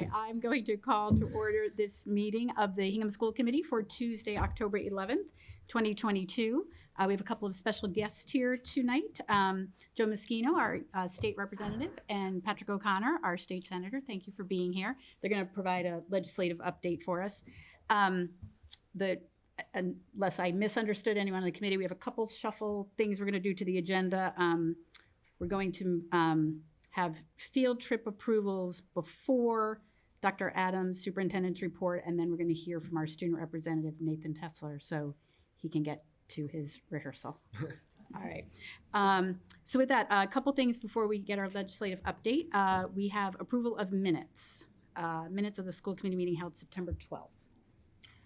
right, I'm going to call to order this meeting of the Hingham School Committee for Tuesday, October 11th, 2022. We have a couple of special guests here tonight. Joe Moschino, our state representative, and Patrick O'Connor, our state senator. Thank you for being here. They're going to provide a legislative update for us. Unless I misunderstood anyone on the committee, we have a couple shuffle things we're going to do to the agenda. We're going to have field trip approvals before Dr. Adams' superintendent's report, and then we're going to hear from our student representative, Nathan Tessler, so he can get to his rehearsal. All right. So with that, a couple things before we get our legislative update. We have approval of minutes. Minutes of the school committee meeting held September 12th.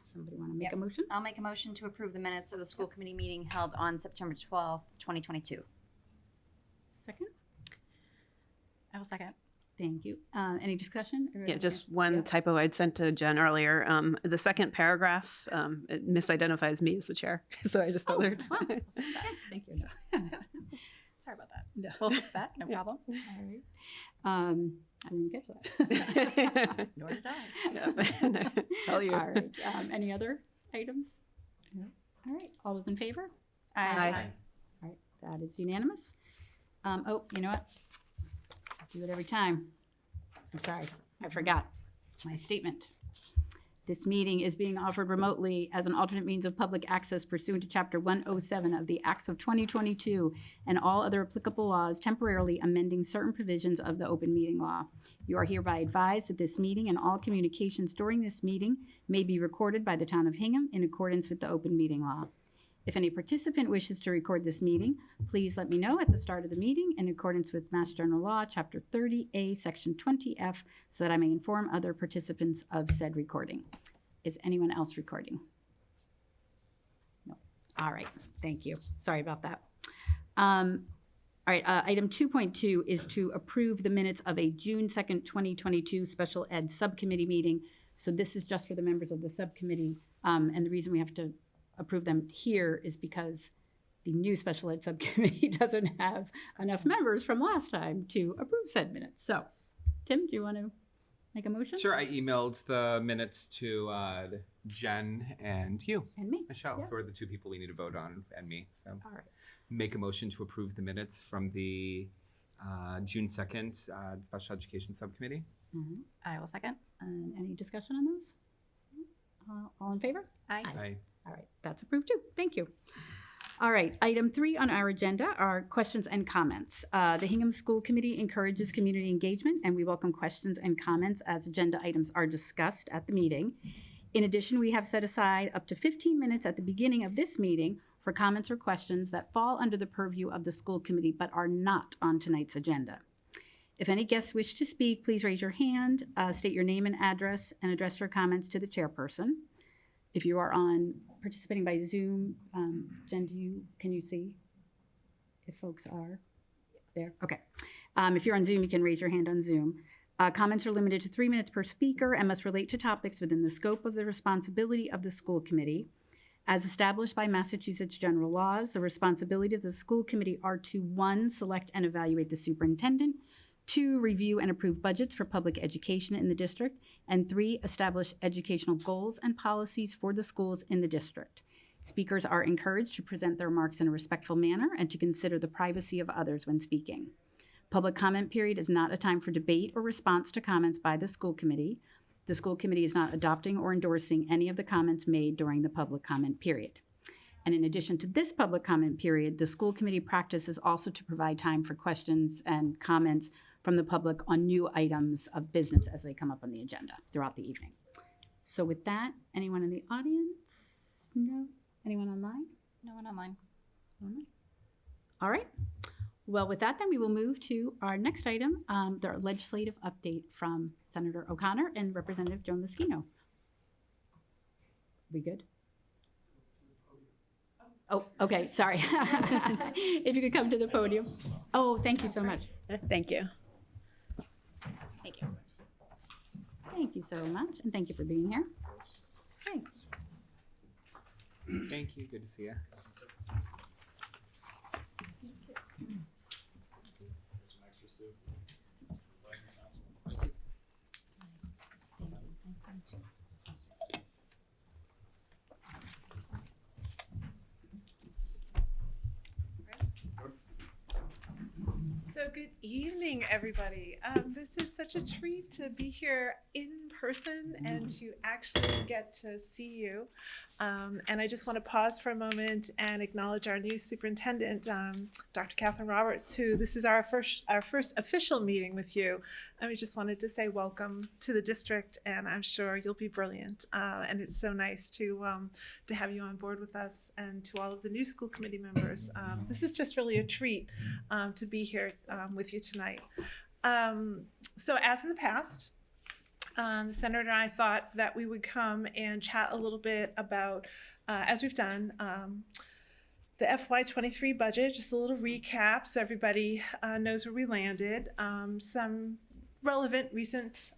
Somebody want to make a motion? I'll make a motion to approve the minutes of the school committee meeting held on September 12th, 2022. Second? I will second. Thank you. Any discussion? Yeah, just one typo I'd sent to Jen earlier. The second paragraph, it misidentifies me as the chair. So I just told her. Well, thank you. Sorry about that. No. We'll fix that. No problem. All right. I didn't get to that. Nor did I. Yeah. Tell you. All right. Any other items? No. All right. All those in favor? Aye. All right. That is unanimous. Oh, you know what? I do it every time. I'm sorry. I forgot. It's my statement. This meeting is being offered remotely as an alternate means of public access pursuant to Chapter 107 of the Acts of 2022 and all other applicable laws temporarily amending certain provisions of the open meeting law. You are hereby advised that this meeting and all communications during this meeting may be recorded by the town of Hingham in accordance with the open meeting law. If any participant wishes to record this meeting, please let me know at the start of the meeting in accordance with Mass General Law, Chapter 30A, Section 20F, so that I may inform other participants of said recording. Is anyone else recording? No. All right. Thank you. Sorry about that. All right. Item 2.2 is to approve the minutes of a June 2nd, 2022 Special Ed Subcommittee meeting. So this is just for the members of the subcommittee. And the reason we have to approve them here is because the new special ed subcommittee doesn't have enough members from last time to approve said minutes. So, Tim, do you want to make a motion? Sure. I emailed the minutes to Jen and you, And me. Michelle. Yeah. So we're the two people we need to vote on, and me. So All right. make a motion to approve the minutes from the June 2nd Special Education Subcommittee. Mhm. I will second. Any discussion on those? All in favor? Aye. Aye. All right, that's approved too. Thank you. All right, item 3 on our agenda are questions and comments. The Hingham School Committee encourages community engagement, and we welcome questions and comments as agenda items are discussed at the meeting. In addition, we have set aside up to 15 minutes at the beginning of this meeting for comments or questions that fall under the purview of the school committee but are not on tonight's agenda. If any guests wish to speak, please raise your hand, state your name and address, and address your comments to the chairperson. If you are participating by Zoom, Jen, can you see if folks are there? Okay. If you're on Zoom, you can raise your hand on Zoom. Comments are limited to 3 minutes per speaker and must relate to topics within the scope of the responsibility of the school committee. As established by Massachusetts general laws, the responsibility of the school committee are to 1, select and evaluate the superintendent, 2, review and approve budgets for public education in the district, and 3, establish educational goals and policies for the schools in the district. Speakers are encouraged to present their remarks in a respectful manner and to consider the privacy of others when speaking. Public comment period is not a time for debate or response to comments by the school committee. The school committee is not adopting or endorsing any of the comments made during the public comment period. And in addition to this public comment period, the school committee practice is also to provide time for questions and comments from the public on new items of business as they come up on the agenda throughout the evening. So with that, anyone in the audience? No? Anyone online? No one online. All right. Well, with that, then we will move to our next item, the legislative update from Senator O'Connor and Representative Joe Moschino. We good? Oh, okay, sorry. If you could come to the podium. Oh, thank you so much. Thank you. Thank you. Thank you so much, and thank you for being here. Thanks. Thank you. Good to see you. So good evening, everybody. This is such a treat to be here in person and to actually get to see you. And I just want to pause for a moment and acknowledge our new superintendent, Dr. Catherine Roberts, who this is our first official meeting with you. And we just wanted to say welcome to the district, and I'm sure you'll be brilliant. And it's so nice to have you on board with us, and to all of the new school committee members. This is just really a treat to be here with you tonight. So as in the past, the senator and I thought that we would come and chat a little bit about, as we've done, the FY23 budget, just a little recap so everybody knows where we landed. Some relevant recent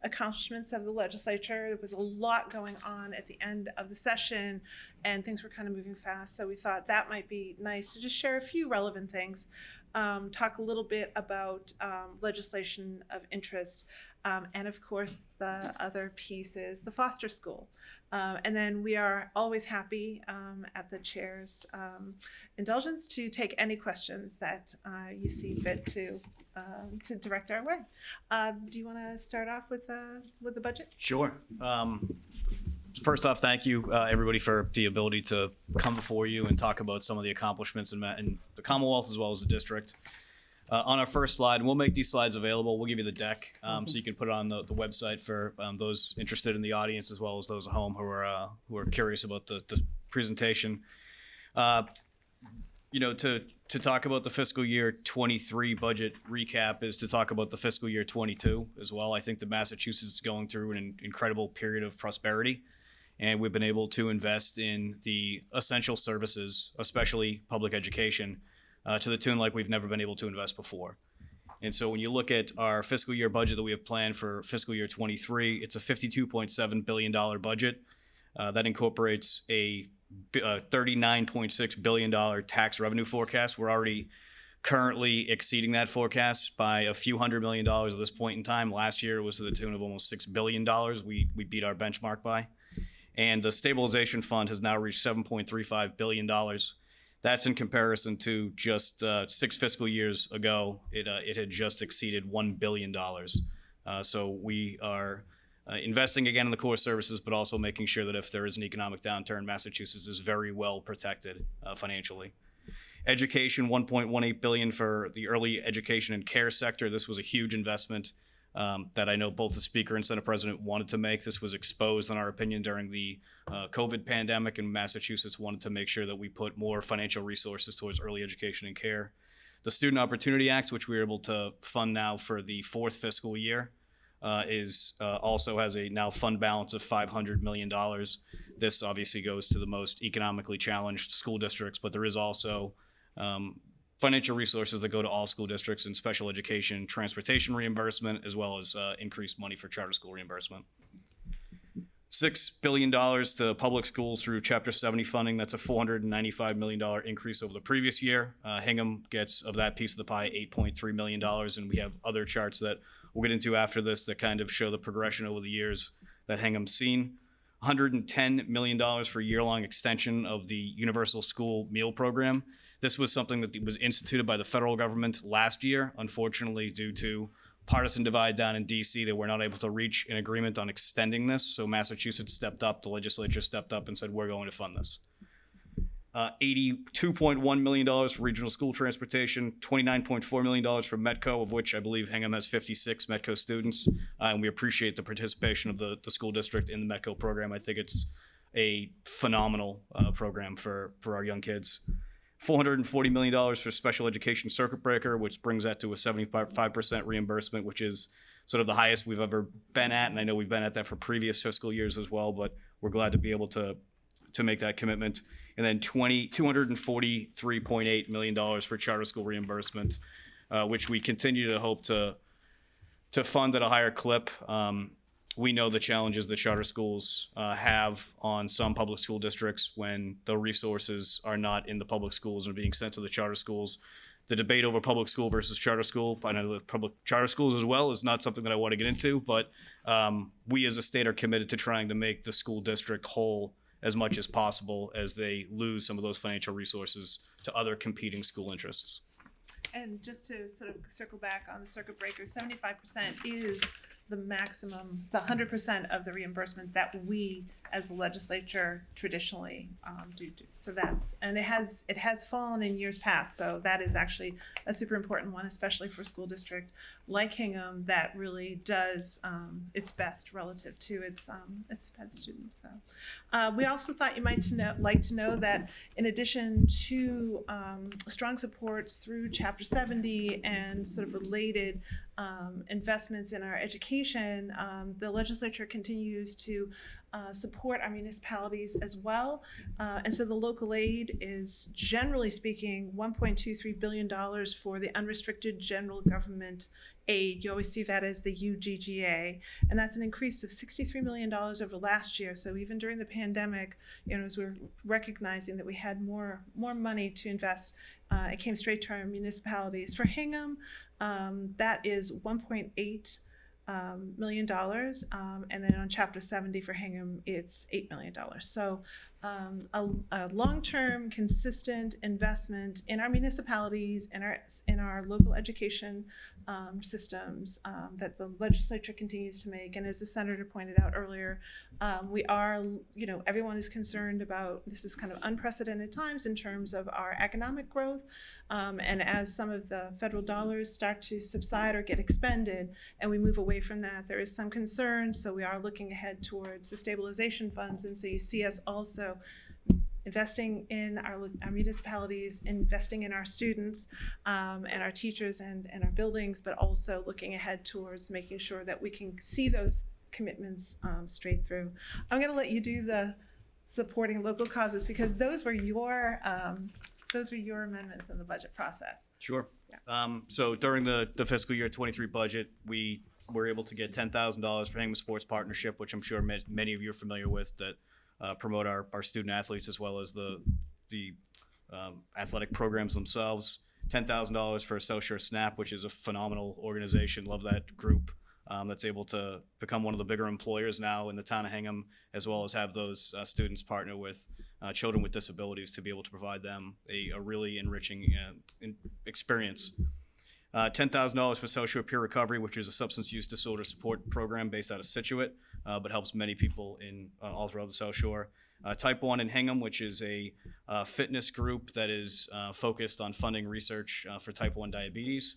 accomplishments of the legislature. There was a lot going on at the end of the session, and things were kind of moving fast. So we thought that might be nice to just share a few relevant things, talk a little bit about legislation of interest, and of course the other piece is the foster school. And then we are always happy at the chair's indulgence to take any questions that you see fit to direct our way. Do you want to start off with the budget? Sure. First off, thank you, everybody, for the ability to come before you and talk about some of the accomplishments in the Commonwealth as well as the district. On our first slide, and we'll make these slides available. We'll give you the deck so you can put it on the website for those interested in the audience as well as those at home who are curious about the presentation. To talk about the fiscal year 23 budget recap is to talk about the fiscal year 22 as well. I think that Massachusetts is going through an incredible period of prosperity, and we've been able to invest in the essential services, especially public education, to the tune like we've never been able to invest before. And so when you look at our fiscal year budget that we have planned for fiscal year 23, it's a $52.7 billion budget that incorporates a $39.6 billion tax revenue forecast. We're already currently exceeding that forecast by a few $100 million at this point in time. Last year it was to the tune of almost $6 billion. We beat our benchmark by. And the stabilization fund has now reached $7.35 billion. That's in comparison to just 6 fiscal years ago. It had just exceeded $1 billion. So we are investing again in the core services, but also making sure that if there is an economic downturn, Massachusetts is very well protected financially. Education, $1.18 billion for the early education and care sector. This was a huge investment that I know both the Speaker and Senate President wanted to make. This was exposed, in our opinion, during the COVID pandemic, and Massachusetts wanted to make sure that we put more financial resources towards early education and care. The Student Opportunity Act, which we were able to fund now for the 4th fiscal year, also has a now fund balance of $500 million. This obviously goes to the most economically challenged school districts, but there is also financial resources that go to all school districts in special education, transportation reimbursement, as well as increased money for charter school reimbursement. $6 billion to public schools through Chapter 70 funding. That's a $495 million increase over the previous year. Hingham gets, of that piece of the pie, $8.3 million, and we have other charts that we'll get into after this that kind of show the progression over the years that Hingham's seen. $110 million for year-long extension of the Universal School Meal Program. This was something that was instituted by the federal government last year. Unfortunately, due to partisan divide down in DC, they were not able to reach an agreement on extending this. So Massachusetts stepped up, the legislature stepped up and said, we're going to fund this. $82.1 million for regional school transportation, $29.4 million for Metco, of which I believe Hingham has 56 Metco students. And we appreciate the participation of the school district in the Metco program. I think it's a phenomenal program for our young kids. $440 million for special education circuit breaker, which brings that to a 75% reimbursement, which is sort of the highest we've ever been at. And I know we've been at that for previous fiscal years as well, but we're glad to be able to make that commitment. And then $243.8 million for charter school reimbursement, which we continue to hope to fund at a higher clip. We know the challenges that charter schools have on some public school districts when the resources are not in the public schools and are being sent to the charter schools. The debate over public school versus charter school, I know the public charter schools as well, is not something that I want to get into, but we as a state are committed to trying to make the school district whole as much as possible as they lose some of those financial resources to other competing school interests. And just to sort of circle back on the circuit breaker, 75% is the maximum, it's 100% of the reimbursement that we as the legislature traditionally do. So that's, and it has fallen in years past. So that is actually a super important one, especially for a school district like Hingham that really does its best relative to its sped students. So we also thought you might like to know that in addition to strong supports through Chapter 70 and sort of related investments in our education, the legislature continues to support our municipalities as well. And so the local aid is, generally speaking, $1.23 billion for the unrestricted general government aid. You always see that as the UGGA. And that's an increase of $63 million over last year. So even during the pandemic, as we're recognizing that we had more money to invest, it came straight to our municipalities. For Hingham, that is $1.8 million, and then on Chapter 70 for Hingham, it's $8 million. So a long-term, consistent investment in our municipalities, in our local education systems that the legislature continues to make. And as the senator pointed out earlier, we are, everyone is concerned about, this is kind of unprecedented times in terms of our economic growth. And as some of the federal dollars start to subside or get expended and we move away from that, there is some concern. So we are looking ahead towards the stabilization funds. And so you see us also investing in our municipalities, investing in our students and our teachers and our buildings, but also looking ahead towards making sure that we can see those commitments straight through. I'm going to let you do the supporting local causes because those were your amendments in the budget process. Sure. Yeah. So during the fiscal year 23 budget, we were able to get $10,000 for Hingham Sports Partnership, which I'm sure many of you are familiar with, that promote our student athletes as well as the athletic programs themselves. $10,000 for Social Snap, which is a phenomenal organization. Love that group. That's able to become one of the bigger employers now in the town of Hingham, as well as have those students partner with children with disabilities to be able to provide them a really enriching experience. $10,000 for Social Peer Recovery, which is a substance use disorder support program based out of Scituate, but helps many people in all throughout the South Shore. Type 1 in Hingham, which is a fitness group that is focused on funding research for type 1 diabetes,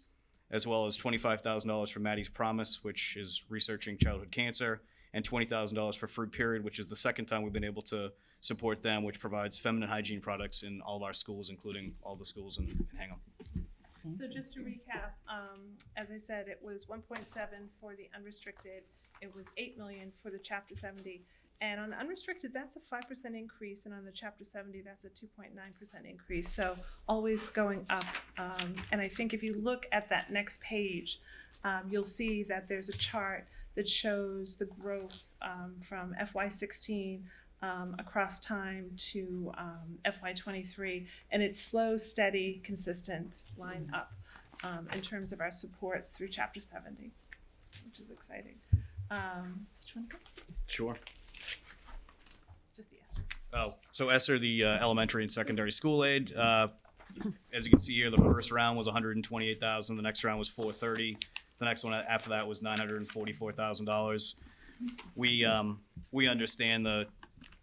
as well as $25,000 for Maddie's Promise, which is researching childhood cancer, and $20,000 for Fruit Period, which is the second time we've been able to support them, which provides feminine hygiene products in all of our schools, including all the schools in Hingham. So just to recap, as I said, it was 1.7 for the unrestricted. It was 8 million for the Chapter 70. And on the unrestricted, that's a 5% increase. And on the Chapter 70, that's a 2.9% increase. So always going up. And I think if you look at that next page, you'll see that there's a chart that shows the growth from FY16 across time to FY23. And it's slow, steady, consistent line up in terms of our supports through Chapter 70, which is exciting. Did you want to go? Sure. Just the ESSER. Oh, so ESSER, the elementary and secondary school aid. As you can see here, the first round was $128,000. The next round was $430,000. The next one after that was $944,000. We understand the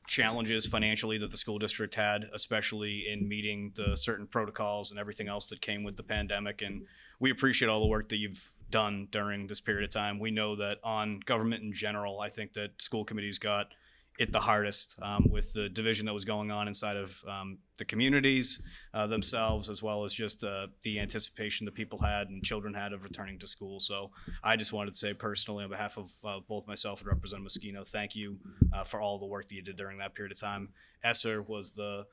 challenges financially that the school district had, especially in meeting the certain protocols and everything else that came with the pandemic. And we appreciate all the work that you've done during this period of time. We know that on government in general, I think that school committees got it the hardest with the division that was going on inside of the communities themselves, as well as just the anticipation that people had and children had of returning to school. So I just wanted to say personally, on behalf of both myself and Representative Moschino, thank you for all the work that you did during that period of time. ESSER was the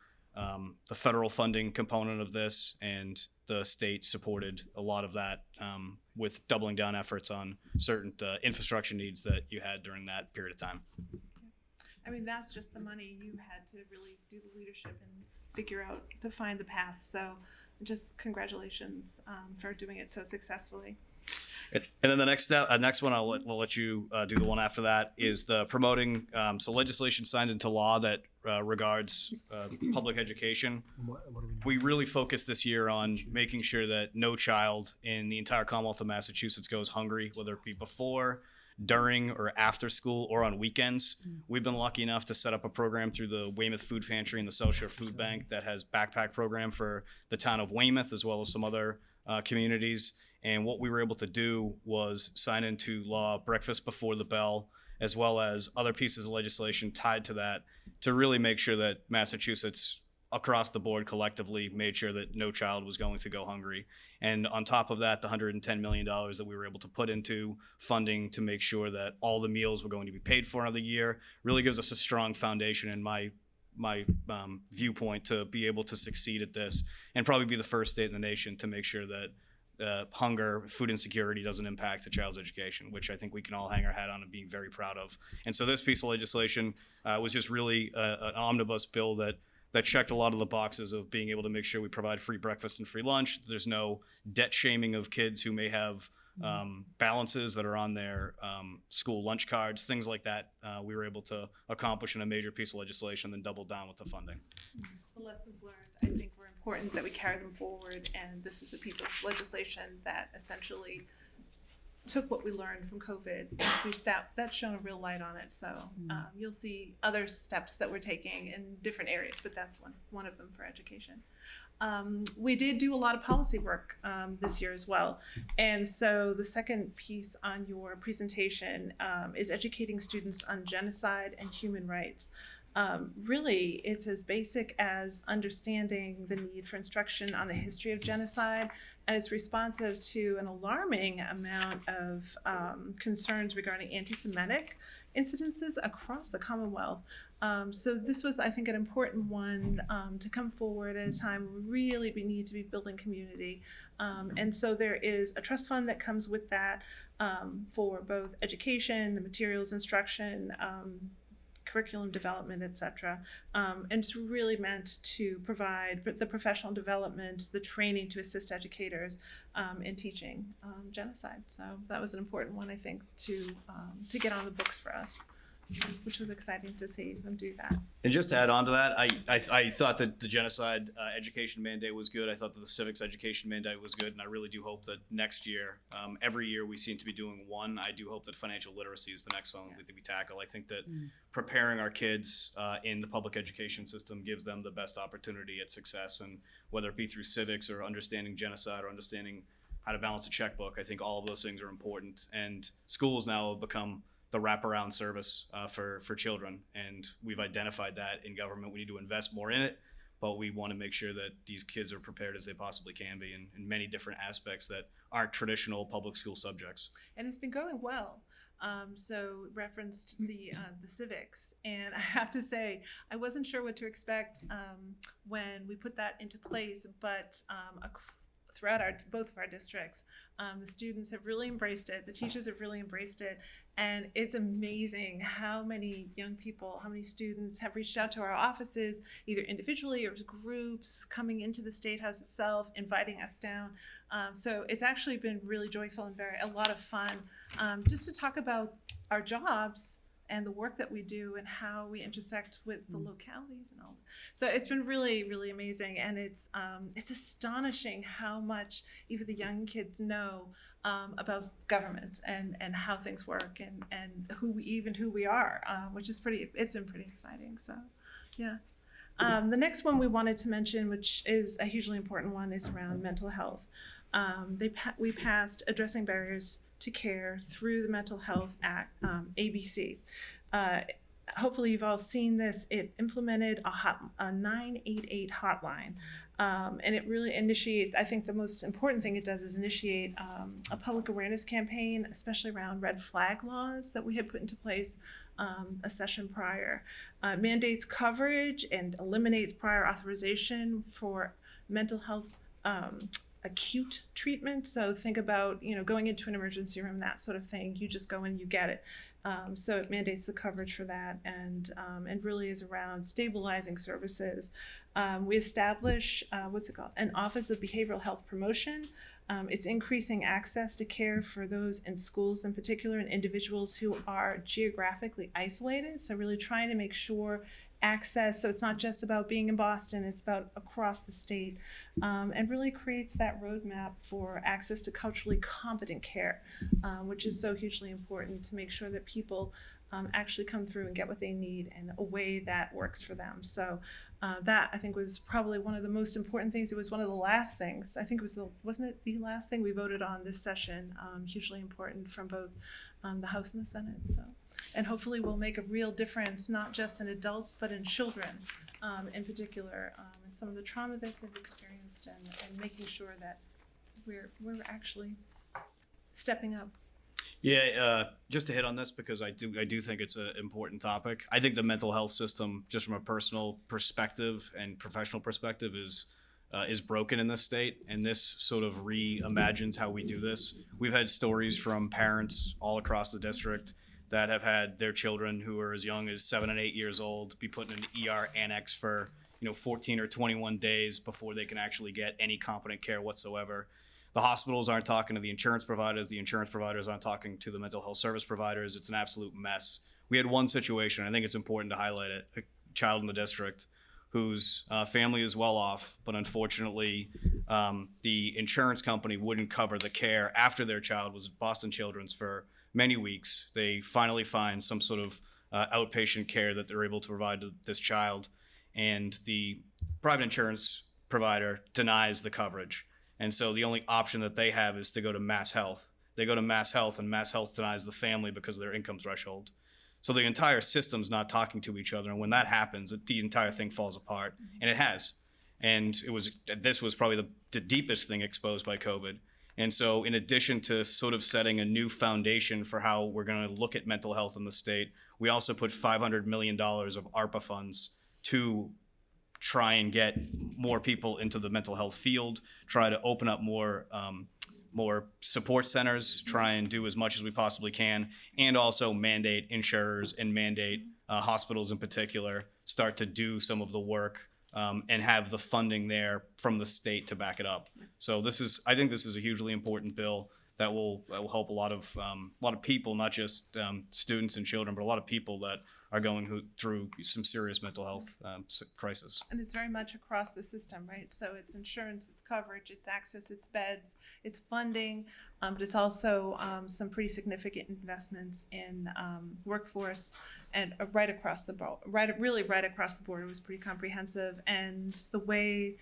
federal funding component of this, and the state supported a lot of that with doubling down efforts on certain infrastructure needs that you had during that period of time. I mean, that's just the money you had to really do the leadership and figure out to find the path. So just congratulations for doing it so successfully. And then the next one, we'll let you do the one after that, is the promoting, so legislation signed into law that regards public education. We really focused this year on making sure that no child in the entire Commonwealth of Massachusetts goes hungry, whether it be before, during, or after school, or on weekends. We've been lucky enough to set up a program through the Weymouth Food Pantry and the South Shore Food Bank that has backpack program for the town of Weymouth, as well as some other communities. And what we were able to do was sign into law breakfast before the bell, as well as other pieces of legislation tied to that, to really make sure that Massachusetts across the board collectively made sure that no child was going to go hungry. And on top of that, the $110 million that we were able to put into funding to make sure that all the meals were going to be paid for another year really gives us a strong foundation in my viewpoint to be able to succeed at this, and probably be the first state in the nation to make sure that hunger, food insecurity doesn't impact the child's education, which I think we can all hang our hat on and be very proud of. And so this piece of legislation was just really an omnibus bill that checked a lot of the boxes of being able to make sure we provide free breakfast and free lunch. There's no debt shaming of kids who may have balances that are on their school lunch cards, things like that. We were able to accomplish in a major piece of legislation, then double down with the funding. The lessons learned, I think, were important that we carry them forward, and this is a piece of legislation that essentially took what we learned from COVID. That's shown a real light on it. So you'll see other steps that we're taking in different areas, but that's one of them for education. We did do a lot of policy work this year as well. And so the second piece on your presentation is educating students on genocide and human rights. Really, it's as basic as understanding the need for instruction on the history of genocide, and it's responsive to an alarming amount of concerns regarding anti-Semitic incidences across the Commonwealth. So this was, I think, an important one to come forward at a time we need to be building community. And so there is a trust fund that comes with that for both education, the materials, instruction, curriculum development, et cetera. And it's really meant to provide the professional development, the training to assist educators in teaching genocide. So that was an important one, I think, to get on the books for us, which was exciting to see them do that. And just to add on to that, I thought that the genocide education mandate was good. I thought that the civics education mandate was good. And I really do hope that next year, every year we seem to be doing one. I do hope that financial literacy is the next one that we tackle. I think that preparing our kids in the public education system gives them the best opportunity at success. And whether it be through civics or understanding genocide or understanding how to balance a checkbook, I think all of those things are important. And schools now have become the wraparound service for children, and we've identified that in government. We need to invest more in it, but we want to make sure that these kids are prepared as they possibly can be in many different aspects that aren't traditional public school subjects. And it's been going well. So referenced the civics, and I have to say I wasn't sure what to expect when we put that into place, but throughout both of our districts, the students have really embraced it. The teachers have really embraced it. And it's amazing how many young people, how many students have reached out to our offices, either individually or as groups, coming into the State House itself, inviting us down. So it's actually been really joyful and a lot of fun just to talk about our jobs and the work that we do and how we intersect with the localities and all. So it's been really, really amazing. And it's astonishing how much even the young kids know about government and how things work and who we are, which is it's been pretty exciting. So, yeah. The next one we wanted to mention, which is a hugely important one, is around mental health. We passed Addressing Barriers to Care through the Mental Health Act, ABC. Hopefully you've all seen this. It implemented a 988 hotline, and it really initiates, I think the most important thing it does is initiate a public awareness campaign, especially around red flag laws that we had put into place a session prior. Mandates coverage and eliminates prior authorization for mental health acute treatment. So think about, going into an emergency room, that sort of thing. You just go in, you get it. So it mandates the coverage for that, and really is around stabilizing services. We establish an Office of Behavioral Health Promotion. It's increasing access to care for those in schools in particular, and individuals who are geographically isolated. So really trying to make sure access, so it's not just about being in Boston, it's about across the state, and really creates that roadmap for access to culturally competent care, which is so hugely important to make sure that people actually come through and get what they need in a way that works for them. So that, I think, was probably one of the most important things. It was one of the last things, I think wasn't it the last thing we voted on this session? Hugely important from both the House and the Senate. So, and hopefully we'll make a real difference, not just in adults, but in children in particular, and some of the trauma that they've experienced, and making sure that we're actually stepping up. Yeah, just to hit on this, because I do think it's an important topic. I think the mental health system, just from a personal perspective and professional perspective, is broken in this state, and this sort of reimagines how we do this. We've had stories from parents all across the district that have had their children who are as young as 7 and 8 years old be put in an ER annex for 14 or 21 days before they can actually get any competent care whatsoever. The hospitals aren't talking to the insurance providers. The insurance providers aren't talking to the mental health service providers. It's an absolute mess. We had one situation, I think it's important to highlight it, a child in the district whose family is well off, but unfortunately the insurance company wouldn't cover the care after their child was at Boston Children's for many weeks. They finally find some sort of outpatient care that they're able to provide to this child, and the private insurance provider denies the coverage. And so the only option that they have is to go to Mass Health. They go to Mass Health, and Mass Health denies the family because of their income threshold. So the entire system's not talking to each other. And when that happens, the entire thing falls apart. And it has. And this was probably the deepest thing exposed by COVID. And so in addition to sort of setting a new foundation for how we're going to look at mental health in the state, we also put $500 million of ARPA funds to try and get more people into the mental health field, try to open up more support centers, try and do as much as we possibly can, and also mandate insurers and mandate hospitals in particular start to do some of the work and have the funding there from the state to back it up. So I think this is a hugely important bill that will help a lot of people, not just students and children, but a lot of people that are going through some serious mental health crisis. And it's very much across the system, right? So it's insurance, it's coverage, it's access, it's beds, it's funding, but it's also some pretty significant investments in workforce, and right across the board. Really right across the board. It was pretty comprehensive, and the way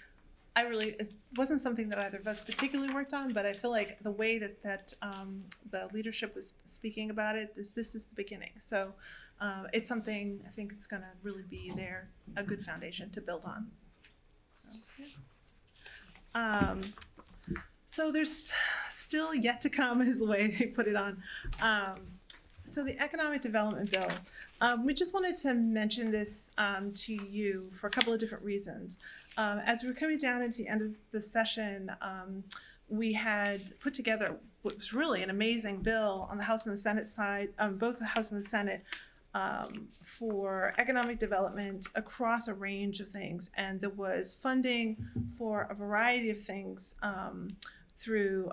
it wasn't something that either of us particularly worked on, but I feel like the way that the leadership was speaking about it this is the beginning. So it's something I think is going to really be a good foundation to build on. So, yeah. So there's still yet to come is the way they put it on. So the Economic Development Bill, we just wanted to mention this to you for a couple of different reasons. As we were coming down into the end of the session, we had put together what was really an amazing bill on the House and the Senate side, both the House and the Senate, for economic development across a range of things. And there was funding for a variety of things through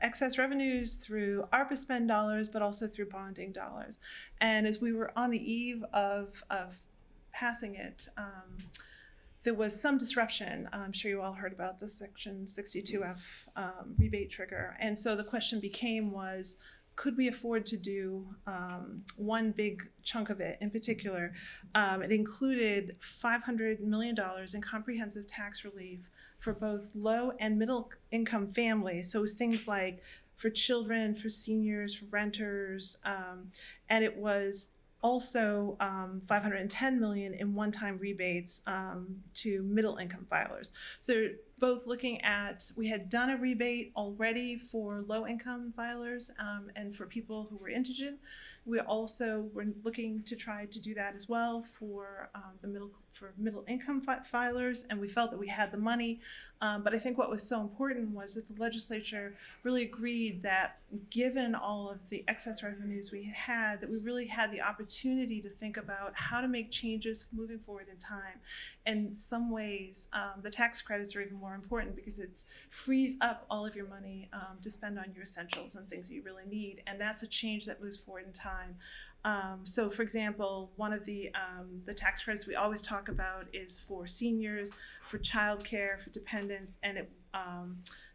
excess revenues, through ARPA spend dollars, but also through bonding dollars. And as we were on the eve of passing it, there was some disruption. I'm sure you all heard about the Section 62F rebate trigger. And so the question was, could we afford to do one big chunk of it in particular? It included $500 million in comprehensive tax relief for both low and middle income families. So it was things like for children, for seniors, for renters, and it was also $510 million in one-time rebates to middle income filers. So both looking at, we had done a rebate already for low-income filers and for people who were indigent. We also were looking to try to do that as well for middle income filers, and we felt that we had the money. But I think what was so important was that the legislature really agreed that given all of the excess revenues we had, that we really had the opportunity to think about how to make changes moving forward in time. And in some ways, the tax credits are even more important because it frees up all of your money to spend on your essentials and things that you really need. And that's a change that moves forward in time. So for example, one of the tax credits we always talk about is for seniors, for childcare, for dependents, and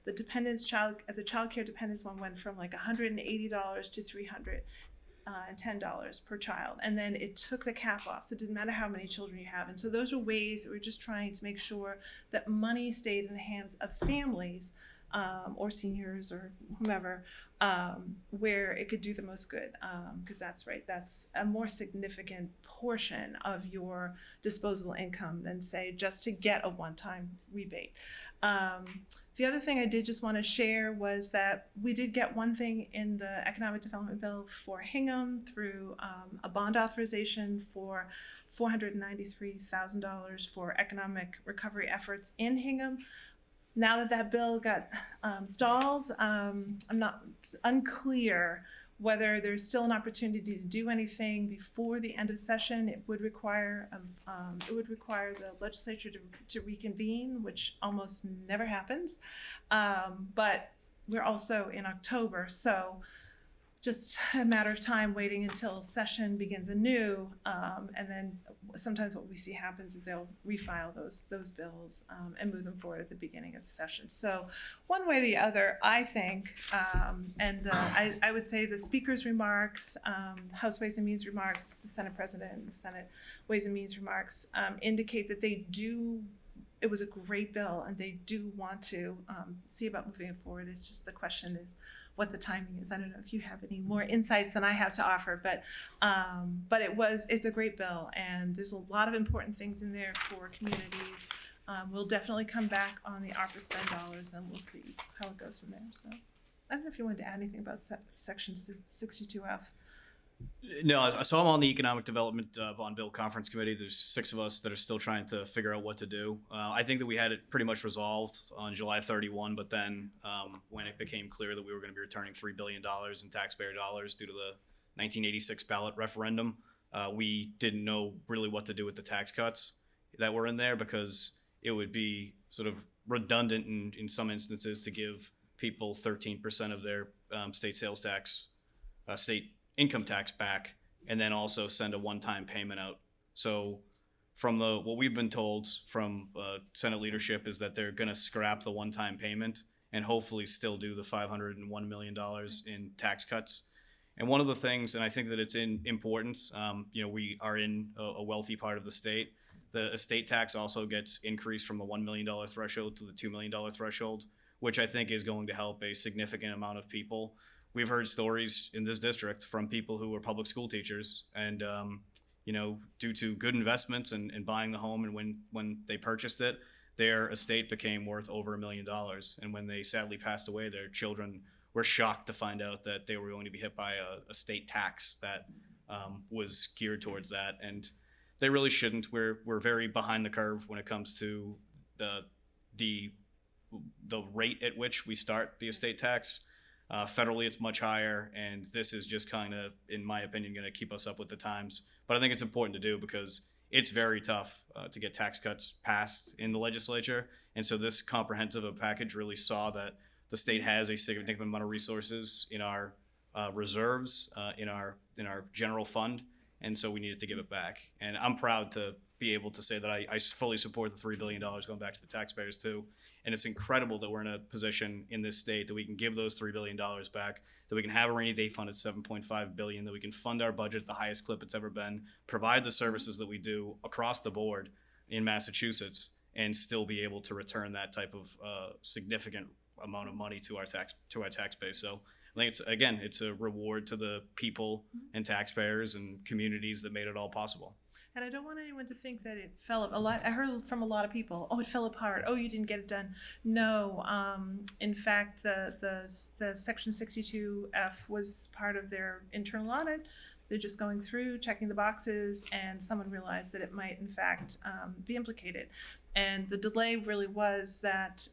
the child care dependence one went from like $180 to $310 per child, and then it took the cap off, so it doesn't matter how many children you have. And so those are ways that we're just trying to make sure that money stayed in the hands of families or seniors or whomever, where it could do the most good, because that's right, that's a more significant portion of your disposable income than say just to get a one-time rebate. The other thing I did just want to share was that we did get one thing in the economic development bill for Hingham through a bond authorization for $493,000 for economic recovery efforts in Hingham. Now that that bill got stalled, it's unclear whether there's still an opportunity to do anything before the end of session. It would require the legislature to reconvene, which almost never happens. But we're also in October, so just a matter of time waiting until session begins anew, and then sometimes what we see happens is they'll refile those bills and move them forward at the beginning of the session. So one way or the other, I think, I would say the Speaker's remarks, House Ways and Means remarks, the Senate President, the Senate Ways and Means remarks indicate that it was a great bill and they do want to see about moving it forward. It's just the question is what the timing is. I don't know if you have any more insights than I have to offer, but it's a great bill and there's a lot of important things in there for communities. We'll definitely come back on the ARPA spend dollars, then we'll see how it goes from there. So I don't know if you wanted to add anything about section 62F. No, so I'm on the Economic Development Bond Bill Conference Committee. There's 6 of us that are still trying to figure out what to do. I think that we had it pretty much resolved on July 31, but then when it became clear that we were going to be returning $3 billion in taxpayer dollars due to the 1986 ballot referendum, we didn't know really what to do with the tax cuts that were in there, because it would be sort of redundant in some instances to give people 13% of their state sales tax, state income tax back, and then also send a one-time payment out. So from what we've been told from Senate leadership is that they're going to scrap the one-time payment and hopefully still do the $501 million in tax cuts. And one of the things, and I think that it's important, we are in a wealthy part of the state. The estate tax also gets increased from the $1 million threshold to the $2 million threshold, which I think is going to help a significant amount of people. We've heard stories in this district from people who were public school teachers and, due to good investments and buying the home, and when they purchased it, their estate became worth over $1 million. And when they sadly passed away, their children were shocked to find out that they were going to be hit by a state tax that was geared towards that. And they really shouldn't. We're very behind the curve when it comes to the rate at which we start the estate tax. Federally, it's much higher, and this is just kind of, in my opinion, going to keep us up with the times. But I think it's important to do because it's very tough to get tax cuts passed in the legislature. And so this comprehensive package really saw that the state has a significant amount of resources in our reserves, in our general fund, and so we needed to give it back. And I'm proud to be able to say that I fully support the $3 billion going back to the taxpayers too. And it's incredible that we're in a position in this state that we can give those $3 billion back, that we can have a rainy day fund at $7.5 billion, that we can fund our budget at the highest clip it's ever been, provide the services that we do across the board in Massachusetts, and still be able to return that type of significant amount of money to our tax base. So I think it's a reward to the people and taxpayers and communities that made it all possible. And I don't want anyone to think that it fell a lot. I heard from a lot of people, "Oh, it fell apart. Oh, you didn't get it done." No, in fact, the Section 62F was part of their internal audit. They're just going through, checking the boxes, and someone realized that it might, in fact, be implicated. And the delay really was that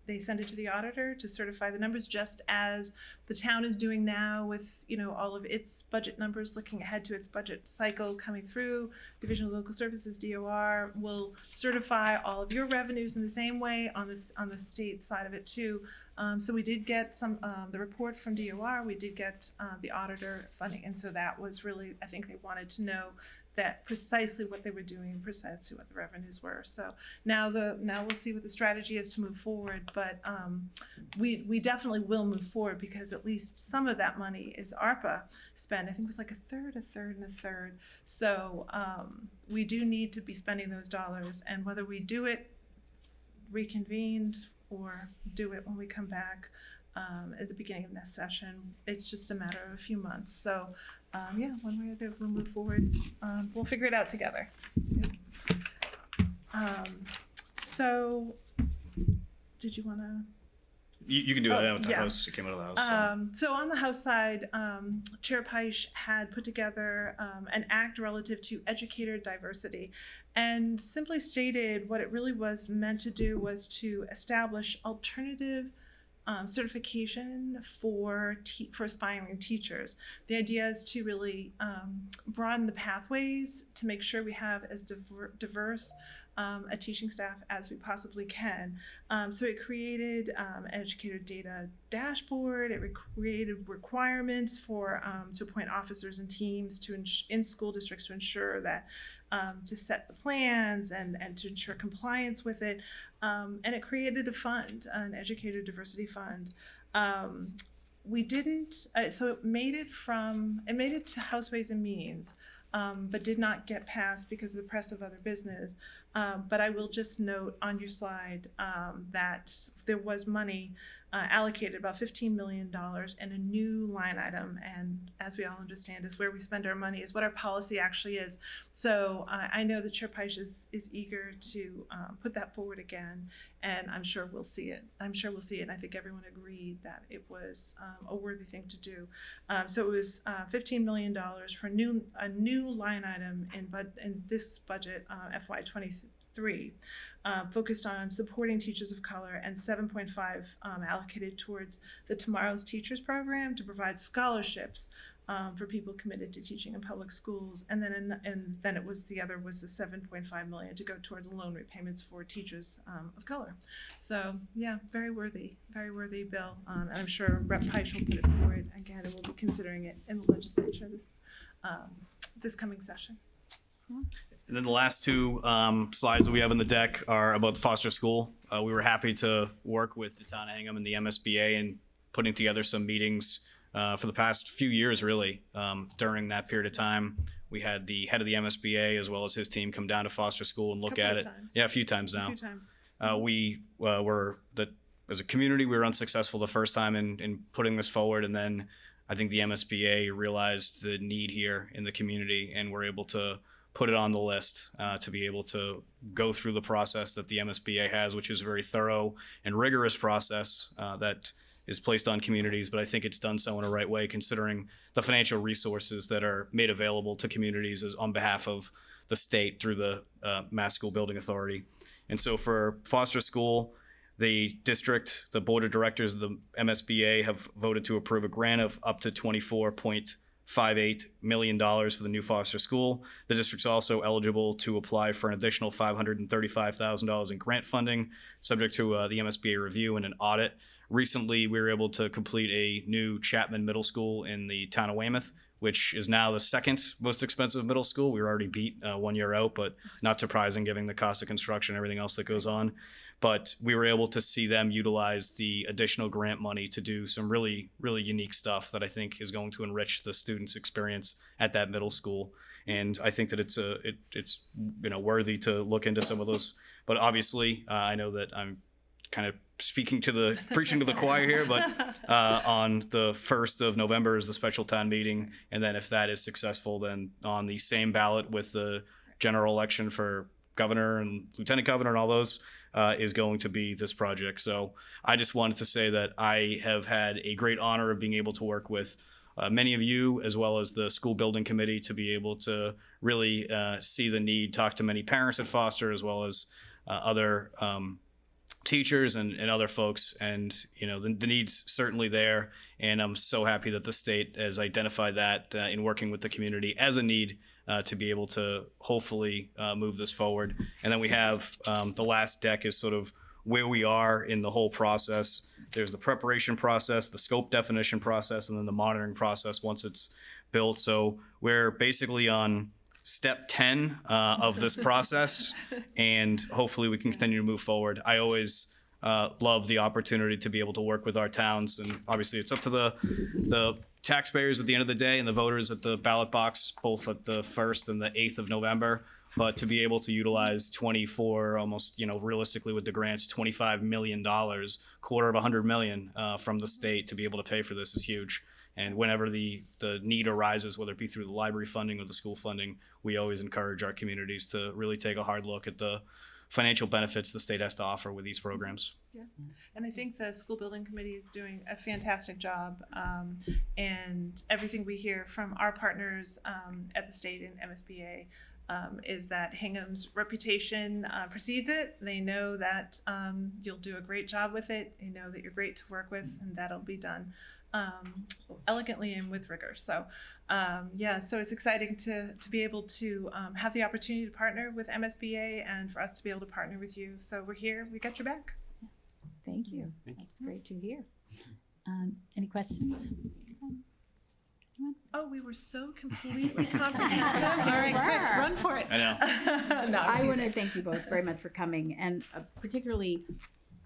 they sent it to the auditor to certify the numbers, just as the town is doing now with, all of its budget numbers, looking ahead to its budget cycle coming through. Division of Local Services, DOR, will certify all of your revenues in the same way on the state side of it too. So we did get the report from DOR. We did get the auditor funding, and so that was really, I think they wanted to know that precisely what they were doing, precisely what the revenues were. So now we'll see what the strategy is to move forward. But we definitely will move forward, because at least some of that money is ARPA spend. I think it was like a third, and a third. So we do need to be spending those dollars, and whether we do it reconvened or do it when we come back at the beginning of next session, it's just a matter of a few months. So one way or the other, we'll move forward. We'll figure it out together. So did you want to? You can do that with the yeah. house. It came out of the house. So on the House side, Chair Peisch had put together an act relative to educator diversity, and simply stated what it really was meant to do was to establish alternative certification for aspiring teachers. The idea is to really broaden the pathways to make sure we have as diverse a teaching staff as we possibly can. So it created an educator data dashboard. It created requirements for to appoint officers and teams in school districts to ensure that to set the plans and to ensure compliance with it. And it created a fund, an educator diversity fund. We didn't, so it made it to House Ways and Means, but did not get passed because of the press of other business. But I will just note on your slide that there was money allocated, about $15 million, and a new line item, and as we all understand, is where we spend our money, is what our policy actually is. So I know that Chair Peisch is eager to put that forward again, and I'm sure we'll see it. And I think everyone agreed that it was a worthy thing to do. So it was $15 million for a new line item in this budget, FY23. Focused on supporting teachers of color, and 7.5 allocated towards the Tomorrow's Teachers program to provide scholarships for people committed to teaching in public schools, and then it was the 7.5 million to go towards loan repayments for teachers of color. So yeah, very worthy bill, and I'm sure Rep. Peisch will put it forward again, and we'll be considering it in the legislature this coming session. And then the last two slides that we have in the deck are about the Foster School. We were happy to work with the town of Hingham and the MSBA in putting together some meetings for the past few years, really. During that period of time, we had the head of the MSBA as well as his team come down to Foster School and look at it. Yeah, a few times now. We were, as a community, we were unsuccessful the first time in putting this forward, and then I think the MSBA realized the need here in the community, and were able to put it on the list to be able to go through the process that the MSBA has, which is a very thorough and rigorous process that is placed on communities. But I think it's done so in a right way, considering the financial resources that are made available to communities on behalf of the state through the Mass School Building Authority. And so for Foster School, the district, the board of directors of the MSBA have voted to approve a grant of up to $24.58 million for the new Foster School. The district's also eligible to apply for an additional $535,000 in grant funding, subject to the MSBA review and an audit. Recently, we were able to complete a new Chapman Middle School in the town of Weymouth, which is now the second most expensive middle school. We were already beat 1 year out, but not surprising given the cost of construction and everything else that goes on. But we were able to see them utilize the additional grant money to do some really, really unique stuff that I think is going to enrich the students' experience at that middle school. And I think that it's worthy to look into some of those. But obviously, I know that I'm kind of preaching to the choir here, but on the 1st of November is the special town meeting. And then if that is successful, then on the same ballot with the general election for governor and lieutenant governor and all those is going to be this project. So I just wanted to say that I have had a great honor of being able to work with many of you, as well as the school building committee, to be able to really see the need, talk to many parents at Foster, as well as other teachers and other folks. And, you know, the need's certainly there. And I'm so happy that the state has identified that in working with the community as a need to be able to hopefully move this forward. And then we have the last deck is sort of where we are in the whole process. There's the preparation process, the scope definition process, and then the monitoring process once it's built. So we're basically on step 10 of this process, and hopefully we can continue to move forward. I always love the opportunity to be able to work with our towns, and obviously it's up to the taxpayers at the end of the day and the voters at the ballot box, both at the 1st and the 8th of November. But to be able to utilize 24, almost, you know, realistically with the grants, $25 million, quarter of $100 million from the state to be able to pay for this is huge. And whenever the need arises, whether it be through the library funding or the school funding, we always encourage our communities to really take a hard look at the financial benefits the state has to offer with these programs. Yeah, and I think the school building committee is doing a fantastic job. And everything we hear from our partners at the state and MSBA is that Hingham's reputation precedes it. They know that you'll do a great job with it. They know that you're great to work with, and that'll be done elegantly and with rigor. So yeah, so it's exciting to be able to have the opportunity to partner with MSBA and for us to be able to partner with you. So we're here, we got your back. Thank you. That's great to hear. Any questions? Oh, we were so completely comprehensive. All right, quick, run for it. I know. No, I'm I want to teasing. thank you both very much for coming, and particularly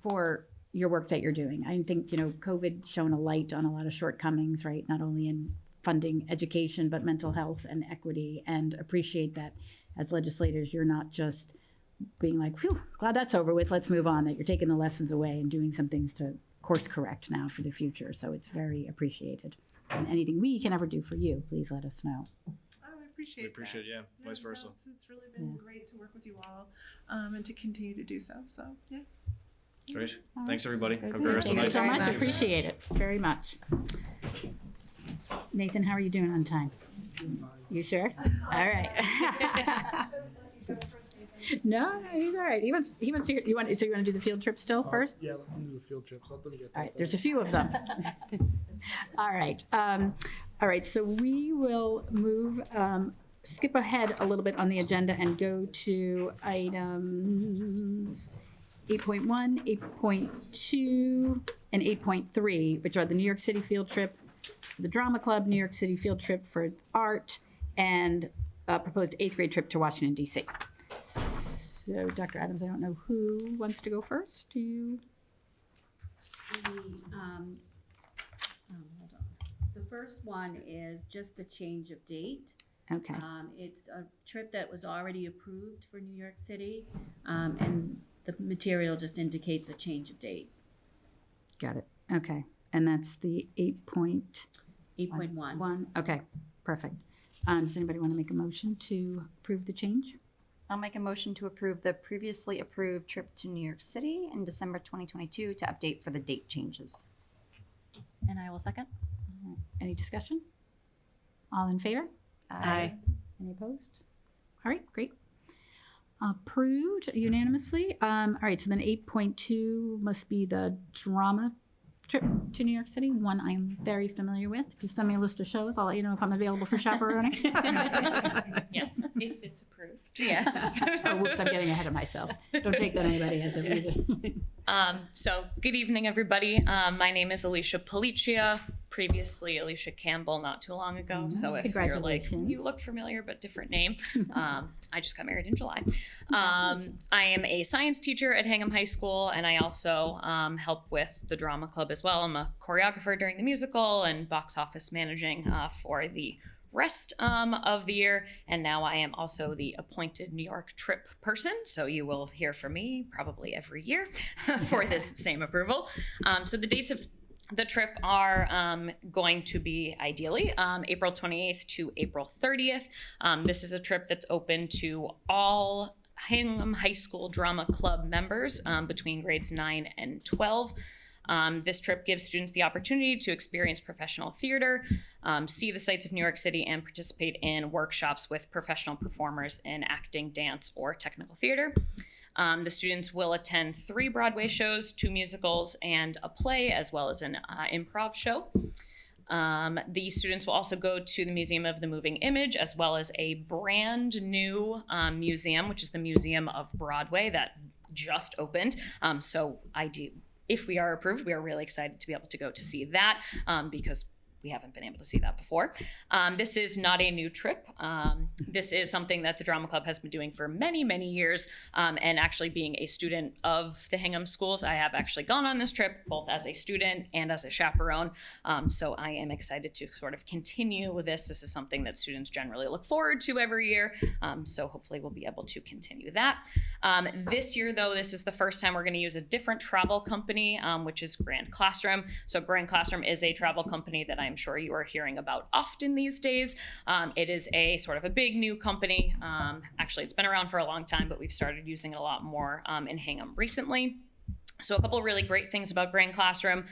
for your work that you're doing. I think, you know, COVID shone a light on a lot of shortcomings, right? Not only in funding education, but mental health and equity, and appreciate that as legislators, you're not just being like, whew, glad that's over with, let's move on, that you're taking the lessons away and doing some things to course correct now for the future. So it's very appreciated. And anything we can ever do for you, please let us know. Oh, I appreciate We appreciate it, yeah, vice no, versa. it's really been great to work with you all and to continue to do so. So, yeah. Great. Thanks, everybody. Have a Very great good. rest of Thank the you night. so much. Appreciate it very much. Nathan, how are you doing on time? You sure? All right. No, he's all right. He wants to hear, so you want to do the field trip still first? Yeah, let me do the field trips. Let them get All right, there's a few of them. All right. All right, so we will move, skip ahead a little bit on the agenda and go to items 8.1, 8.2, and 8.3, which are the New York City field trip, the Drama Club, New York City field trip for art, and a proposed 8th grade trip to Washington, D.C. So, Dr. Adams, I don't know who wants to go first. Do you? Hold on. The first one is just a change of date. Okay. It's a trip that was already approved for New York City, and the material just indicates a change of date. Got it. Okay. And that's the 8.1. 8.1. Okay, perfect. Does anybody want to make a motion to approve the change? I'll make a motion to approve the previously approved trip to New York City in December 2022 to update for the date changes. And I will second. Any discussion? All in favor? Aye. Any opposed? All right, great. Approved unanimously. All right, so then 8.2 must be the drama trip to New York City, one I'm very familiar with. If you send me a list of shows, I'll let you know if I'm available for chaperoning. Yes, if it's approved. Yes. Oh, whoops, I'm getting ahead of myself. Don't take that anybody has a reason. So good evening, everybody. My name is Alicia Policia, previously Alicia Campbell not too long ago. So if you're like, Congratulations. you look familiar, but different name. I just got married in July. I am a science teacher at Hingham High School, and I also help with the drama club as well. I'm a choreographer during the musical and box office managing for the rest of the year. And now I am also the appointed New York trip person. So you will hear from me probably every year for this same approval. So the dates of the trip are going to be ideally April 28th to April 30th. This is a trip that's open to all Hingham High School Drama Club members between grades 9 and 12. This trip gives students the opportunity to experience professional theater, see the sights of New York City, and participate in workshops with professional performers in acting, dance, or technical theater. The students will attend 3 Broadway shows, 2 musicals, and a play, as well as an improv show. The students will also go to the Museum of the Moving Image, as well as a brand new museum, which is the Museum of Broadway that just opened. If we are approved, we are really excited to be able to go to see that because we haven't been able to see that before. This is not a new trip. This is something that the Drama Club has been doing for many, many years. And actually being a student of the Hingham schools, I have actually gone on this trip both as a student and as a chaperone. So I am excited to sort of continue with this. This is something that students generally look forward to every year. So hopefully we'll be able to continue that. This year, though, this is the first time we're going to use a different travel company, which is Grand Classroom. So Grand Classroom is a travel company that I'm sure you are hearing about often these days. It is a sort of a big new company. Actually, it's been around for a long time, but we've started using it a lot more in Hingham recently. So a couple really great things about Grand Classroom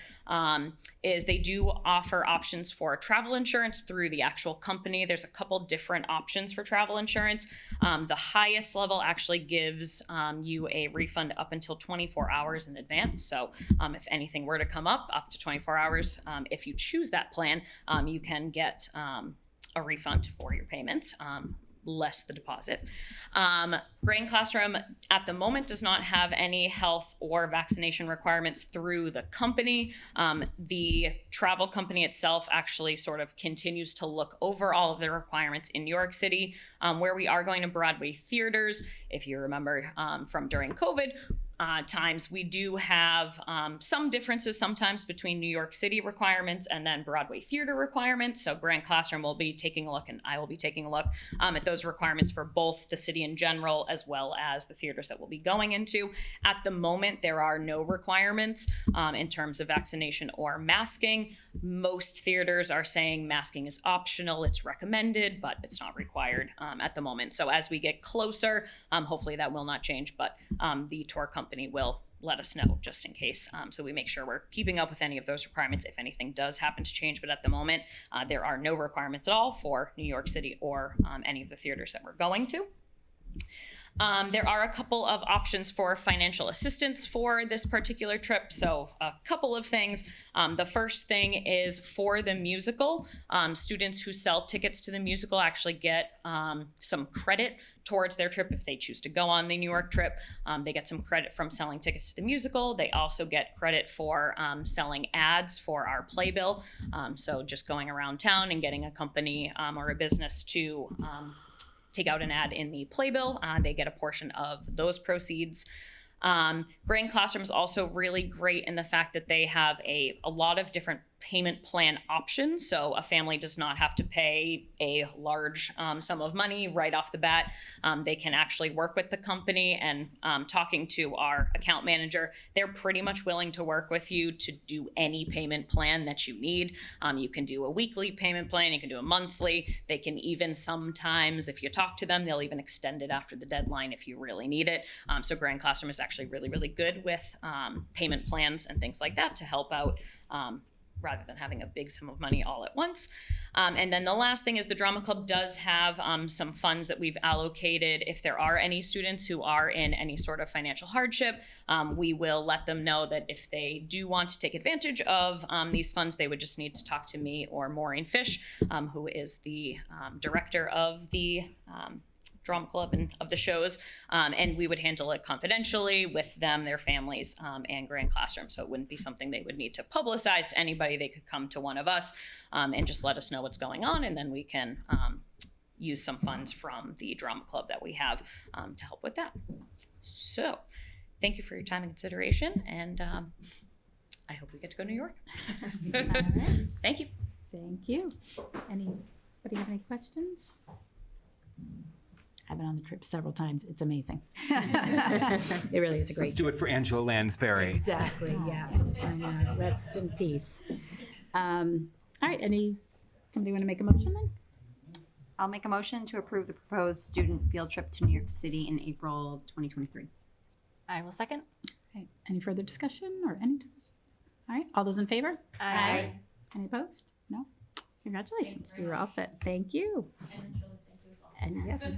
is they do offer options for travel insurance through the actual company. There's a couple different options for travel insurance. The highest level actually gives you a refund up until 24 hours in advance. So if anything were to come up to 24 hours, if you choose that plan, you can get a refund for your payments. Less the deposit. Grand Classroom at the moment does not have any health or vaccination requirements through the company. The travel company itself actually sort of continues to look over all of the requirements in New York City. Where we are going to Broadway theaters, if you remember from during COVID, times we do have some differences sometimes between New York City requirements and then Broadway theater requirements. So Grand Classroom will be taking a look, and I will be taking a look at those requirements for both the city in general as well as the theaters that we'll be going into. At the moment, there are no requirements in terms of vaccination or masking. Most theaters are saying masking is optional, it's recommended, but it's not required at the moment. So as we get closer, hopefully that will not change, but the tour company will let us know just in case. So we make sure we're keeping up with any of those requirements if anything does happen to change. But at the moment, there are no requirements at all for New York City or any of the theaters that we're going to. There are a couple of options for financial assistance for this particular trip. So a couple of things. The first thing is for the musical. Students who sell tickets to the musical actually get some credit towards their trip if they choose to go on the New York trip. They get some credit from selling tickets to the musical. They also get credit for selling ads for our playbill. So just going around town and getting a company or a business to take out an ad in the playbill. They get a portion of those proceeds. Grand Classroom is also really great in the fact that they have a lot of different payment plan options. So a family does not have to pay a large sum of money right off the bat. They can actually work with the company, and talking to our account manager, they're pretty much willing to work with you to do any payment plan that you need. You can do a weekly payment plan, you can do a monthly. They can even sometimes, if you talk to them, they'll even extend it after the deadline if you really need it. So Grand Classroom is actually really, really good with payment plans and things like that to help out rather than having a big sum of money all at once. And then the last thing is the Drama Club does have some funds that we've allocated. If there are any students who are in any sort of financial hardship, we will let them know that if they do want to take advantage of these funds, they would just need to talk to me or Maureen Fish, who is the director of the Drama Club and of the shows, and we would handle it confidentially with them, their families, and Grand Classroom. So it wouldn't be something they would need to publicize to anybody. They could come to one of us and just let us know what's going on, and then we can use some funds from the Drama Club that we have to help with that. So thank you for your time and consideration, and I hope we get to go to New York. Thank you. Thank you. Any Anybody have any questions? I've been on the trip several times. It's amazing. It really is a great Let's do it for Angela Lansbury. Exactly, yes. I know. Rest in peace. All right, somebody want to make a motion then? I'll make a motion to approve the proposed student field trip to New York City in April 2023. I will second. Okay, any further discussion or any? All right, all those in favor? Aye. Any opposed? No? Congratulations, you're all set. Thank you. And yes.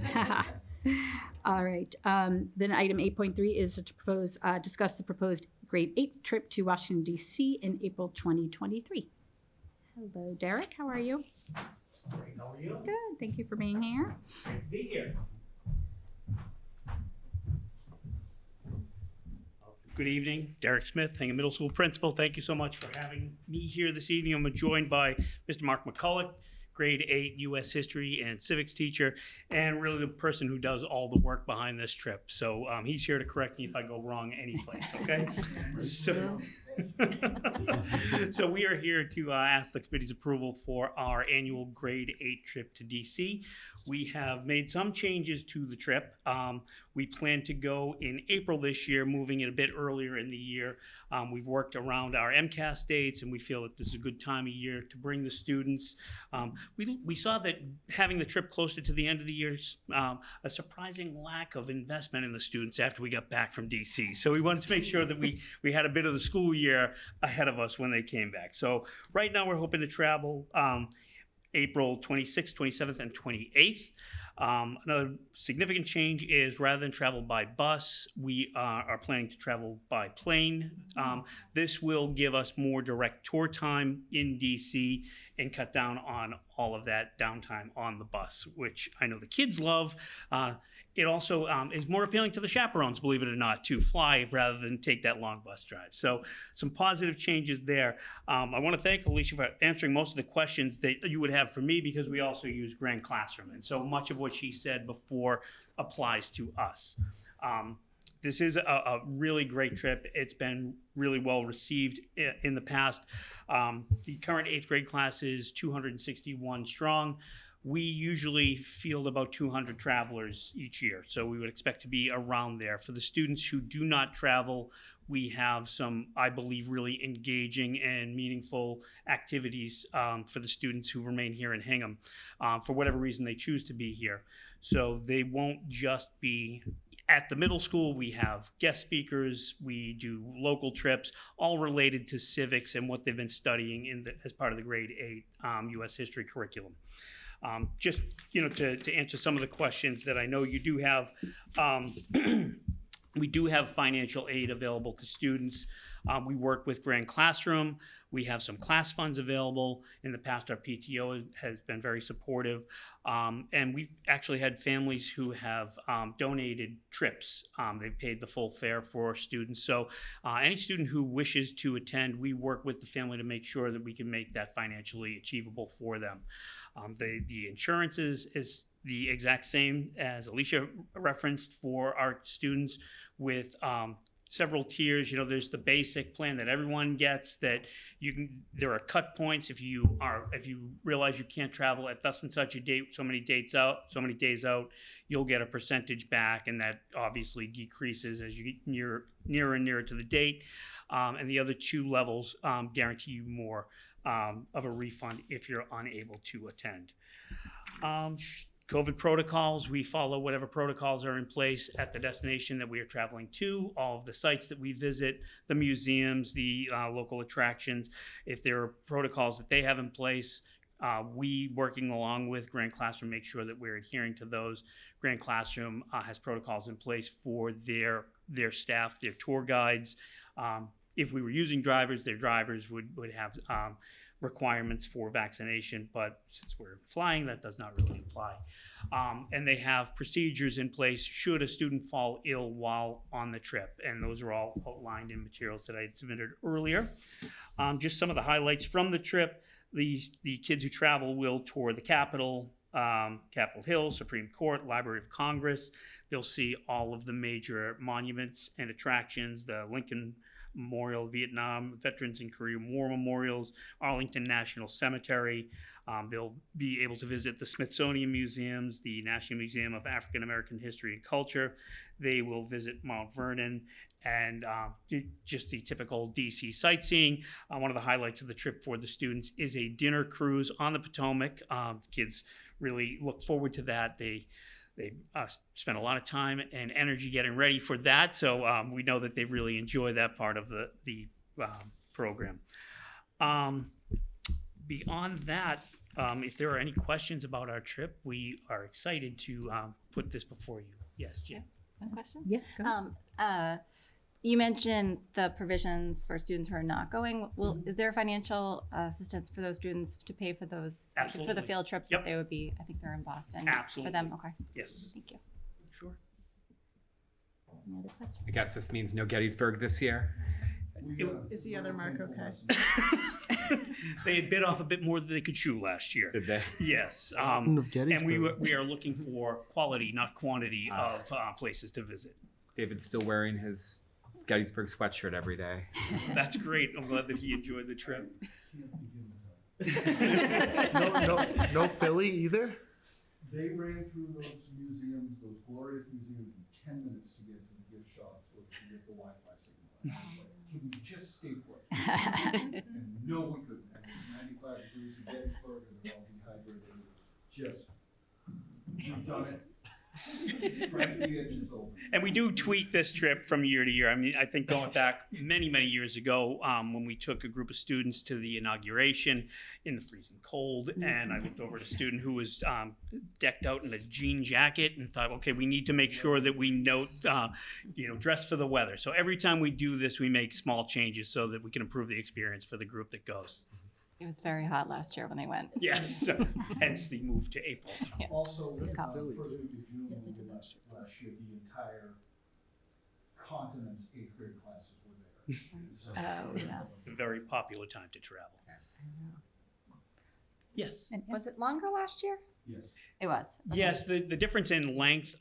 All right, then item 8.3 is to discuss the proposed grade 8 trip to Washington DC in April 2023. Hello, Derek, how are you? Great, how are you? Good, thank you for being here. Great to be here. Good evening, Derek Smith, Hingham Middle School Principal. Thank you so much for having me here this evening. I'm joined by Mr. Mark McCulloch, grade 8 U.S. history and civics teacher, and really the person who does all the work behind this trip. So he's here to correct me if I go wrong any place, okay? So we are here to ask the committee's approval for our annual grade 8 trip to DC. We have made some changes to the trip. We plan to go in April this year, moving it a bit earlier in the year. We've worked around our MCAS dates, and we feel that this is a good time of year to bring the students. We saw that having the trip closer to the end of the year, a surprising lack of investment in the students after we got back from DC. So we wanted to make sure that we had a bit of the school year ahead of us when they came back. So right now we're hoping to travel April 26th, 27th, and 28th. Another significant change is rather than travel by bus, we are planning to travel by plane. This will give us more direct tour time in DC and cut down on all of that downtime on the bus, which I know the kids love. It also is more appealing to the chaperones, believe it or not, to fly rather than take that long bus drive. So some positive changes there. I want to thank Alicia for answering most of the questions that you would have for me, because we also use Grand Classroom. And so much of what she said before applies to us. This is a really great trip. It's been really well received in the past. The current 8th grade class is 261 strong. We usually field about 200 travelers each year, so we would expect to be around there. For the students who do not travel, we have some, I believe, really engaging and meaningful activities for the students who remain here in Hingham for whatever reason they choose to be here. So they won't just be at the middle school. We have guest speakers, we do local trips, all related to civics and what they've been studying as part of the grade 8 U.S. history curriculum. Just, to answer some of the questions that I know you do have, we do have financial aid available to students. We work with Grand Classroom. We have some class funds available. In the past, our PTO has been very supportive. And we've actually had families who have donated trips. They've paid the full fare for students. So any student who wishes to attend, we work with the family to make sure that we can make that financially achievable for them. The insurance is the exact same as Alicia referenced for our students, with several tiers. There's the basic plan that everyone gets, that there are cut points. If you realize you can't travel at thus and such a date, so many days out, you'll get a percentage back, and that obviously decreases as you get nearer and nearer to the date. And the other 2 levels guarantee you more of a refund if you're unable to attend. COVID protocols, we follow whatever protocols are in place at the destination that we are traveling to, all of the sites that we visit, the museums, the local attractions. If there are protocols that they have in place, we, working along with Grand Classroom, make sure that we're adhering to those. Grand Classroom has protocols in place for their staff, their tour guides. If we were using drivers, their drivers would have requirements for vaccination, but since we're flying, that does not really apply. And they have procedures in place should a student fall ill while on the trip, and those are all outlined in materials that I had submitted earlier. Just some of the highlights from the trip: the kids who travel will tour the Capitol, Capitol Hill, Supreme Court, Library of Congress. They'll see all of the major monuments and attractions, the Lincoln Memorial, Vietnam Veterans and Korean War Memorials, Arlington National Cemetery. They'll be able to visit the Smithsonian Museums, the National Museum of African American History and Culture. They will visit Mount Vernon and just the typical DC sightseeing. One of the highlights of the trip for the students is a dinner cruise on the Potomac. The kids really look forward to that. They spend a lot of time and energy getting ready for that, so we know that they really enjoy that part of the program. Beyond that, if there are any questions about our trip, we are excited to put this before you. Yes, Jen. One question? Yeah, go ahead. You mentioned the provisions for students who are not going. Well, is there financial assistance for those students to pay for those for Absolutely. the field trips Yep. that they would be? I think they're in Boston. Absolutely. For them, okay. Yes. Thank you. Sure. Any other questions? I guess this means no Gettysburg this year. Is the other mark okay? They had bit off a bit more than they could chew last year. Did they? Yes. Of And Gettysburg. we are looking for quality, not quantity, of places to visit. David's still wearing his Gettysburg sweatshirt every day. That's great. I'm glad that he enjoyed the trip. No Philly either. They ran through those museums, those glorious museums, in 10 minutes to get to the gift shop so they could get the Wi-Fi signal. And I was like, can we just stay put? And no, we couldn't. And it was 95 degrees in Gettysburg, and they're all dehydrated. It was just, we've done it. Scratch the edges open. And we do tweak this trip from year to year. I mean, I think going back many, many years ago, when we took a group of students to the inauguration in the freezing cold, and I looked over at a student who was decked out in a jean jacket and thought, okay, we need to make sure that we note, dress for the weather. So every time we do this, we make small changes so that we can improve the experience for the group that goes. It was very hot last year when they went. Yes, so hence the move to April. Yes. Also, Philly. further into June, when we did last year, the entire continent's 8th grade classes were there. So- Oh, yes. It's a very popular time to travel. Yes. Was it longer last year? Yes. It was. Okay. Yes, the difference in length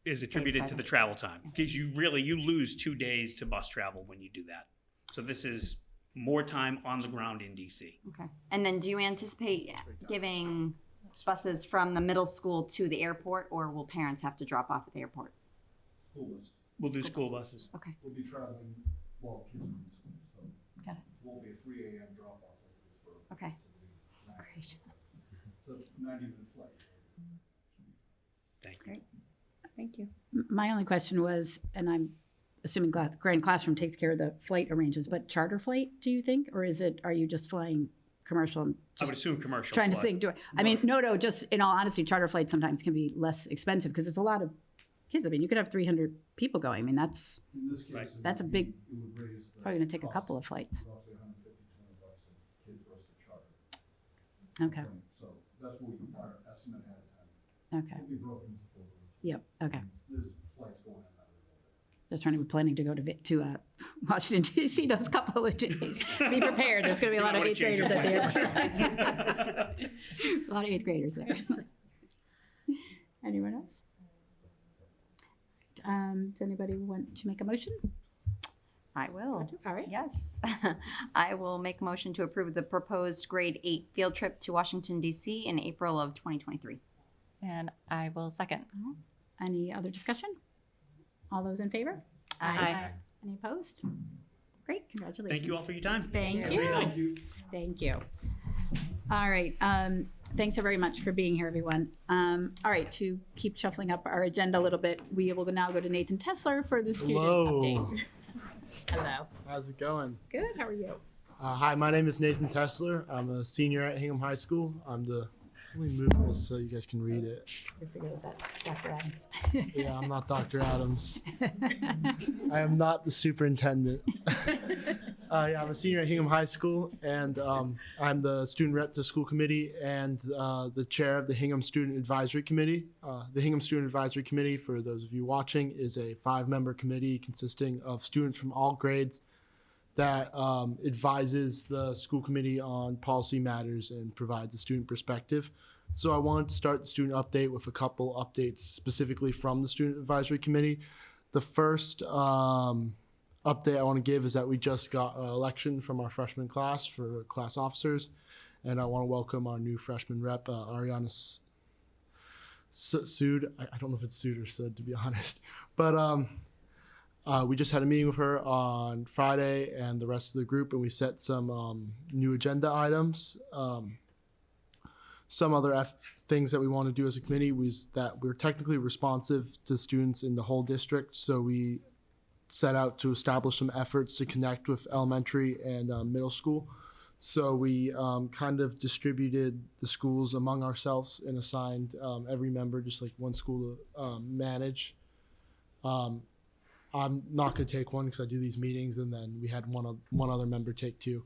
is attributed to the travel time because you lose 2 days to bus travel when you do that. So this is more time on the ground in DC. Okay. And then do you anticipate giving buses from the middle school to the airport, or will parents have to drop off at the airport? School bus. We'll do school buses. Okay. We'll be traveling while kids are in school, so. Got it. It won't be a 3 a.m. drop off like it is for. Okay. Great. Great. So it's 90-minute flight. Thank you. Great. Thank you. My only question was, and I'm assuming Grand Classroom takes care of the flight arrangements, but charter flight, do you think? Or are you just flying commercial? I Just would assume commercial. trying to flight. think, no, just in all honesty, charter flights sometimes can be less expensive because it's a lot of kids. I mean, you could have 300 people going. I mean, that's In this case, Right. it That's would a big- be- it would raise the probably going to take a cost couple of flights. Roughly $150 a kid versus the charter. Okay, So that's what we, our estimate ahead of time. okay, It'll be broken into 4 groups. yep, okay. There's flights going in and out of it. Just trying to be planning to go to Washington D.C. those couple of days. Be prepared. There's going to be a lot of You 8th don't graders wanna at the change airport. A lot of 8th graders there. Anyone else? Does anybody want to make a motion? I will. All right. Yes. I will make a motion to approve the proposed grade 8 field trip to Washington, D.C. in April of 2023. And I will second. Any other discussion? All those in favor? Aye. Any opposed? Great, congratulations. Thank you all for your time. Thank Have a great you. night. Thank you. All right, thanks so very much for being here, everyone. All right, to keep shuffling up our agenda a little bit, we will now go to Nathan Tesler for the student Hello. update. Hello. How's it going? Good, how are you? Hi, my name is Nathan Tesler. I'm a senior at Hingham High School. Let me move this so you guys can read it. I forget that's Dr. Adams. Yeah, I'm not Dr. Adams. I am not the superintendent. I'm a senior at Hingham High School, and I'm the student rep to school committee and the chair of the Hingham Student Advisory Committee. The Hingham Student Advisory Committee, for those of you watching, is a 5-member committee consisting of students from all grades that advises the school committee on policy matters and provides a student perspective. So I wanted to start the student update with a couple updates specifically from the Student Advisory Committee. The first update I want to give is that we just got an election from our freshman class for class officers, and I want to welcome our new freshman rep, Ariana Sood. I don't know if it's Sood or Sood, to be honest, but we just had a meeting with her on Friday and the rest of the group, and we set some new agenda items. Some other things that we want to do as a committee was that we're technically responsive to students in the whole district, so we set out to establish some efforts to connect with elementary and middle school. So we kind of distributed the schools among ourselves and assigned every member just like one school to manage. I'm not going to take one because I do these meetings, and then we had one other member take two.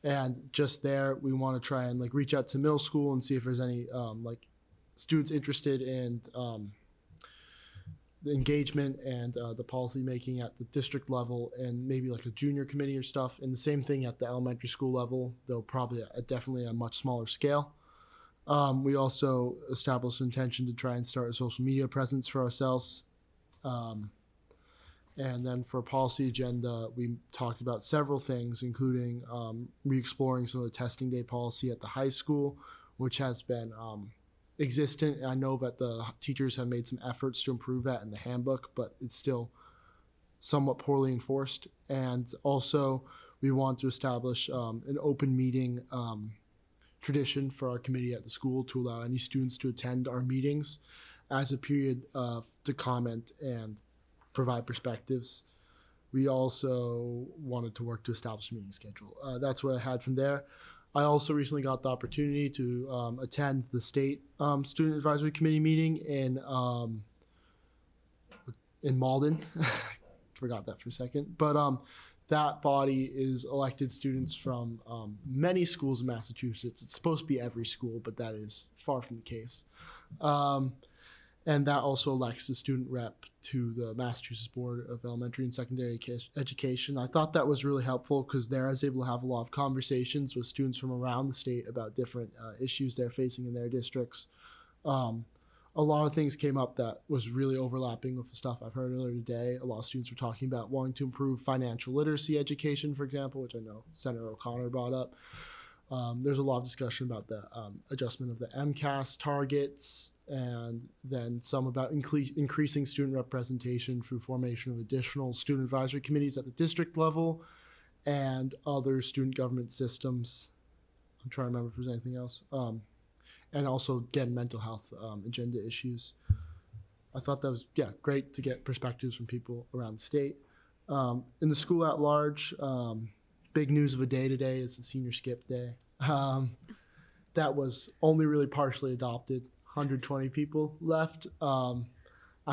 And just there, we want to try and like reach out to middle school and see if there's any like students interested in the engagement and the policy making at the district level, and maybe like a junior committee or stuff. And the same thing at the elementary school level, though probably definitely a much smaller scale. We also established an intention to try and start a social media presence for ourselves. And then for policy agenda, we talked about several things, including re-exploring some of the testing day policy at the high school, which has been existent. I know that the teachers have made some efforts to improve that in the handbook, but it's still somewhat poorly enforced. And also, we want to establish an open meeting tradition for our committee at the school to allow any students to attend our meetings as a period to comment and provide perspectives. We also wanted to work to establish a meeting schedule. That's what I had from there. I also recently got the opportunity to attend the state student advisory committee meeting in Malden. Forgot that for a second. But that body is elected students from many schools in Massachusetts. It's supposed to be every school, but that is far from the case. And that also elects the student rep to the Massachusetts Board of Elementary and Secondary Education. I thought that was really helpful because there I was able to have a lot of conversations with students from around the state about different issues they're facing in their districts. A lot of things came up that was really overlapping with the stuff I've heard earlier today. A lot of students were talking about wanting to improve financial literacy education, for example, which I know Senator O'Connor brought up. There's a lot of discussion about the adjustment of the MCAS targets, and then some about increasing student representation through formation of additional student advisory committees at the district level and other student government systems. I'm trying to remember if there's anything else. And also, again, mental health agenda issues. I thought that was, great to get perspectives from people around the state. In the school at large, big news of a day today is the senior skip day. That was only really partially adopted. 120 people left. I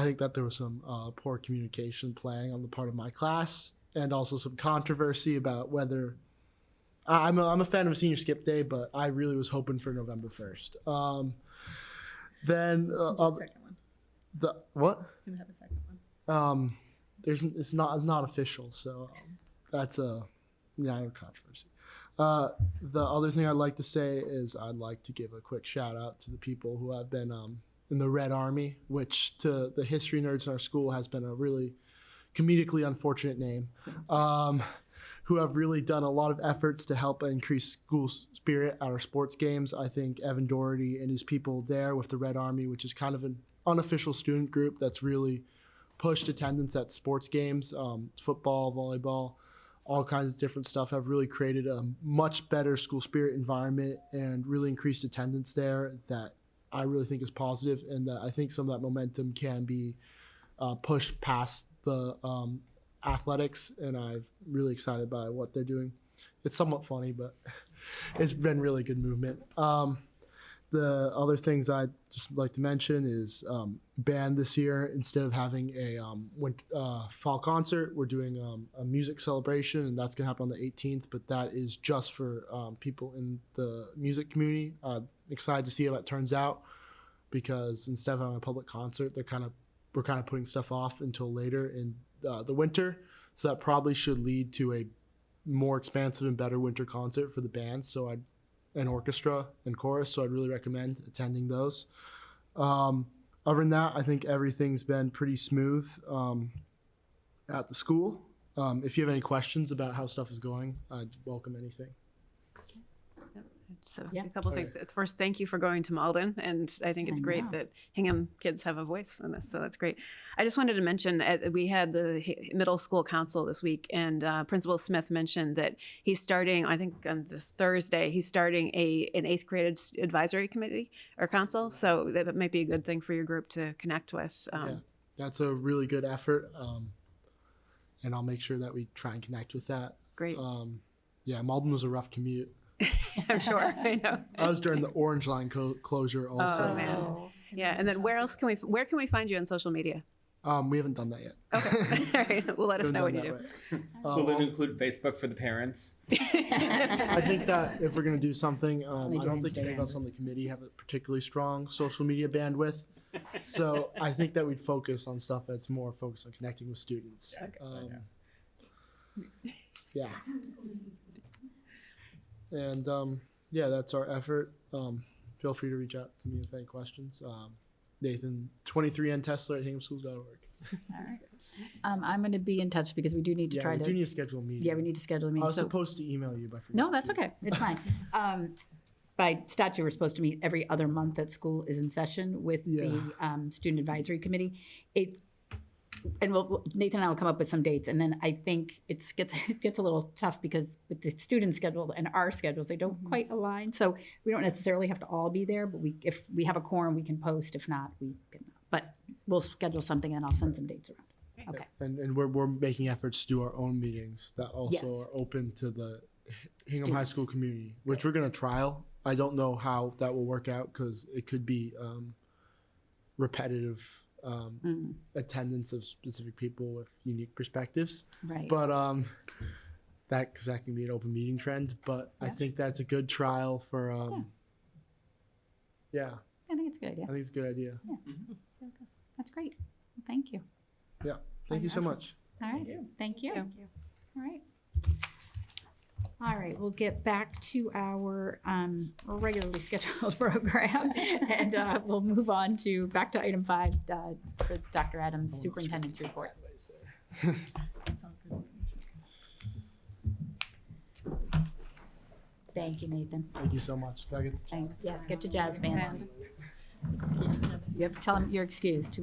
think that there was some poor communication playing on the part of my class, and also some controversy about whether I'm a fan of a senior skip day, but I really was hoping for November 1st. Then Second one. the what? You have a second one. It's not official, so that's a controversy. The other thing I'd like to say is I'd like to give a quick shout out to the people who have been in the Red Army, which to the history nerds in our school has been a really comedically unfortunate name, who have really done a lot of efforts to help increase school spirit at our sports games. I think Evan Doherty and his people there with the Red Army, which is kind of an unofficial student group that's really pushed attendance at sports games, football, volleyball, all kinds of different stuff, have really created a much better school spirit environment and really increased attendance there that I really think is positive, and that I think some of that momentum can be pushed past the athletics, and I'm really excited by what they're doing. It's somewhat funny, but it's been really good movement. The other things I'd just like to mention is band this year, instead of having a fall concert, we're doing a music celebration, and that's going to happen on the 18th, but that is just for people in the music community. Excited to see how that turns out, because instead of having a public concert, we're kind of putting stuff off until later in the winter, so that probably should lead to a more expansive and better winter concert for the bands. And orchestra and chorus, so I'd really recommend attending those. Other than that, I think everything's been pretty smooth at the school. If you have any questions about how stuff is going, I'd welcome anything. So Yeah. a couple Okay. things. First, thank you for going to Malden, and I think it's I great know. that Hingham kids have a voice in this. So that's great. I just wanted to mention we had the middle school council this week, and Principal Smith mentioned that he's starting. I think on this Thursday, he's starting an 8th grade advisory committee or council. So that might be a good thing for your group to connect with. Yeah, that's a really good effort, and I'll make sure that we try and connect with that. Great. Yeah, Malden was a rough commute. I'm sure. I know. I was during the Orange Line closure also. Oh man. Yeah, and then where can we find you on social media? We haven't done that yet. Okay. All right. Well, let us Haven't know when done you that do. yet. Will it include Facebook for the parents? I think that if we're going to do something, I Only do don't think any of Instagram. us on the committee have a particularly strong social media bandwidth. So I think that we'd focus on stuff that's more focused on connecting with students. Yes, I know. Yeah. And yeah, that's our effort. Feel free to reach out to me with any questions. Nathan, 23N Tesla at hinghamschools.org. All right. I'm going to be in touch because we do need to Yeah, try we to. do need to schedule a meeting. Yeah, we need to schedule a I meeting. was So, supposed to email you, but I forgot no, that's to. okay. It's fine. By statute, we're supposed to meet every other month that school is in session with the student advisory committee. Nathan and I will come up with some dates, and then I think it gets a little tough because with the student schedule and our schedules, they don't quite align. So we don't necessarily have to all be there, but if we have a quorum, we can post. If not, we can. But we'll schedule something, and I'll send some dates around. Okay. And we're making efforts to do our own meetings that also Yes. are open to the Hingham High Students. School community, which we're going to trial. I don't know how that will work out because it could be repetitive attendance of specific people with unique perspectives. Right. But that can be an open meeting trend. But I think that's a good trial for yeah. I think it's a good idea. I think it's a good idea. That's great. Well, thank you. Yeah. Thank you so much. All right. Thank you. All right. All right, we'll get back to our regularly scheduled program, and we'll move on to back to item 5 for Dr. Adams' superintendent's report. Thank you, Nathan. Thank you so much. Can I get the Thanks. Yes, get to jazz band. You have to tell him you're excused.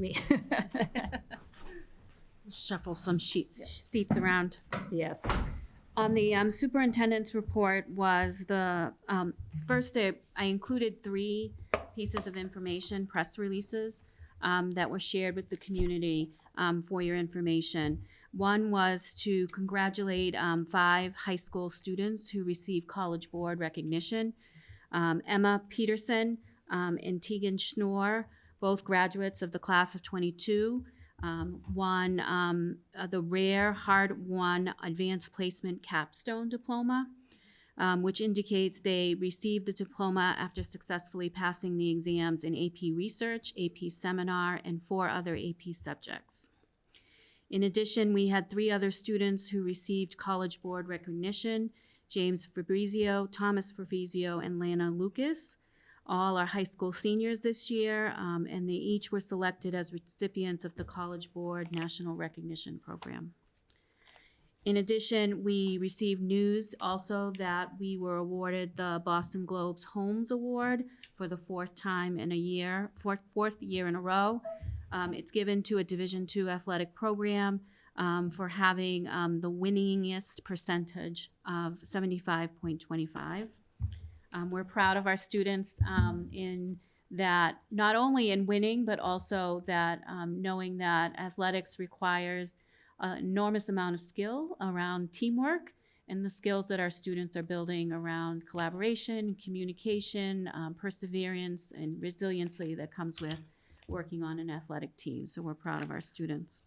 Shuffle some seats around. Yes. On the superintendent's report was the first, I included 3 pieces of information, press releases that were shared with the community for your information. One was to congratulate 5 high school students who received College Board recognition. Emma Peterson and Tegan Schnorr, both graduates of the class of 22. Won the rare hard-won advanced placement capstone diploma, which indicates they received the diploma after successfully passing the exams in AP Research, AP Seminar, and 4 other AP subjects. In addition, we had 3 other students who received College Board recognition: James Fabrizio, Thomas Fabrizio, and Lana Lucas. All are high school seniors this year, and they each were selected as recipients of the College Board National Recognition Program. In addition, we received news also that we were awarded the Boston Globe's Holmes Award for the 4th year in a row. It's given to a Division II athletic program for having the winningest percentage of 75.25. We're proud of our students in that, not only in winning, but also that knowing that athletics requires an enormous amount of skill around teamwork, and the skills that our students are building around collaboration, communication, perseverance, and resiliency that comes with working on an athletic team. So we're proud of our students.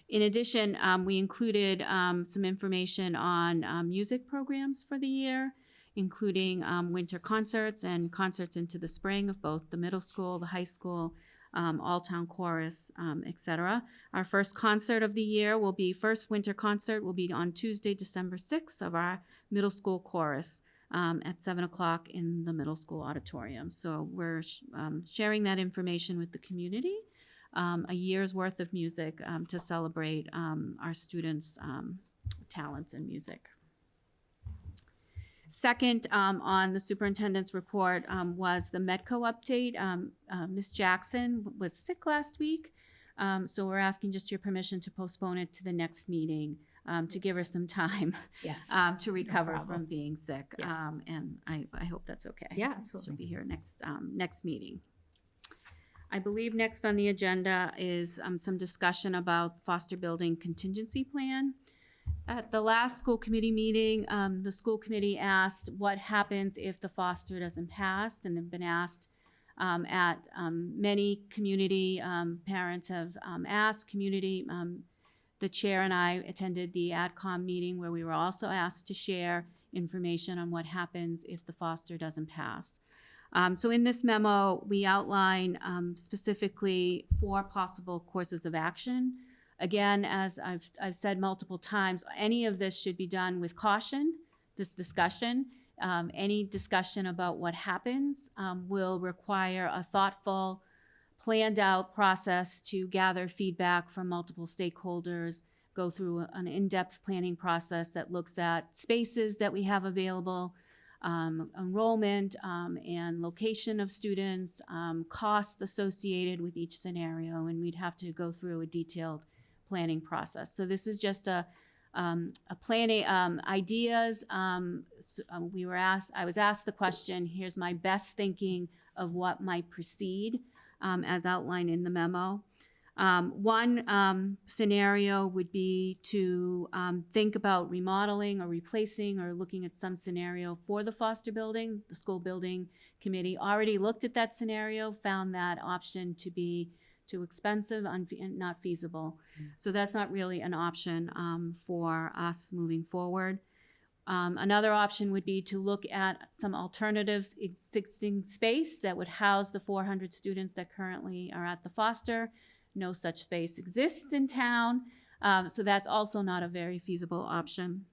In addition, we included some information on music programs for the year, including winter concerts and concerts into the spring of both the middle school, the high school, all-town chorus, etc. Our first winter concert will be on Tuesday, December 6th of our middle school chorus at 7 o'clock in the middle school auditorium. So we're sharing that information with the community a year's worth of music to celebrate our students' talents in music. Second, on the superintendent's report was the Medco update. Ms. Jackson was sick last week, so we're asking just your permission to postpone it to the next meeting to give her some time Yes. to recover problem. from being sick. Yes. And I hope that's okay. Yeah, absolutely. She'll be here next meeting. I believe next on the agenda is some discussion about foster building contingency plan. At the last school committee meeting, the school committee asked what happens if the foster doesn't pass, and have been asked at many community parents have asked community. The chair and I attended the AdCom meeting where we were also asked to share information on what happens if the foster doesn't pass. So in this memo, we outline specifically 4 possible courses of action. Again, as I've said multiple times, any of this should be done with caution, this discussion. Any discussion about what happens will require a thoughtful, planned out process to gather feedback from multiple stakeholders, go through an in-depth planning process that looks at spaces that we have available, enrollment and location of students, costs associated with each scenario, and we'd have to go through a detailed planning process. So this is just a planning ideas. I was asked the question, here's my best thinking of what might proceed as outlined in the memo. One scenario would be to think about remodeling or replacing or looking at some scenario for the foster building. The school building committee already looked at that scenario, found that option to be too expensive and not feasible. So that's not really an option for us moving forward. Another option would be to look at some alternatives existing space that would house the 400 students that currently are at the foster. No such space exists in town, so that's also not a very feasible option.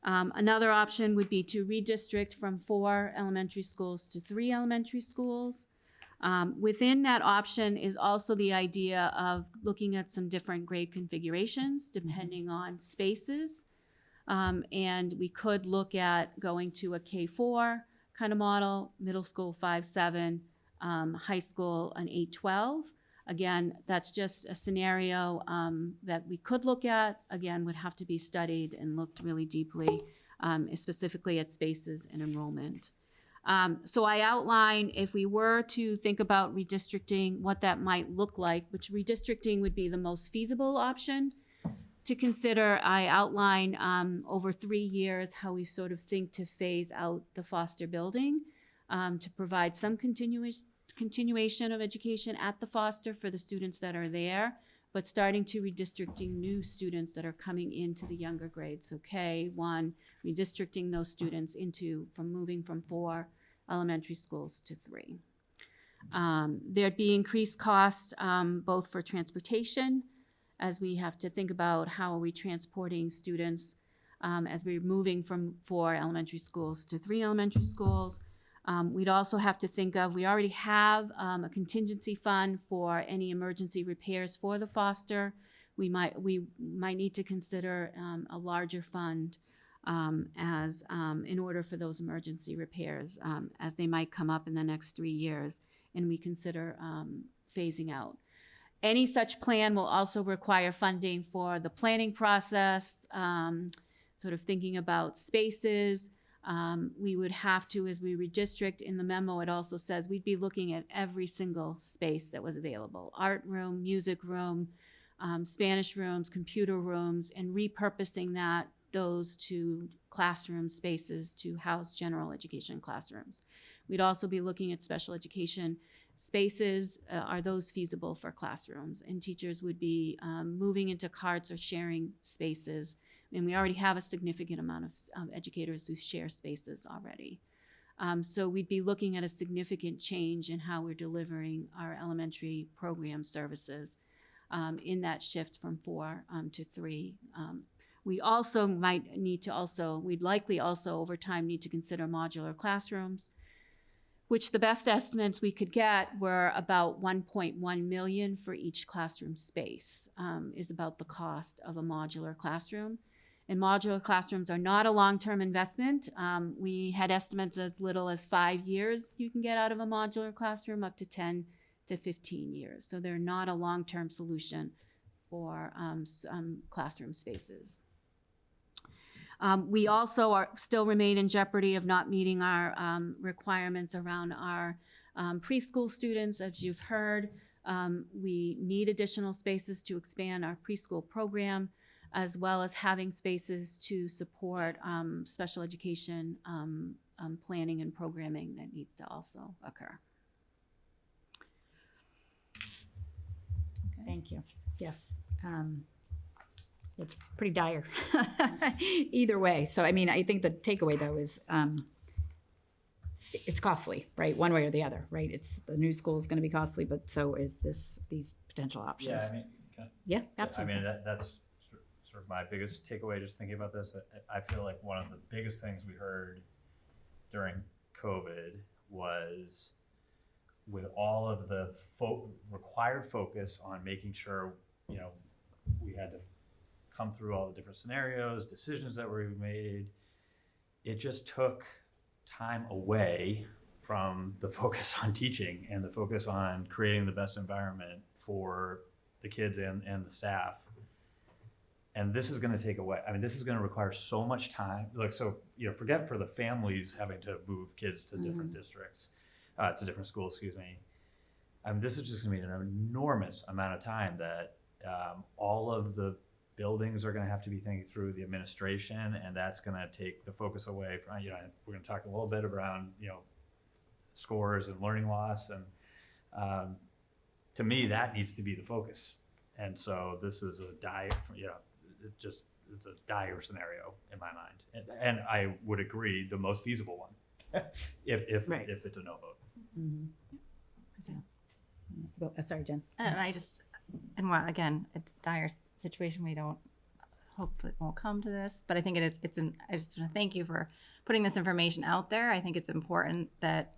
Another option would be to redistrict from 4 elementary schools to 3 elementary schools. Within that option is also the idea of looking at some different grade configurations depending on spaces. And we could look at going to a K4 kind of model, middle school 5-7, high school an 8-12. Again, that's just a scenario that we could look at. Again, would have to be studied and looked really deeply, specifically at spaces and enrollment. So I outline if we were to think about redistricting, what that might look like, which redistricting would be the most feasible option to consider. I outline over 3 years how we sort of think to phase out the foster building to provide some continuation of education at the foster for the students that are there, but starting to redistricting new students that are coming into the younger grades. So K1, redistricting those students moving from 4 elementary schools to 3. There'd be increased costs both for transportation, as we have to think about how are we transporting students as we're moving from 4 elementary schools to 3 elementary schools. We'd also have to think of, we already have a contingency fund for any emergency repairs for the foster. We might need to consider a larger fund in order for those emergency repairs as they might come up in the next 3 years, and we consider phasing out. Any such plan will also require funding for the planning process, sort of thinking about spaces. We would have to, as we redistrict in the memo, it also says we'd be looking at every single space that was available. Art room, music room, Spanish rooms, computer rooms, and repurposing those to classroom spaces to house general education classrooms. We'd also be looking at special education spaces. Are those feasible for classrooms? And teachers would be moving into carts or sharing spaces. And we already have a significant amount of educators who share spaces already. So we'd be looking at a significant change in how we're delivering our elementary program services in that shift from 4 to 3. We also we'd likely also over time need to consider modular classrooms. which the best estimates we could get were about 1.1 million for each classroom space, is about the cost of a modular classroom. And modular classrooms are not a long-term investment. We had estimates as little as 5 years you can get out of a modular classroom, up to 10 to 15 years. So they're not a long-term solution for classroom spaces. We also still remain in jeopardy of not meeting our requirements around our preschool students. As you've heard, we need additional spaces to expand our preschool program, as well as having spaces to support special education planning and programming that needs to also occur. Thank you. Yes. It's pretty dire either way. So, I mean, I think the takeaway though is it's costly, right? One way or the other, right? It's the new school is going to be costly, but so is these potential options. Yeah, I mean, Yeah, absolutely. I mean, that's sort of my biggest takeaway just thinking about this. I feel like one of the biggest things we heard during COVID was with all of the required focus on making sure, you know, we had to come through all the different scenarios, decisions that were made. It just took time away from the focus on teaching and the focus on creating the best environment for the kids and the staff. And this is going to take away, I mean, this is going to require so much time. Like, so, you know, forget for the families having to move kids to different districts, to different schools, excuse me. I mean, this is just going to be an enormous amount of time that all of the buildings are going to have to be thinking through, the administration, and that's going to take the focus away from, you know, we're going to talk a little bit around, you know, scores and learning loss. And to me, that needs to be the focus. And so this is a dire, you know, it's a dire scenario in my mind. And I would agree, the most feasible one, if it's a no vote. Sorry, Jen. And well, again, a dire situation. We don't hope it won't come to this, but I think I just want to thank you for putting this information out there. I think it's important that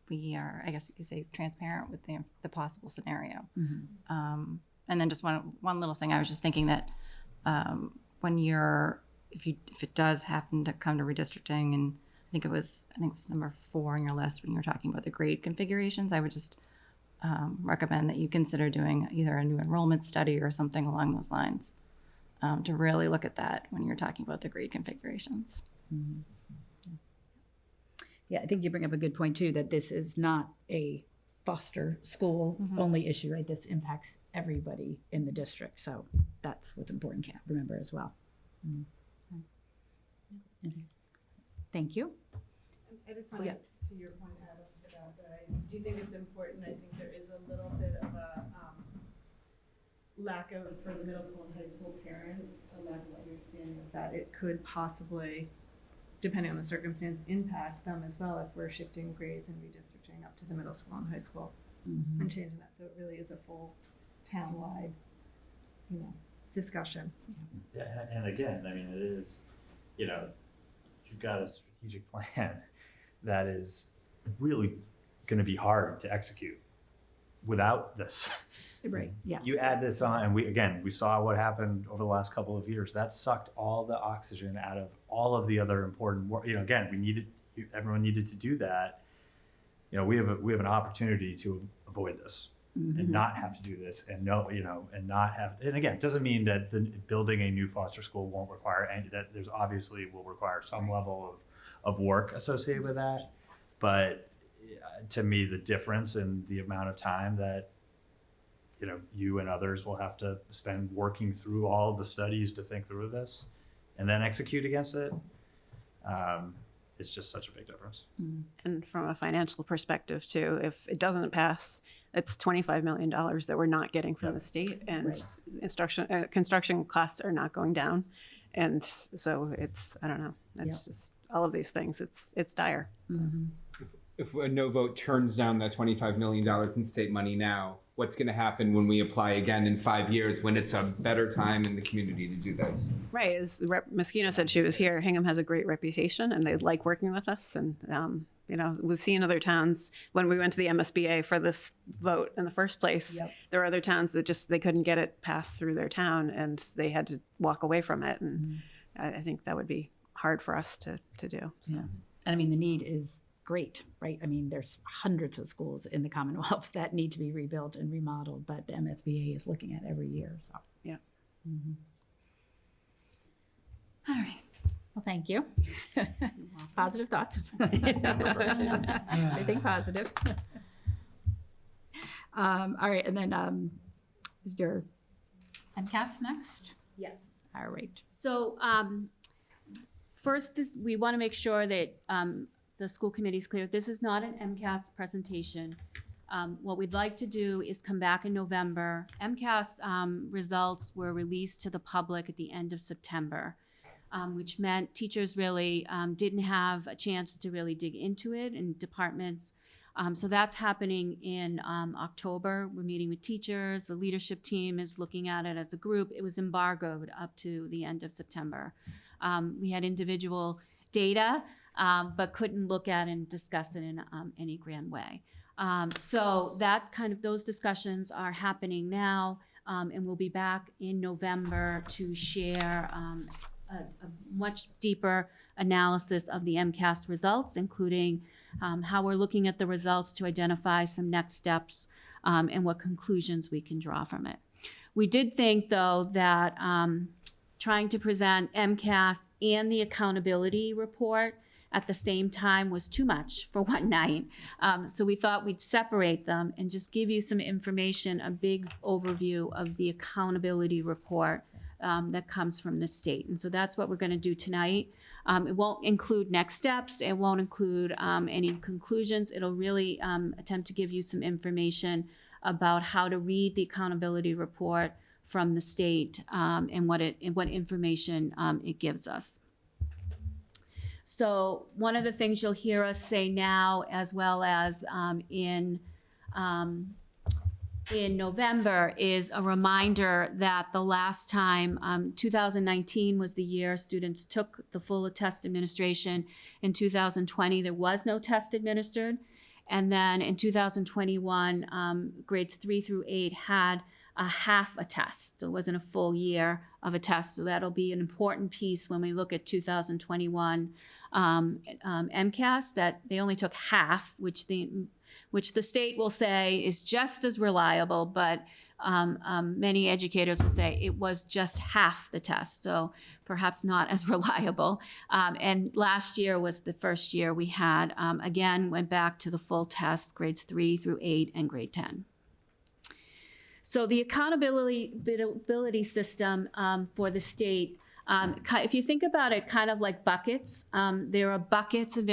we are, I guess you could say, transparent with the possible scenario. And then just one little thing, I was just thinking that when if it does happen to come to redistricting, and I think it was number 4 on your list when you were talking about the grade configurations, I would just recommend that you consider doing either a new enrollment study or something along those lines to really look at that when you're talking about the grade configurations. Yeah, I think you bring up a good point too, that this is not a foster school only issue, right? This impacts everybody in the district. So that's what's important to remember as well. Thank you. I just want to your point, Adam, to that I do think it's important. I think there is a little bit of a lack of, for the middle school and high school parents, a lack of understanding of that it could possibly, depending on the circumstance, impact them as well if we're shifting grades and redistricting up to the middle school and high school and changing that. So it really is a full town-wide, discussion. Yeah, and again, I mean, it is, you've got a strategic plan that is really going to be hard to execute without this. Right. Yes. You add this on, and we saw what happened over the last couple of years. That sucked all the oxygen out of all of the other important work. Again, everyone needed to do that. We have an opportunity to avoid this and not have to do this, and not have. And again, it doesn't mean that building a new foster school won't require, and that there's obviously will require some level of work associated with that. But to me, the difference in the amount of time that you and others will have to spend working through all of the studies to think through this and then execute against it, it's just such a big difference. And from a financial perspective too, if it doesn't pass, it's $25 million that we're not getting from the state, and construction costs are not going down. And so it's, I don't know, it's just all of these things. It's dire. if a no vote turns down that $25 million in state money now, what's going to happen when we apply again in 5 years when it's a better time in the community to do this? Right, as Rep. Mosquito said, she was here. Hingham has a great reputation, and they like working with us. And you know, we've seen other towns when we went to the MSBA for this vote in the first place. Yep. There are other towns that just they couldn't get it passed through their town, and they had to walk away from it. And I think that would be hard for us to do. So. Yeah. And I mean, the need is great, right? I mean, there's hundreds of schools in the Commonwealth that need to be rebuilt and remodeled that the MSBA is looking at every year. So. Yeah. All right. Well, thank you. Positive thoughts. I think positive. All right, and then your MCAS next? Yes. All right. So first, we want to make sure that the school committee is clear. This is not an MCAS presentation. What we'd like to do is come back in November. MCAS results were released to the public at the end of September, which meant teachers really didn't have a chance to really dig into it in departments. So that's happening in October. We're meeting with teachers. The leadership team is looking at it as a group. It was embargoed up to the end of September. We had individual data, but couldn't look at and discuss it in any grand way. So that those discussions are happening now, and we'll be back in November to share a much deeper analysis of the MCAS results, including how we're looking at the results to identify some next steps and what conclusions we can draw from it. We did think, though, that trying to present MCAS and the accountability report at the same time was too much for one night. So we thought we'd separate them and just give you some information, a big overview of the accountability report that comes from the state. And so that's what we're going to do tonight. It won't include next steps. It won't include any conclusions. It'll really attempt to give you some information about how to read the accountability report from the state and what information it gives us. So one of the things you'll hear us say now, as well as in November, is a reminder that the last time, 2019 was the year students took the full test administration. In 2020, there was no test administered. And then in 2021, grades 3 through 8 had a half a test. So it wasn't a full year of a test. So that'll be an important piece when we look at 2021 MCAS, that they only took half, which the state will say is just as reliable, but many educators will say it was just half the test, so perhaps not as reliable. And last year was the first year we had, again, went back to the full test, grades 3 through 8 and grade 10. So the accountability system for the state, if you think about it kind of like buckets, there are buckets of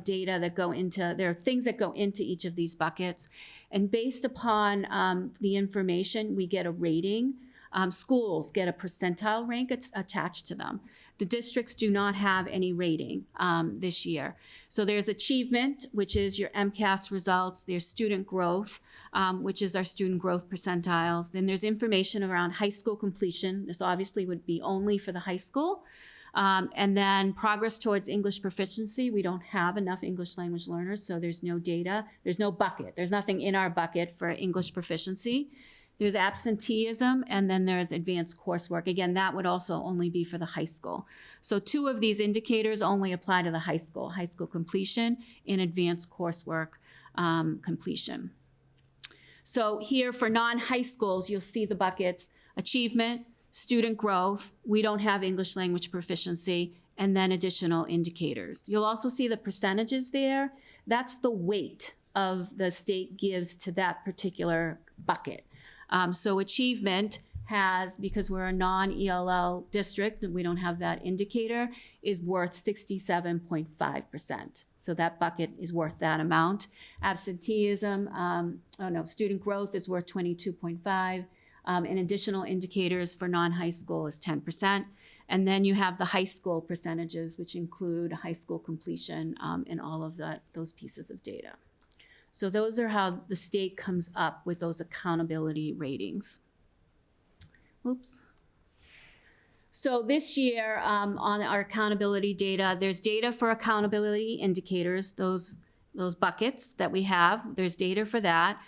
data that go into, there are things that go into each of these buckets. And based upon the information, we get a rating. Schools get a percentile rank attached to them. The districts do not have any rating this year. So there's achievement, which is your MCAS results. There's student growth, which is our student growth percentiles. Then there's information around high school completion. This obviously would be only for the high school. And then progress towards English proficiency. We don't have enough English language learners, so there's no data. There's no bucket. There's nothing in our bucket for English proficiency. There's absenteeism, and then there's advanced coursework. Again, that would also only be for the high school. So 2 of these indicators only apply to the high school completion and advanced coursework completion. So here for non-high schools, you'll see the buckets: achievement, student growth, we don't have English language proficiency, and then additional indicators. You'll also see the percentages there. That's the weight of the state gives to that particular bucket. So achievement has, because we're a non-ELL district and we don't have that indicator, is worth 67.5%. So that bucket is worth that amount. Absenteeism, student growth is worth 22.5. And additional indicators for non-high school is 10%. And then you have the high school percentages, which include high school completion and all of those pieces of data. So those are how the state comes up with those accountability ratings. Oops. So this year on our accountability data, there's data for accountability indicators, those buckets that we have. There's data for that.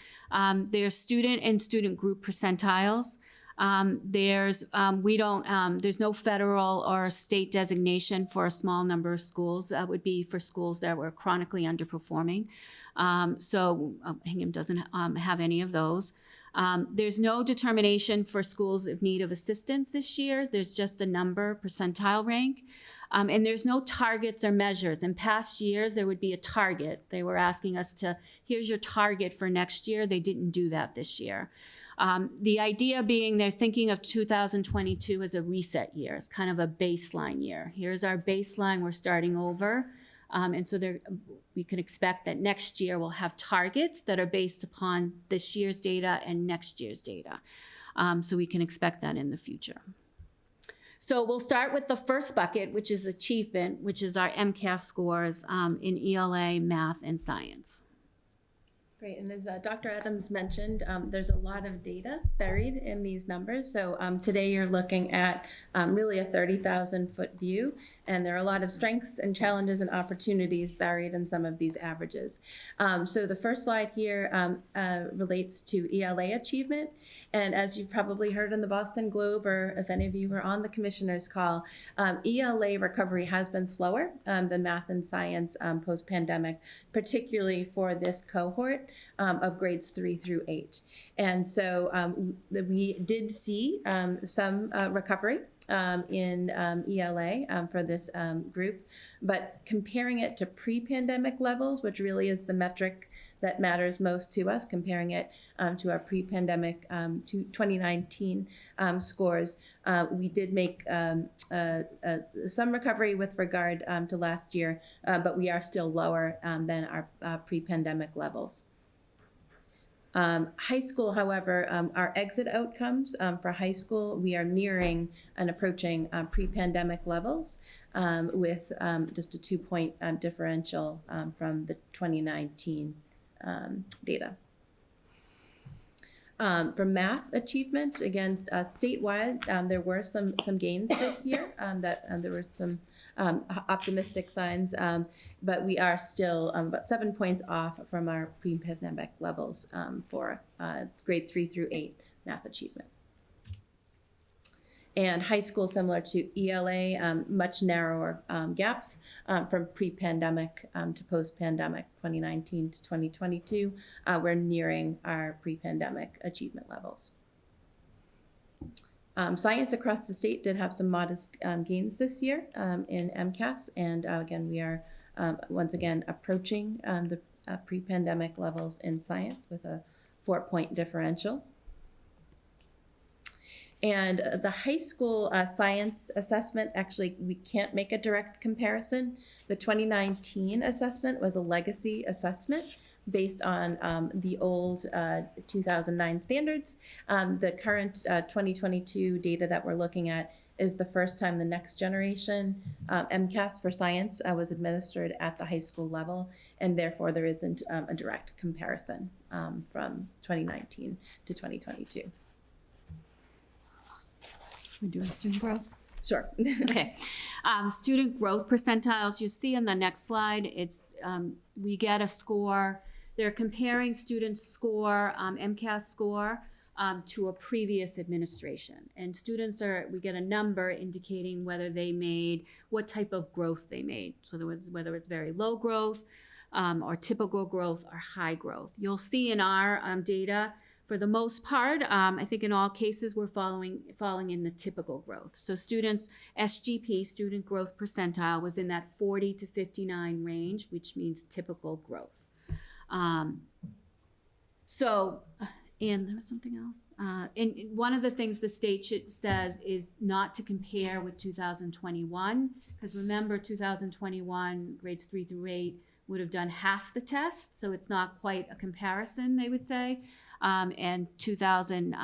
There's student and student group percentiles. There's no federal or state designation for a small number of schools. That would be for schools that were chronically underperforming. So Hingham doesn't have any of those. There's no determination for schools of need of assistance this year. There's just a number, percentile rank. And there's no targets or measures. In past years, there would be a target. They were asking us to, here's your target for next year. They didn't do that this year. The idea being they're thinking of 2022 as a reset year. It's kind of a baseline year. Here's our baseline. We're starting over. And so we can expect that next year we'll have targets that are based upon this year's data and next year's data. So we can expect that in the future. So we'll start with the first bucket, which is achievement, which is our MCAS scores in ELA, math, and science. Great, and as Dr. Adams mentioned, there's a lot of data buried in these numbers. So today you're looking at really a 30,000-foot view, and there are a lot of strengths and challenges and opportunities buried in some of these averages. So the first slide here relates to ELA achievement, and as you've probably heard in the Boston Globe, or if any of you were on the commissioner's call, ELA recovery has been slower than math and science post-pandemic, particularly for this cohort of grades 3 through 8. And so we did see some recovery in ELA for this group, but comparing it to pre-pandemic levels, which really is the metric that matters most to us, comparing it to our pre-pandemic to 2019 scores, we did make some recovery with regard to last year, but we are still lower than our pre-pandemic levels. High school, however, our exit outcomes for high school, we are nearing and approaching pre-pandemic levels with just a 2-point differential from the 2019 data. For math achievement, again, statewide, there were some gains this year. There were some optimistic signs, but we are still about 7 points off from our pre-pandemic levels for grade 3 through 8 math achievement. And high school, similar to ELA, much narrower gaps from pre-pandemic to post-pandemic, 2019 to 2022. We're nearing our pre-pandemic achievement levels. Science across the state did have some modest gains this year in MCAS, and again, we are once again approaching the pre-pandemic levels in science with a 4-point differential. And the high school science assessment, actually, we can't make a direct comparison. The 2019 assessment was a legacy assessment based on the old 2009 standards. The current 2022 data that we're looking at is the first time the next generation MCAS for science was administered at the high school level, and therefore there isn't a direct comparison from 2019 to 2022. We're doing student growth? Sure. Okay. Student growth percentiles, you see on the next slide, it's we get a score. They're comparing students' score, MCAS score, to a previous administration. And students we get a number indicating whether they made, what type of growth they made. So whether it's very low growth or typical growth or high growth. You'll see in our data, for the most part, I think in all cases, we're falling in the typical growth. So students' SGP, student growth percentile, was in that 40 to 59 range, which means typical growth. And there was something else. And one of the things the state says is not to compare with 2021, because remember 2021, grades 3 through 8 would have done half the test, so it's not quite a comparison, they would say. And 2000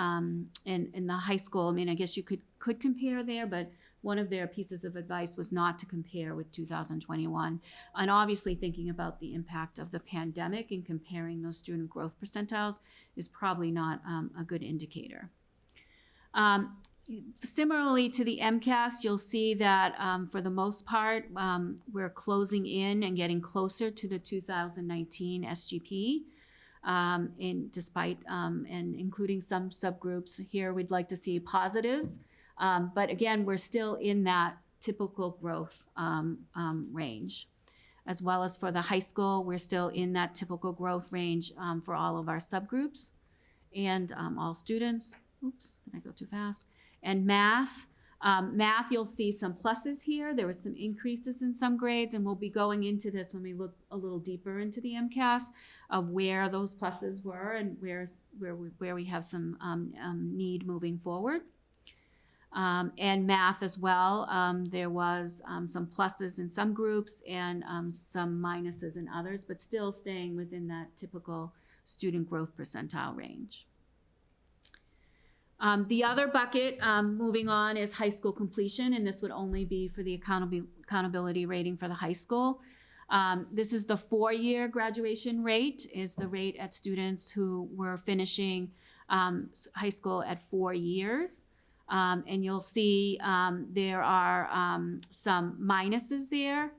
in the high school, I mean, I guess you could compare there, but one of their pieces of advice was not to compare with 2021. And obviously thinking about the impact of the pandemic and comparing those student growth percentiles is probably not a good indicator. Similarly to the MCAS, you'll see that for the most part, we're closing in and getting closer to the 2019 SGP. And despite, and including some subgroups here, we'd like to see positives. But again, we're still in that typical growth range. As well as for the high school, we're still in that typical growth range for all of our subgroups and all students. Oops, did I go too fast? And math. Math, you'll see some pluses here. There was some increases in some grades, and we'll be going into this when we look a little deeper into the MCAS of where those pluses were and where we have some need moving forward. And math as well. There was some pluses in some groups and some minuses in others, but still staying within that typical student growth percentile range. The other bucket, moving on, is high school completion, and this would only be for the accountability rating for the high school. This is the 4-year graduation rate, is the rate at students who were finishing high school at 4 years. And you'll see there are some minuses there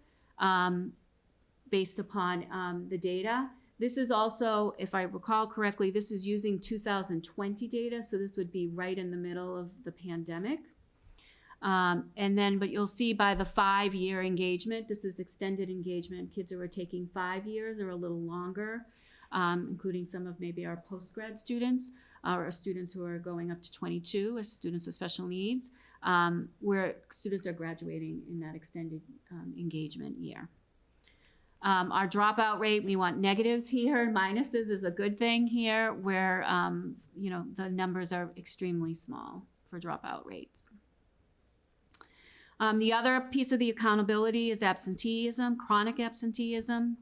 based upon the data. This is also, if I recall correctly, this is using 2020 data, so this would be right in the middle of the pandemic. But you'll see by the 5-year engagement, this is extended engagement, kids who are taking 5 years or a little longer, including some of maybe our post-grad students, or students who are going up to 22 as students with special needs, where students are graduating in that extended engagement year. Our dropout rate, we want negatives here. Minuses is a good thing here, where the numbers are extremely small for dropout rates. The other piece of the accountability is absenteeism, chronic absenteeism.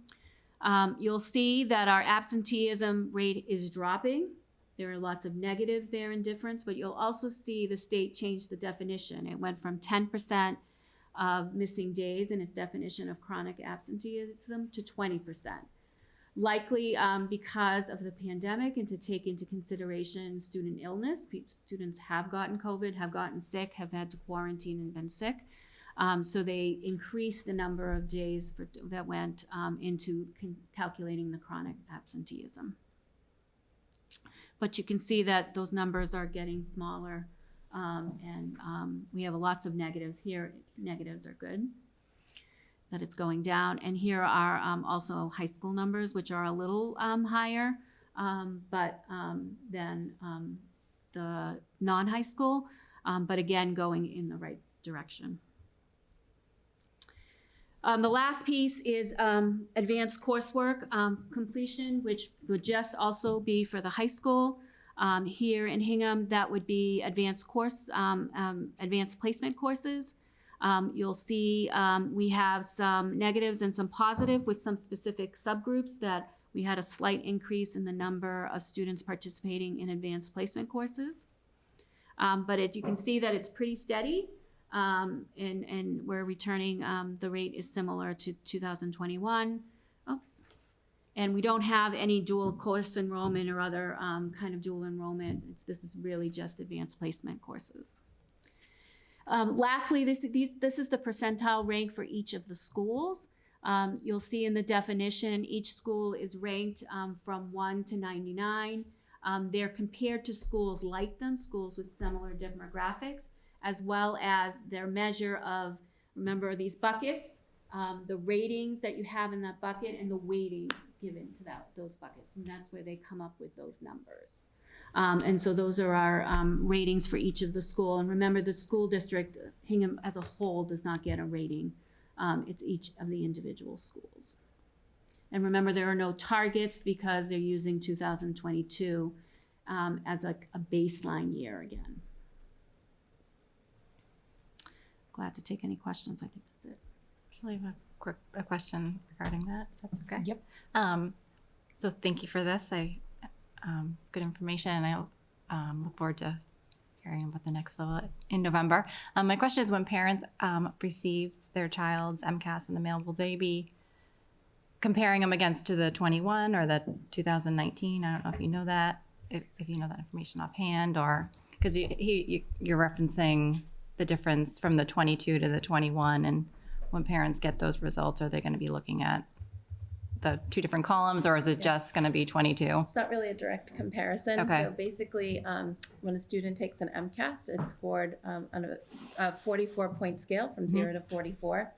You'll see that our absenteeism rate is dropping. There are lots of negatives there in difference, but you'll also see the state change the definition. It went from 10% of missing days in its definition of chronic absenteeism to 20%. Likely because of the pandemic and to take into consideration student illness. Students have gotten COVID, have gotten sick, have had to quarantine and been sick. So they increased the number of days that went into calculating the chronic absenteeism. But you can see that those numbers are getting smaller. We have lots of negatives here. Negatives are good, that it's going down. And here are also high school numbers, which are a little higher than the non-high school, but again, going in the right direction. The last piece is advanced coursework completion, which would just also be for the high school. Here in Hingham, that would be advanced placement courses. You'll see we have some negatives and some positive with some specific subgroups that we had a slight increase in the number of students participating in advanced placement courses. But you can see that it's pretty steady, and we're returning, the rate is similar to 2021. And we don't have any dual course enrollment or other kind of dual enrollment. This is really just advanced placement courses. Lastly, this is the percentile rank for each of the schools. You'll see in the definition, each school is ranked from 1 to 99. They're compared to schools like them, schools with similar demographics, as well as their measure of, remember these buckets, the ratings that you have in that bucket and the weighting given to those buckets, and that's where they come up with those numbers. And so those are our ratings for each of the school. And remember, the school district, Hingham as a whole, does not get a rating. It's each of the individual schools. And remember, there are no targets because they're using 2022 as a baseline year again. Glad to take any questions. I think that's it. Actually, I have a question regarding that. That's okay. Yep. So thank you for this. It's good information, and I look forward to caring about the next level in November. My question is, when parents receive their child's MCAS in the mail, will they be comparing them against to the 21 or the 2019? I don't know if you know that, if you know that information offhand, or because you're referencing the difference from the 22 to the 21, and when parents get those results, are they going to be looking at the two different columns, or is it just going to be 22? It's not really a direct comparison. Okay. So basically, when a student takes an MCAS, it's scored on a 44-point scale from 0 to 44.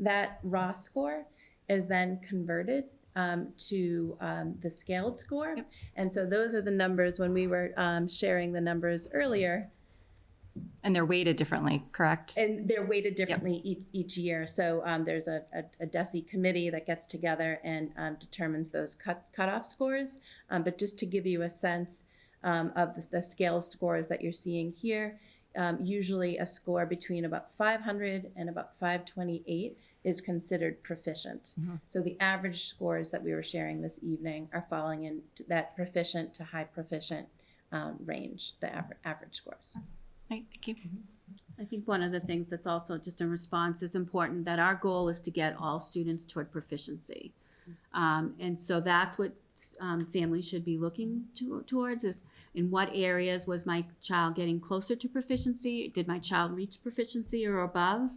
That raw score is then converted to the scaled score. Yep. And so those are the numbers when we were sharing the numbers earlier. And they're weighted differently, correct? And they're weighted differently each year. So there's a DESE committee that gets together and determines those cutoff scores. But just to give you a sense of the scale scores that you're seeing here, usually a score between about 500 and about 528 is considered proficient. So the average scores that we were sharing this evening are falling in that proficient to high proficient range, the average scores. Right, thank you. I think one of the things that's also just in response is important, that our goal is to get all students toward proficiency. And so that's what families should be looking towards, is in what areas was my child getting closer to proficiency? Did my child reach proficiency or above?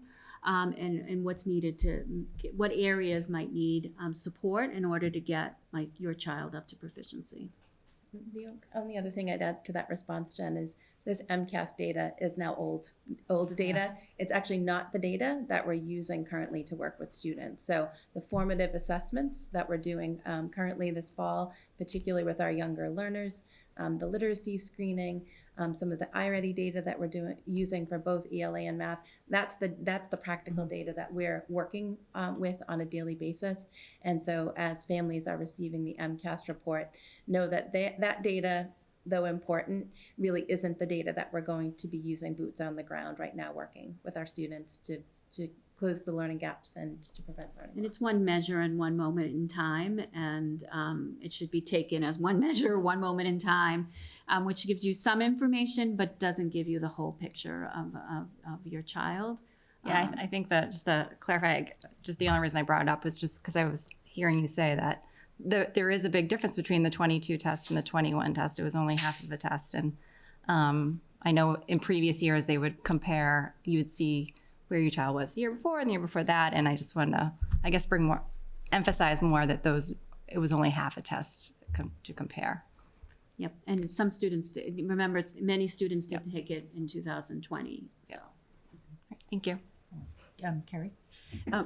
And what's needed what areas might need support in order to get your child up to proficiency. The only other thing I'd add to that response, Jen, is this MCAS data is now old data. It's actually not the data that we're using currently to work with students. So the formative assessments that we're doing currently this fall, particularly with our younger learners, the literacy screening, some of the iReady data that we're using for both ELA and math, that's the practical data that we're working with on a daily basis. And so as families are receiving the MCAS report, know that that data, though important, really isn't the data that we're going to be using boots on the ground right now, working with our students to close the learning gaps and to prevent learning And loss. it's one measure and one moment in time, and it should be taken as one measure, one moment in time, which gives you some information but doesn't give you the whole picture of your child. Yeah, I think that, just to clarify, just the only reason I brought it up was just because I was hearing you say that there is a big difference between the 22 test and the 21 test. It was only half of a test. And I know in previous years they would compare, you would see where your child was the year before and the year before that. And I just wanted to, I guess, emphasize more that it was only half a test to compare. Yep, and some students, remember, many students did take it in 2020. So. Right, thank you. Carrie?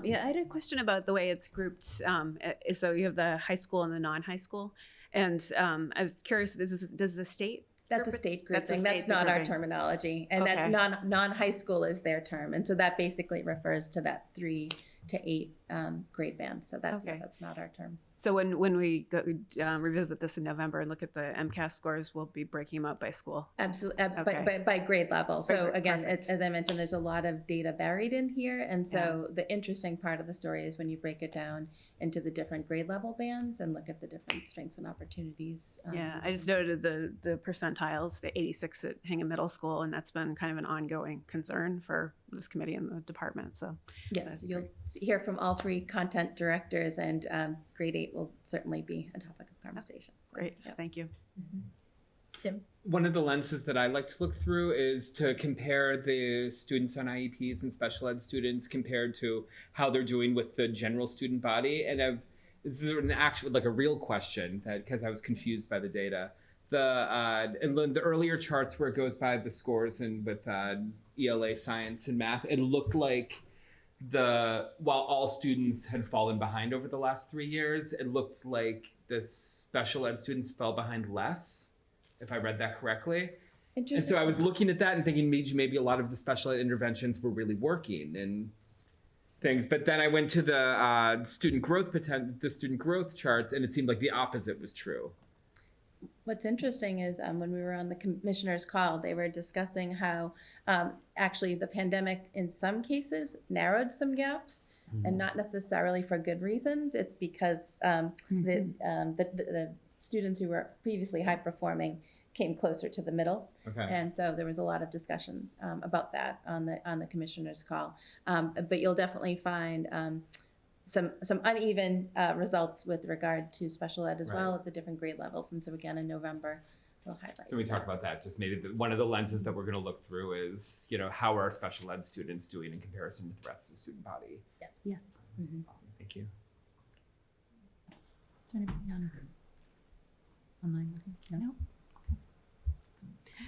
Yeah, I had a question about the way it's grouped. So you have the high school and the non-high school. And I was curious, does the state? That's a state grouping. That's a That's state not our grouping. terminology. And Okay. that non-high school is their term. And so that basically refers to that 3 to 8 grade band. So that's not our term. So when we revisit this in November and look at the MCAS scores, we'll be breaking them up by school. Absolutely, Okay. by grade level. So again, perfect. as I mentioned, there's a lot of data buried in here. And so the interesting part of the story is when you break it down into the different grade level bands and look at the different strengths and opportunities. Yeah, I just noted the percentiles, the 86 at Hingham Middle School, and that's been kind of an ongoing concern for this committee and the department. So Yes, you'll hear from all 3 content directors, and grade 8 will certainly be a topic of conversation. So, great, yeah. thank you. Tim? One of the lenses that I like to look through is to compare the students on IEPs and special ed students compared to how they're doing with the general student body. And this is an actual, like a real question, that because I was confused by the data. The earlier charts where it goes by the scores and with ELA science and math, it looked like while all students had fallen behind over the last 3 years, it looked like the special ed students fell behind less, if I read that correctly. And so I was looking at that and thinking maybe a lot of the special ed interventions were really working and things. But then I went to the student growth charts, and it seemed like the opposite was true. What's interesting is when we were on the commissioner's call, they were discussing how actually the pandemic in some cases narrowed some gaps, and not necessarily for good reasons. It's because the students who were previously high performing came closer to the middle. Okay. And so there was a lot of discussion about that on the commissioner's call. But you'll definitely find some uneven results with regard to special ed as well at the different grade levels. And so again, in November, we'll highlight. So we talk about that. Just maybe one of the lenses that we're going to look through is, how are our special ed students doing in comparison with the rest of the student body? Yes. Yes. Awesome. Thank you. Is there anybody online? No.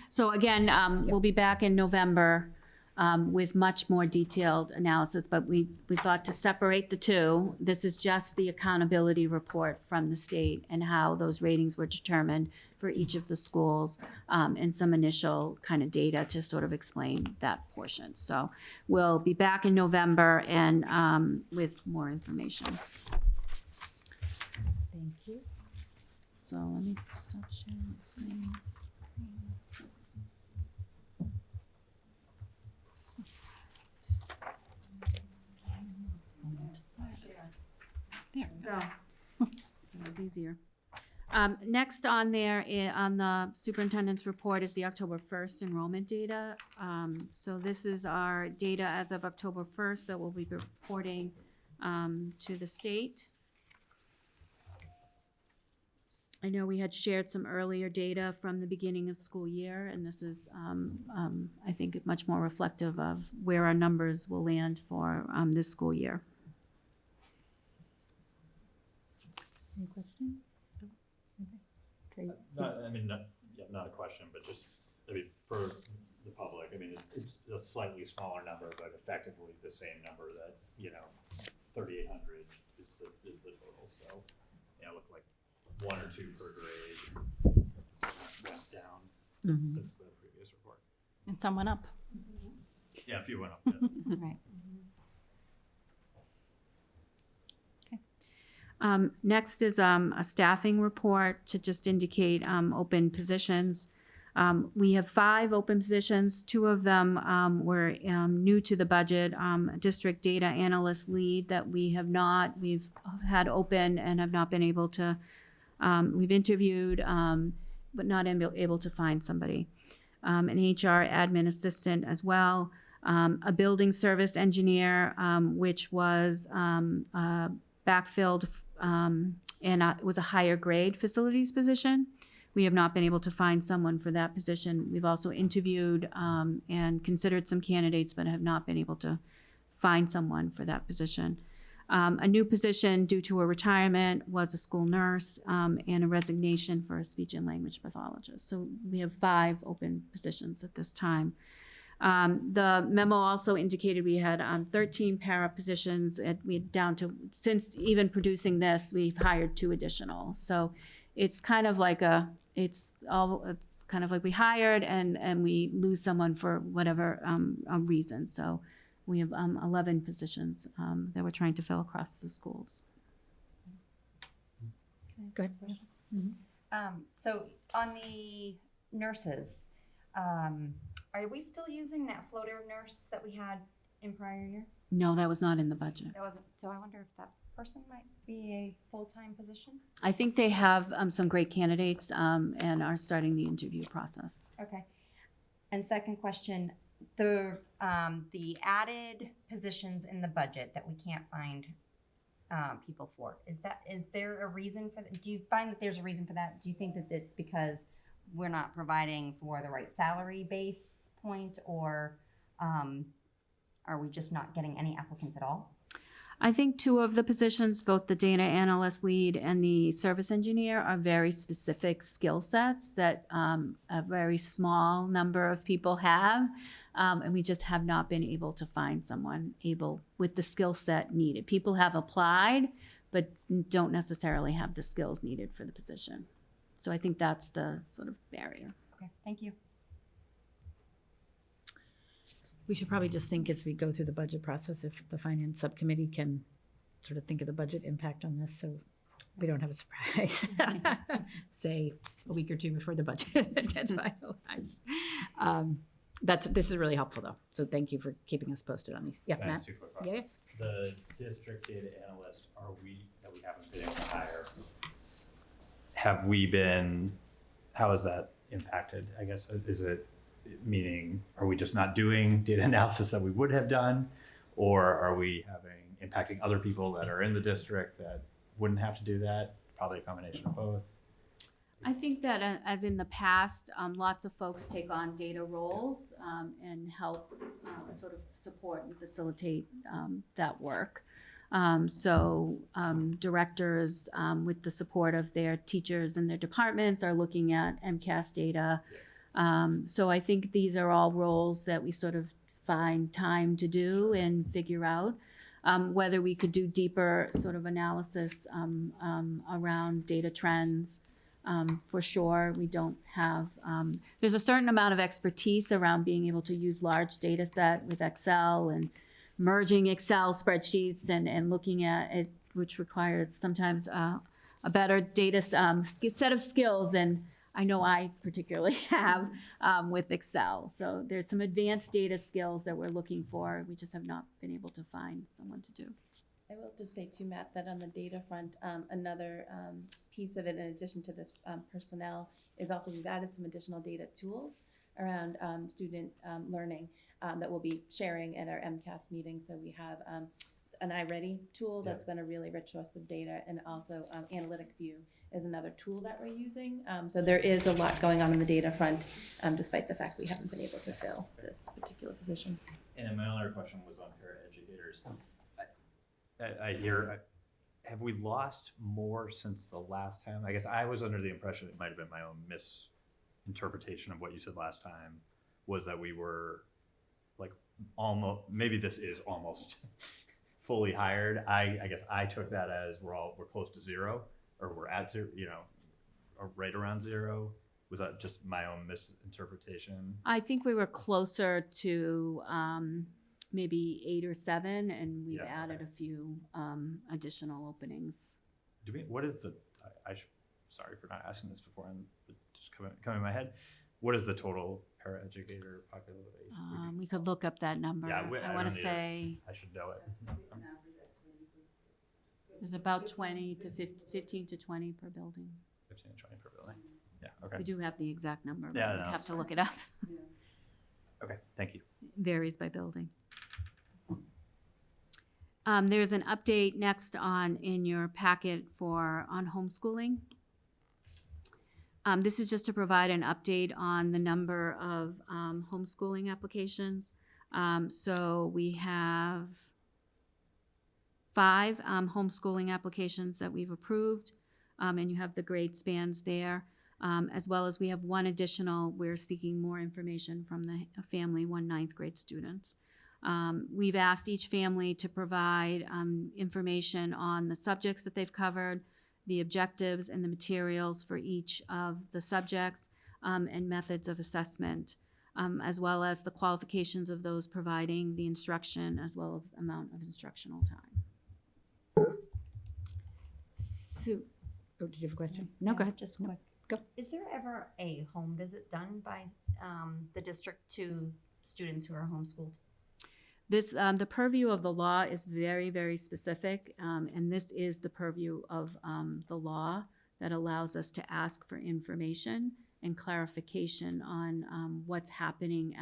So again, we'll be back in November with much more detailed analysis, but we thought to separate the two. This is just the accountability report from the state and how those ratings were determined for each of the schools, and some initial kind of data to sort of explain that portion. So we'll be back in November and with more information. Thank you. So let me stop sharing the screen. There we go. That was easier. Next on there, on the superintendent's report, is the October 1st enrollment data. So this is our data as of October 1st that we'll be reporting to the state. I know we had shared some earlier data from the beginning of school year, and this is, I think, much more reflective of where our numbers will land for this school year. Any questions? Okay. Not a question, but just, for the public, it's a slightly smaller number, but effectively the same number that, 3,800 is the total. So, look like 1 or 2 per grade went down since the previous report. And some went up. Yeah, a few went up. Yeah. Right. Next is a staffing report to just indicate open positions. We have 5 open positions. 2 of them were new to the budget. District data analyst lead that we've had open and have not been able to, we've interviewed, but not able to find somebody. An HR admin assistant as well. A building service engineer, which was backfilled and it was a higher grade facilities position. We have not been able to find someone for that position. We've also interviewed and considered some candidates, but have not been able to find someone for that position. A new position due to a retirement was a school nurse, and a resignation for a speech and language pathologist. So we have 5 open positions at this time. The memo also indicated we had 13 para positions, and since even producing this, we've hired 2 additional. So it's kind of like we hired and we lose someone for whatever reason. So we have 11 positions that we're trying to fill across the schools. Good. So on the nurses, are we still using that floater nurse that we had in prior year? No, that was not in the budget. That wasn't. So I wonder if that person might be a full-time position. I think they have some great candidates and are starting the interview process. Okay. And second question, the added positions in the budget that we can't find people for, is there a reason for that? Do you find that there's a reason for that? Do you think that it's because we're not providing for the right salary base point, or are we just not getting any applicants at all? I think 2 of the positions, both the data analyst lead and the service engineer, are very specific skill sets that a very small number of people have. And we just have not been able to find someone able with the skill set needed. People have applied, but don't necessarily have the skills needed for the position. So I think that's the sort of barrier. Okay, thank you. We should probably just think as we go through the budget process, if the finance subcommittee can sort of think of the budget impact on this, so we don't have a surprise, say a week or 2 before the budget gets finalized. This is really helpful though. So thank you for keeping us posted on these. Yeah, Can I Matt? ask 2 quick Yeah. questions? The district data analyst, that we haven't been able to hire, how is that impacted, I guess? Is it, meaning, are we just not doing data analysis that we would have done? Or are we impacting other people that are in the district that wouldn't have to do that? Probably a combination of both. I think that as in the past, lots of folks take on data roles and help sort of support and facilitate that work. Directors, with the support of their teachers and their departments, are looking at MCAS data. So I think these are all roles that we sort of find time to do and figure out. Whether we could do deeper sort of analysis around data trends. For sure, we don't have, there's a certain amount of expertise around being able to use large data set with Excel and merging Excel spreadsheets and looking at it, which requires sometimes a better data set of skills than I know I particularly have with Excel. So there's some advanced data skills that we're looking for. We just have not been able to find someone to do. I will just say too, Matt, that on the data front, another piece of it, in addition to this personnel, is also we've added some additional data tools around student learning that we'll be sharing at our MCAS meeting. So we have an iReady tool that's been a really rich source of data, and also Analytic View is another tool that we're using. So there is a lot going on the data front, despite the fact we haven't been able to fill this particular position. And then my other question was on paraeducators. I hear, have we lost more since the last time? I guess I was under the impression, it might have been my own misinterpretation of what you said last time, was that we were like almost, maybe this is almost fully hired. I guess I took that as we're close to zero, or we're at zero, or right around zero. Was that just my own misinterpretation? I think we were closer to maybe 8 or 7, and we've added a few additional openings. What is the, sorry for not asking this before, and just coming in my head. What is the total paraeducator population? We could look up that number. Yeah, I want to say I should know it. there's about 20 to 15 to 20 per building. 15 to 20 per building. Yeah, okay. We do have the exact number, but Yeah, we no, have to look it up. Okay, thank you. Varies by building. There's an update next in your packet on homeschooling. This is just to provide an update on the number of homeschooling applications. So we have 5 homeschooling applications that we've approved, and you have the grade spans there, as well as we have 1 additional. We're seeking more information from the family, 1 9th grade students. We've asked each family to provide information on the subjects that they've covered, the objectives and the materials for each of the subjects, and methods of assessment, as well as the qualifications of those providing the instruction, as well as amount of instructional time. Sue, did you have a question? No, go ahead. Just quick. Go. Is there ever a home visit done by the district to students who are homeschooled? This, the purview of the law is very, very specific, and this is the purview of the law that allows us to ask for information and clarification on what's happening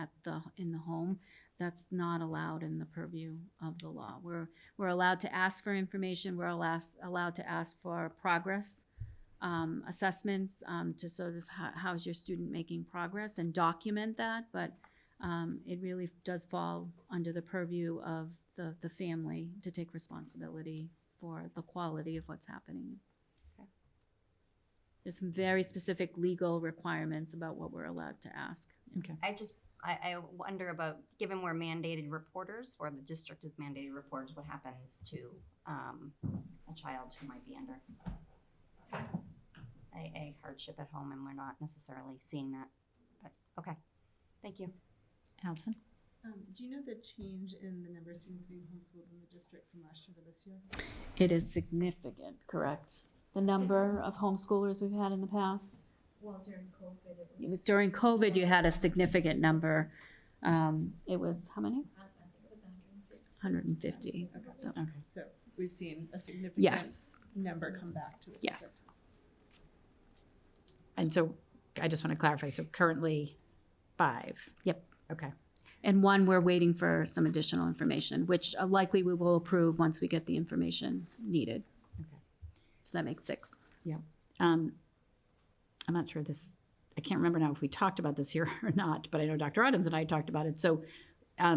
in the home. That's not allowed in the purview of the law. We're allowed to ask for information. We're allowed to ask for progress assessments to sort of how's your student making progress and document that, but it really does fall under the purview of the family to take responsibility for the quality of what's happening. Okay. There's some very specific legal requirements about what we're allowed to ask. Okay. I wonder about, given we're mandated reporters, or the district is mandated reporters, what happens to a child who might be under a hardship at home, and we're not necessarily seeing that. But okay, thank you. Allison? Do you know the change in the number of students being homeschooled in the district from last year to this year? It is significant, correct? The number of homeschoolers we've had in the past? Well, during COVID, it was. During COVID, you had a significant number. It was how many? I think it was 150. Okay. So, Okay. So we've seen a significant yes. number come back to the Yes. district. And so I just want to clarify. So currently 5. Yep. Okay. And one, we're waiting for some additional information, which likely we will approve once we get the information needed. Okay. So that makes 6. Yeah. I'm not sure this, I can't remember now if we talked about this here or not, but I know Dr. Adams and I talked about it. So I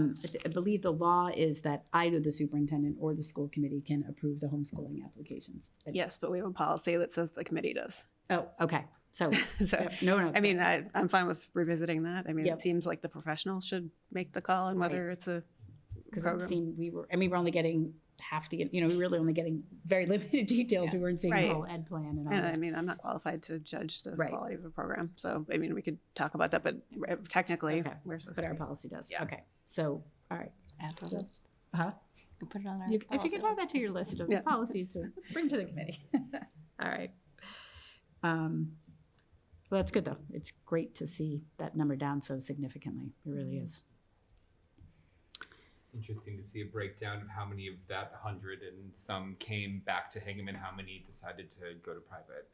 believe the law is that either the superintendent or the school committee can approve the homeschooling applications. Yes, but we have a policy that says the committee does. Oh, okay. So, So, no. I mean, I'm fine with revisiting that. I mean, Yep. it seems like the professional should make the call on whether it's a Because it program. seemed we were only getting half the, we were really only getting very limited details. We weren't seeing Right. the whole ed plan and all And that. I mean, I'm not qualified to judge the Right. quality of a program. So, I mean, we could talk about that, but technically, Okay. we're supposed But to. our policy does. Yeah. Okay. So, all right. Add to the list. Huh? You can put it on our If you could policy add list. that to your list of Yeah. policies to bring to the committee. All right. Well, that's good though. It's great to see that number down so significantly. It really is. Interesting to see a breakdown of how many of that 100 and some came back to Hingham and how many decided to go to private.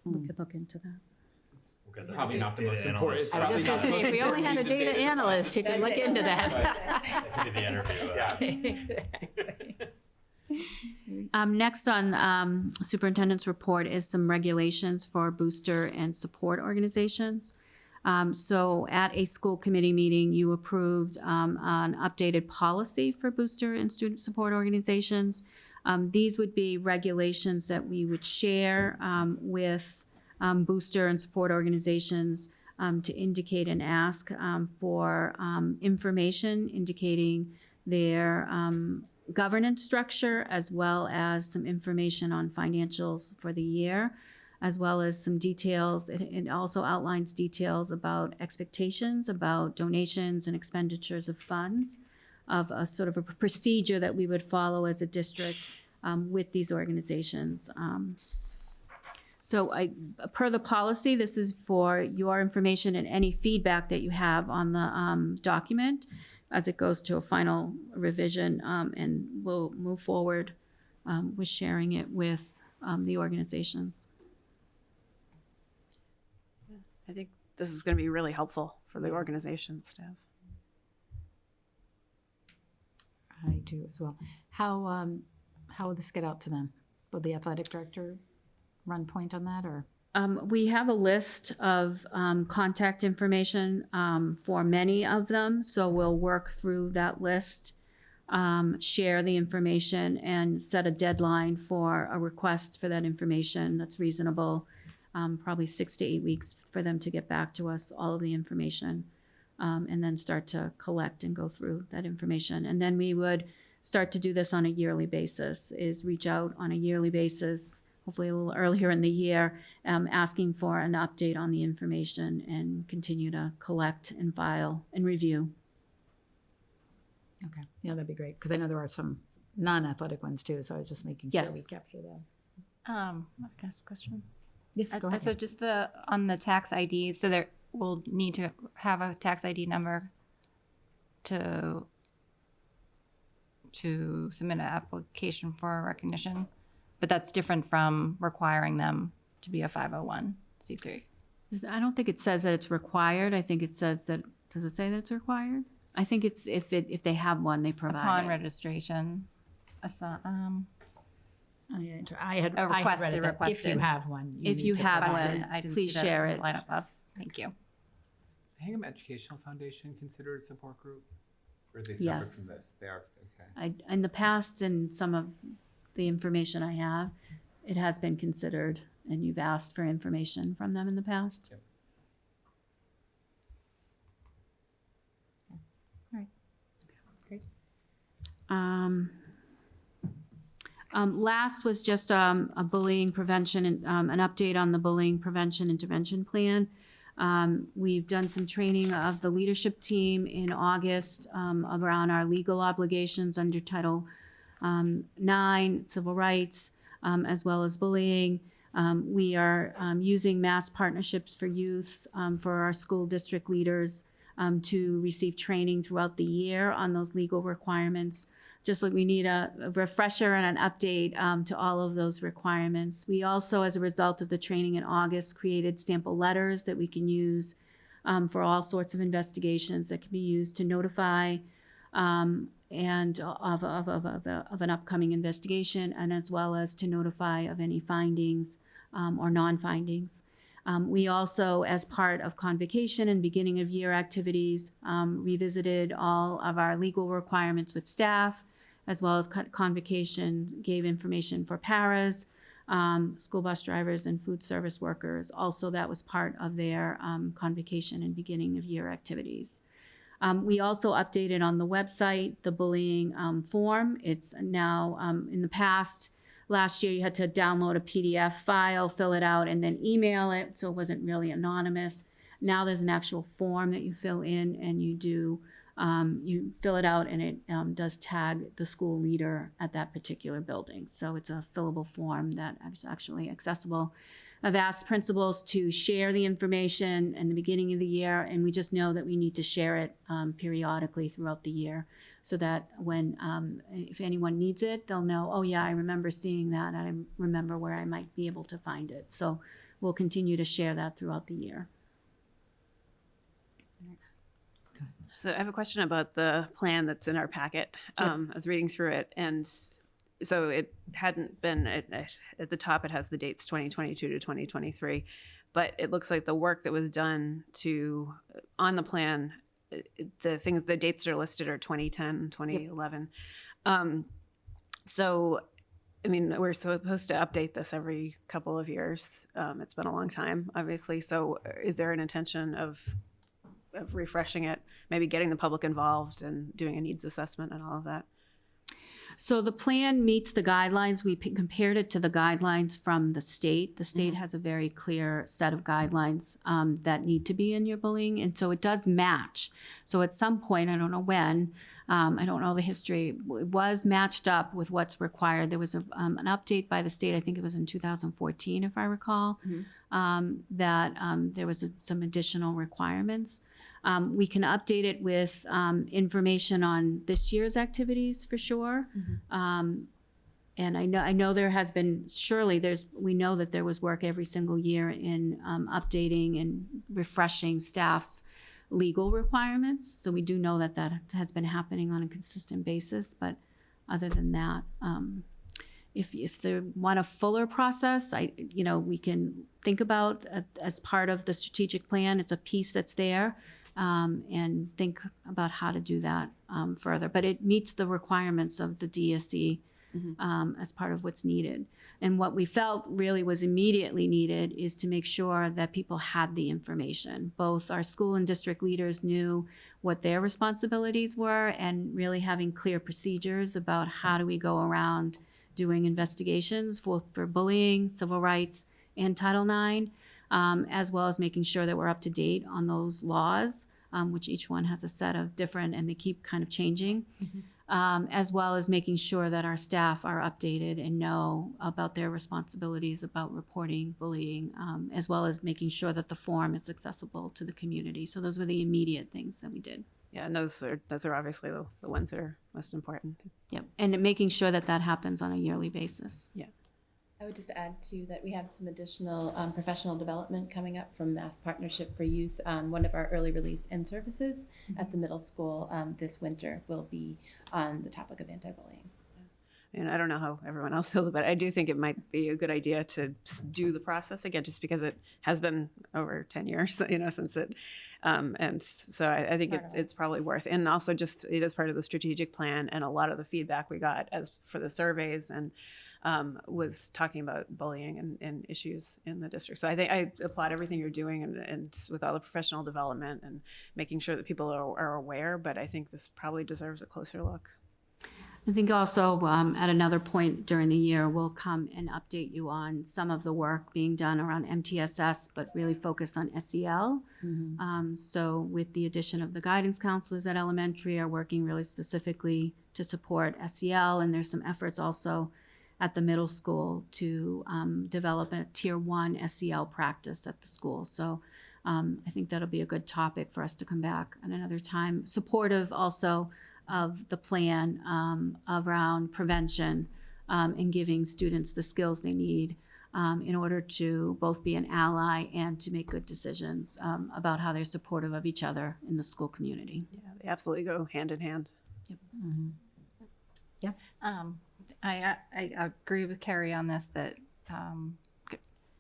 We could look into that. We'll get that Probably not the data most analyst. important. It's I was probably just going not to the say, most if we only had a important piece of data analyst who could look into that. That could be the interview. Next on superintendent's report is some regulations for booster and support organizations. So at a school committee meeting, you approved an updated policy for booster and student support organizations. These would be regulations that we would share with booster and support organizations to indicate and ask for information indicating their governance structure, as well as some information on financials for the year, as well as some details. It also outlines details about expectations, about donations and expenditures of funds, of a sort of a procedure that we would follow as a district with these organizations. So per the policy, this is for your information and any feedback that you have on the document as it goes to a final revision, and we'll move forward with sharing it with the organizations. I think this is going to be really helpful for the organization staff. I do as well. How will this get out to them? Will the athletic director run point on that, or? We have a list of contact information for many of them, so we'll work through that list, share the information, and set a deadline for a request for that information that's reasonable, probably 6 to 8 weeks for them to get back to us all of the information, and then start to collect and go through that information. And then we would start to do this on a yearly basis, is reach out on a yearly basis, hopefully a little earlier in the year, asking for an update on the information and continue to collect and file and review. Okay, yeah, that'd be great, because I know there are some non-athletic ones too, so I was just making sure we Yes. capture them. I guess question. Yes, go ahead. So just on the tax ID, so there will need to have a tax ID number to submit an application for recognition, but that's different from requiring them to be a 501c3. I don't think it says that it's required. I think it says that, does it say that it's required? I think it's if they have one, they provide Upon it. registration, Oh, yeah, I had A request read to it that request if you it. have one. If need you to have provide one, it. I didn't please see that share it. line above. Thank you. Is Hingham Educational Foundation considered a support group? Or are they separate Yes. from this? They are, okay. In the past, and some of the information I have, it has been considered, and you've asked for information from them in the past. Yep. All right. Great. Last was just a bullying prevention and an update on the bullying prevention intervention plan. We've done some training of the leadership team in August around our legal obligations under Title IX, civil rights, as well as bullying. We are using mass partnerships for youth for our school district leaders to receive training throughout the year on those legal requirements just like we need a refresher and an update to all of those requirements. We also, as a result of the training in August, created sample letters that we can use for all sorts of investigations that can be used to notify and of an upcoming investigation, and as well as to notify of any findings or non-findings. We also, as part of convocation and beginning of year activities, revisited all of our legal requirements with staff, as well as convocation gave information for paras, school bus drivers, and food service workers. Also, that was part of their convocation and beginning of year activities. We also updated on the website the bullying form. It's now, in the past, last year you had to download a PDF file, fill it out, and then email it, so it wasn't really anonymous. Now there's an actual form that you fill in, and you fill it out, and it does tag the school leader at that particular building. So it's a fillable form that is actually accessible. I've asked principals to share the information in the beginning of the year, and we just know that we need to share it periodically throughout the year, so that when, if anyone needs it, they'll know, oh yeah, I remember seeing that, and I remember where I might be able to find it. So we'll continue to share that throughout the year. So I have a question about the plan that's in our packet. I was reading through it, and so it hadn't been, at the top it has the dates 2022 to 2023, but it looks like the work that was done on the plan, the dates that are listed are 2010, 2011. So, I mean, we're supposed to update this every couple of years. It's been a long time, obviously. So is there an intention of refreshing it, maybe getting the public involved and doing a needs assessment and all of that? So the plan meets the guidelines. We compared it to the guidelines from the state. The state has a very clear set of guidelines that need to be in your bullying, and so it does match. So at some point, I don't know when, I don't know the history, it was matched up with what's required. There was an update by the state, I think it was in 2014, if I recall, that there was some additional requirements. We can update it with information on this year's activities for sure. And I know there has been, we know that there was work every single year in updating and refreshing staff's legal requirements. So we do know that that has been happening on a consistent basis. But other than that, if they want a fuller process, we can think about as part of the strategic plan. It's a piece that's there. And think about how to do that further. But it meets the requirements of the DSE as part of what's needed. And what we felt really was immediately needed is to make sure that people had the information. Both our school and district leaders knew what their responsibilities were, and really having clear procedures about how do we go around doing investigations for bullying, civil rights, and Title IX. As well as making sure that we're up to date on those laws, which each one has a set of different, and they keep kind of changing, as well as making sure that our staff are updated and know about their responsibilities about reporting bullying, as well as making sure that the form is accessible to the community. So those were the immediate things that we did. Yeah, and those are obviously the ones that are most important. Yep, and making sure that that happens on a yearly basis. Yeah. I would just add too that we have some additional professional development coming up from Mass Partnership for Youth. One of our early release in-services at the middle school this winter will be on the topic of anti-bullying. And I don't know how everyone else feels about it. I do think it might be a good idea to do the process again, just because it has been over 10 years, since it. And so I think it's probably worth, and also just it is part of the strategic plan, and a lot of the feedback we got as for the surveys and was talking about bullying and issues in the district. So I think I applaud everything you're doing and with all the professional development and making sure that people are aware, but I think this probably deserves a closer look. I think also at another point during the year, we'll come and update you on some of the work being done around MTSS, but really focus on SEL. So with the addition of the guidance counselors at elementary are working really specifically to support SEL, and there's some efforts also at the middle school to develop a tier 1 SEL practice at the school. So I think that'll be a good topic for us to come back at another time. Supportive also of the plan around prevention and giving students the skills they need in order to both be an ally and to make good decisions about how they're supportive of each other in the school community. Yeah, they absolutely go hand in hand. I agree with Carrie on this, that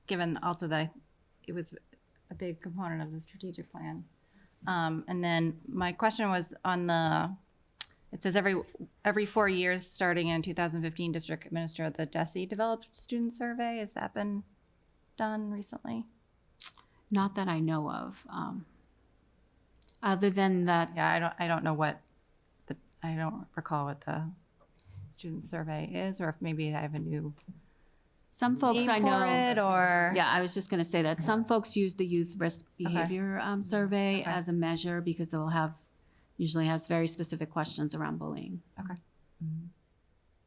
given also that it was a big component of the strategic plan. And then my question was on it says every 4 years, starting in 2015, district administer the DESE developed student survey. Has that been done recently? Not that I know of. Other than that, Yeah, I don't know what I don't recall what the student survey is, or if maybe I have a new some folks name I for know. it, or Yeah, I was just going to say that some folks use the youth risk behavior survey Okay. as a measure because it'll usually has very specific questions around bullying. Okay.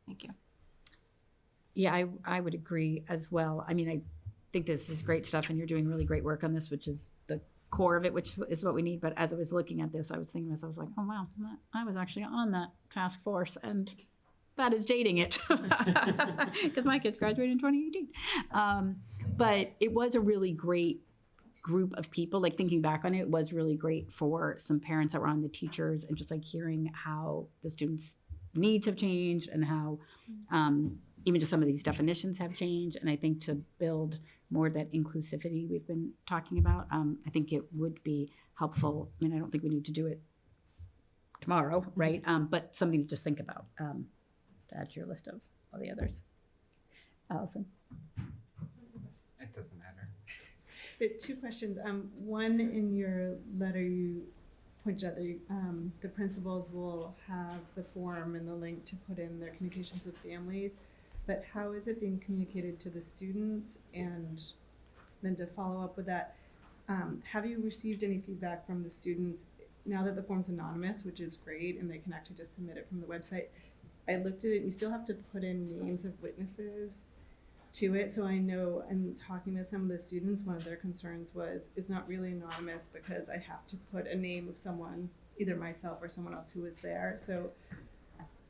Thank you. Yeah, I would agree as well. I mean, I think this is great stuff, and you're doing really great work on this, which is the core of it, which is what we need. But as I was looking at this, I was thinking to myself, I was like, oh wow, I was actually on that task force, and that is dating it because my kids graduated in 2018. But it was a really great group of people. Like thinking back on it, it was really great for some parents that were on, the teachers, and just like hearing how the students' needs have changed and how even just some of these definitions have changed. And I think to build more of that inclusivity we've been talking about, I think it would be helpful. I mean, I don't think we need to do it tomorrow, right? But something to just think about to add to your list of all the others. Allison? It doesn't matter. Two questions. One, in your letter, you pointed out that the principals will have the form and the link to put in their communications with families, but how is it being communicated to the students? And then to follow up with that, have you received any feedback from the students now that the form's anonymous, which is great, and they can actually just submit it from the website? I looked at it, you still have to put in names of witnesses to it. So I know, and talking to some of the students, one of their concerns was it's not really anonymous because I have to put a name of someone, either myself or someone else who was there. So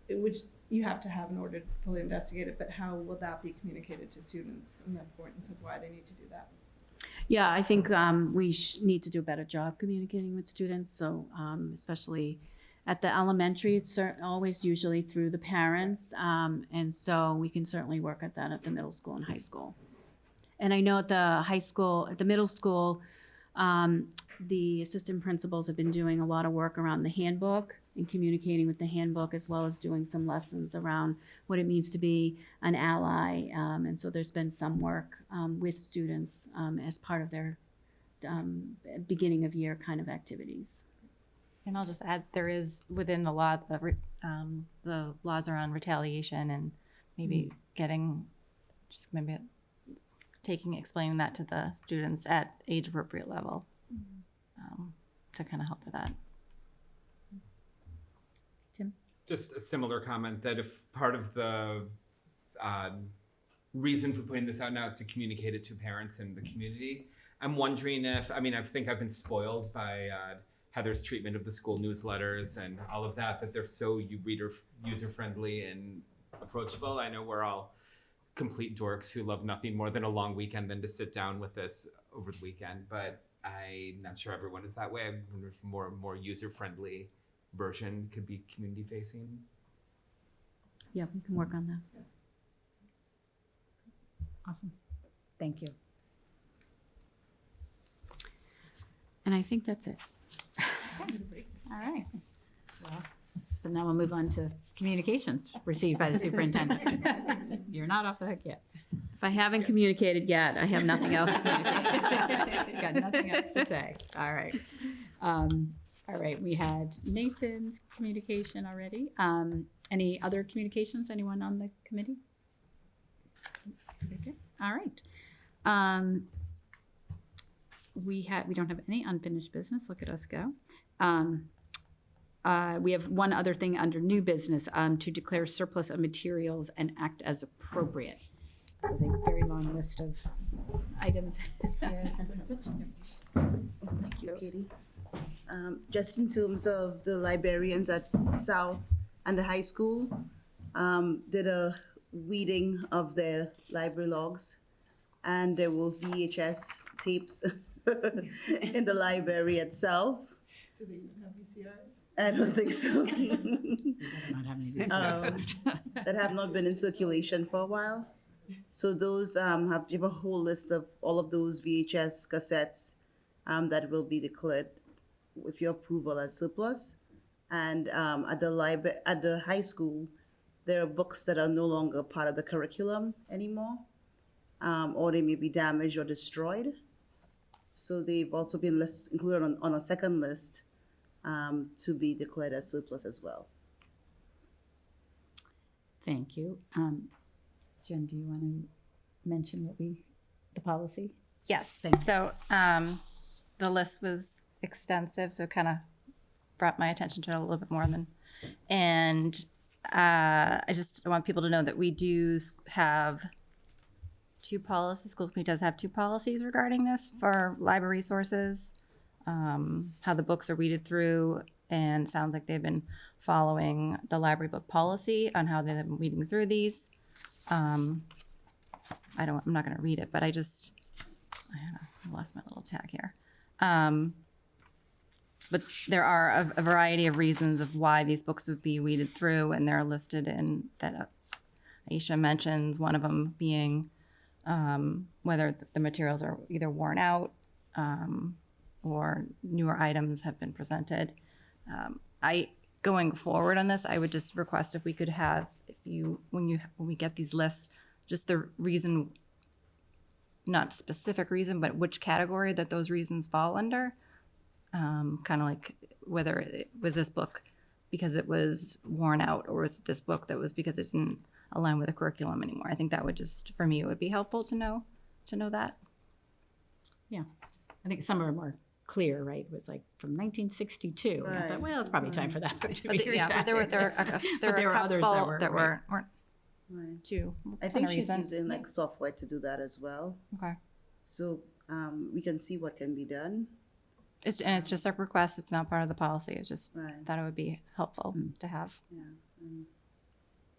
which you have to have in order to fully investigate it, but how will that be communicated to students and the importance of why they need to do that? Yeah, I think we need to do a better job communicating with students. So especially at the elementary, it's always usually through the parents. And so we can certainly work at that at the middle school and high school. And I know at the high school, at the middle school, the assistant principals have been doing a lot of work around the handbook and communicating with the handbook, as well as doing some lessons around what it means to be an ally. And so there's been some work with students as part of their beginning of year kind of activities. And I'll just add, there is within the law, the laws around retaliation, and maybe explaining that to the students at age appropriate level to kind of help with that. Tim? Just a similar comment that if part of the reason for putting this out now is to communicate it to parents and the community, I'm wondering if, I think I've been spoiled by Heather's treatment of the school newsletters and all of that they're so user-friendly and approachable. I know we're all complete dorks who love nothing more than a long weekend than to sit down with this over the weekend, but I'm not sure everyone is that way. I wonder if a more user-friendly version could be community-facing. Yeah, we can work on that. Awesome. Thank you. And I think that's it. All right. Well, but now we'll move on to communications received by the superintendent. You're not off the hook yet. If I haven't communicated yet, I have nothing else to communicate. Got nothing else to say. All right. All right. We had Nathan's communication already. Any other communications? Anyone on the committee? Okay. All right. We don't have any unfinished business. Look at us go. We have one other thing under new business, to declare surplus of materials and act as appropriate. That was a very long list of items. Yes. Thank you, Katie. Just in terms of the librarians at South and the high school, did a weeding of their library logs, and there were VHS tapes in the library itself. Do they even have VCRs? I don't think so. Not having these. That have not been in circulation for a while. So those you have a whole list of all of those VHS cassettes that will be declared with your approval as surplus. And at the high school, there are books that are no longer part of the curriculum anymore, or they may be damaged or destroyed. So they've also been included on a second list to be declared as surplus as well. Thank you. Jen, do you want to mention the policy? Yes. Thanks. So the list was extensive, so it kind of brought my attention to it a little bit more than. And I just want people to know that we do have two policies. The school committee does have two policies regarding this for library resources, how the books are weeded through, and it sounds like they've been following the library book policy on how they've been weeding through these. I'm not going to read it, but I lost my little tag here. But there are a variety of reasons of why these books would be weeded through, and they're listed in that Aisha mentions, one of them being whether the materials are either worn out or newer items have been presented. Going forward on this, I would just request if we could have, when we get these lists, just the reason, not specific reason, but which category that those reasons fall under. Kind of like whether it was this book because it was worn out, or was it this book that was because it didn't align with the curriculum anymore. I think that would just, for me, it would be helpful to know that. Yeah, I think some of them are clear, right? It was like from 1962. And I thought, well, it's probably time for that book to be retired. But there were others that weren't Right. too. I think she's using like software to do that as well. Okay. So we can see what can be done. It's just a request. It's not part of the policy. It's just thought it would be helpful to have. Yeah.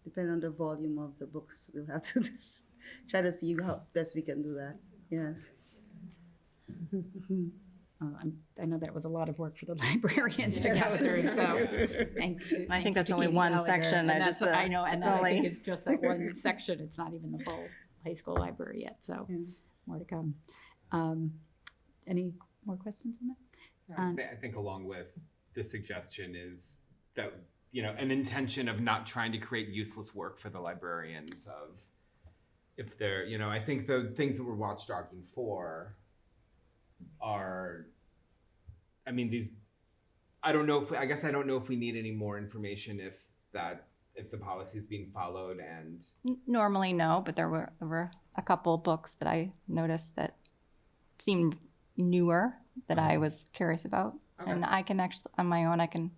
Depending on the volume of the books, we'll have to just try to see how best we can do that. Yes. I know that was a lot of work for the librarians to go through, so thank you. I think that's only Katie one Gallagher. section. And that's what I know, and it's I think only- it's just that one section. It's not even the full high school library yet, so more to come. Any more questions on that? I think along with the suggestion is that, an intention of not trying to create useless work for the librarians of if they're, I think the things that we're watchdogging for are, I don't know if we need any more information if the policy is being followed and. Normally, no, but there were a couple books that I noticed that seemed newer that I was curious about. Okay. And I can actually, on my own, I can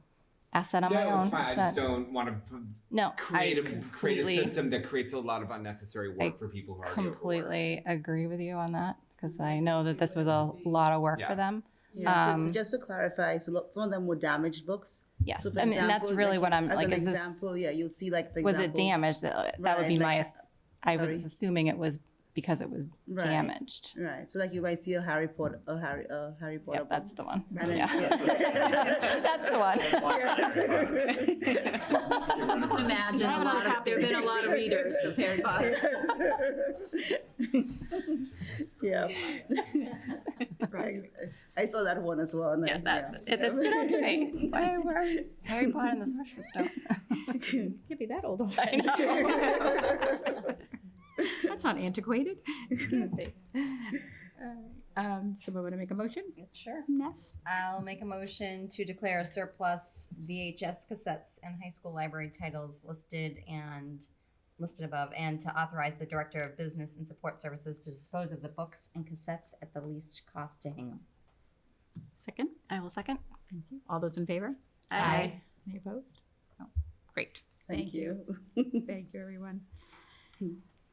ask that on my own. No, it's fine. I just don't want to create a system that creates a lot of unnecessary work for people who are already completely agree with you on that, because I know that this was a lot of work for them. Yeah, so just to clarify, some of them were damaged books. Yes, So for I mean, that's example, really what I'm as like. an Is this, example, you'll see like for was example, it damaged? That would be right, my. I was sorry. assuming it was because it was Right. damaged. Right. So like you might see a Harry Potter Yep, book. that's the one. And then, Yeah. That's the one. Imagine there have been a lot of readers of Harry Potter. Yeah. Right. I saw that one as well. And That stood out to me. Why were Harry Potter and the Sorcerer's Stone? Can't be that old. I know. That's not antiquated. Can't be. Someone want to make a motion? Sure. Ness? I'll make a motion to declare a surplus VHS cassettes and high school library titles listed above, and to authorize the Director of Business and Support Services to dispose of the books and cassettes at the least cost to Hingham. Second? I will second. Thank you. All those in favor? Aye. Any opposed? No. Great. Thank you. Thank you, everyone.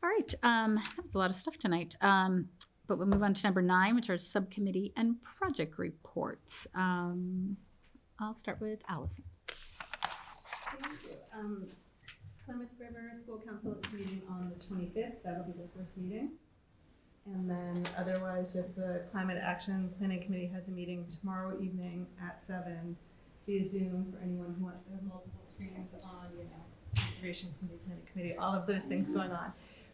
All right, that's a lot of stuff tonight. But we'll move on to number 9, which are subcommittee and project reports. I'll start with Allison. Thank you. Plymouth River School Council is meeting on the 25th. That'll be their first meeting. And then otherwise, just the Climate Action Planning Committee has a meeting tomorrow evening at 7 via Zoom for anyone who wants to have multiple screens on, Conservation Committee, Planning Committee, all of those things going on.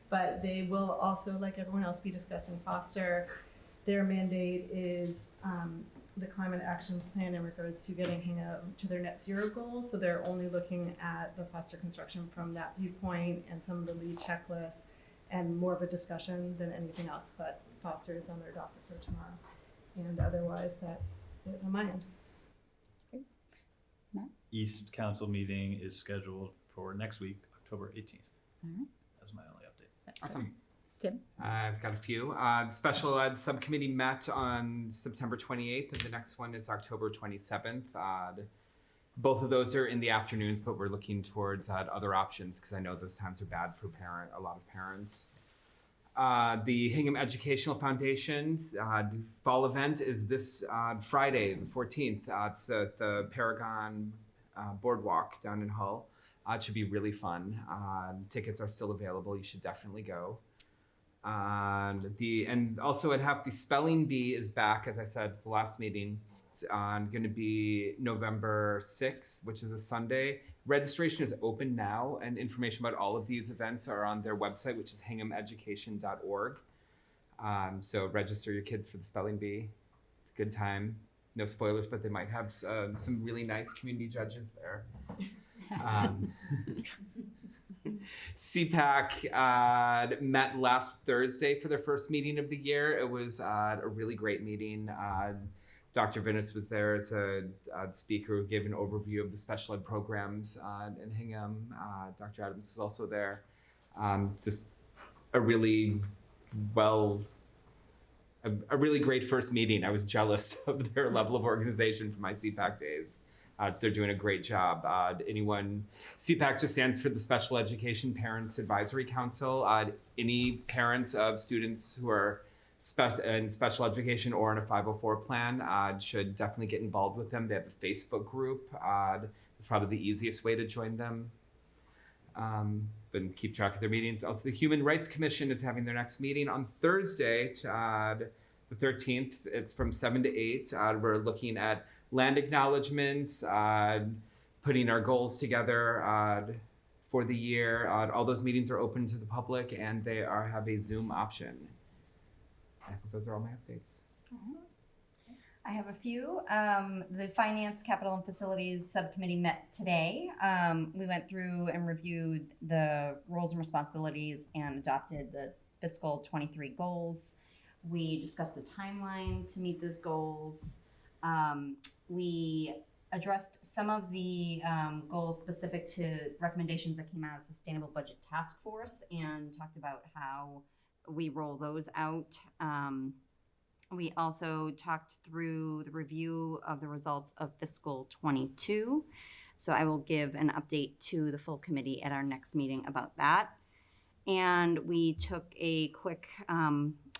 But they will also, like everyone else, be discussing Foster. Their mandate is the climate action plan in regards to getting Hingham to their net zero goals. So they're only looking at the Foster construction from that viewpoint and some of the lead checklists and more of a discussion than anything else. But Foster is on their docket for tomorrow. And otherwise, that's it on my end. East Council meeting is scheduled for next week, October 18th. All right. That was my only update. Awesome. Tim? I've got a few. The special ed subcommittee met on September 28th, and the next one is October 27th. Both of those are in the afternoons, but we're looking towards other options because I know those times are bad for a lot of parents. The Hingham Educational Foundation fall event is this Friday, the 14th. It's at the Paragon Boardwalk down in Hull. It should be really fun. Tickets are still available. You should definitely go. And also the spelling bee is back, as I said at the last meeting. It's going to be November 6th, which is a Sunday. Registration is open now, and information about all of these events are on their website, which is hinghameducation.org. So register your kids for the spelling bee. It's a good time. No spoilers, but they might have some really nice community judges there. CPAC met last Thursday for their first meeting of the year. It was a really great meeting. Dr. Vinnis was there as a speaker who gave an overview of the special ed programs in Hingham. Dr. Adams was also there. Just a really great first meeting. I was jealous of their level of organization for my CPAC days. They're doing a great job. CPAC just stands for the Special Education Parents Advisory Council. Any parents of students who are in special education or in a 504 plan should definitely get involved with them. They have a Facebook group. It's probably the easiest way to join them. But keep track of their meetings. Also, the Human Rights Commission is having their next meeting on Thursday, the 13th. It's from 7 to 8. We're looking at land acknowledgements, putting our goals together for the year. All those meetings are open to the public, and they have a Zoom option. I think those are all my updates. I have a few. The Finance, Capital, and Facilities Subcommittee met today. We went through and reviewed the roles and responsibilities and adopted the fiscal 23 goals. We discussed the timeline to meet those goals. We addressed some of the goals specific to recommendations that came out of the Sustainable Budget Task Force and talked about how we roll those out. We also talked through the review of the results of fiscal 22. So I will give an update to the full committee at our next meeting about that. And we took a quick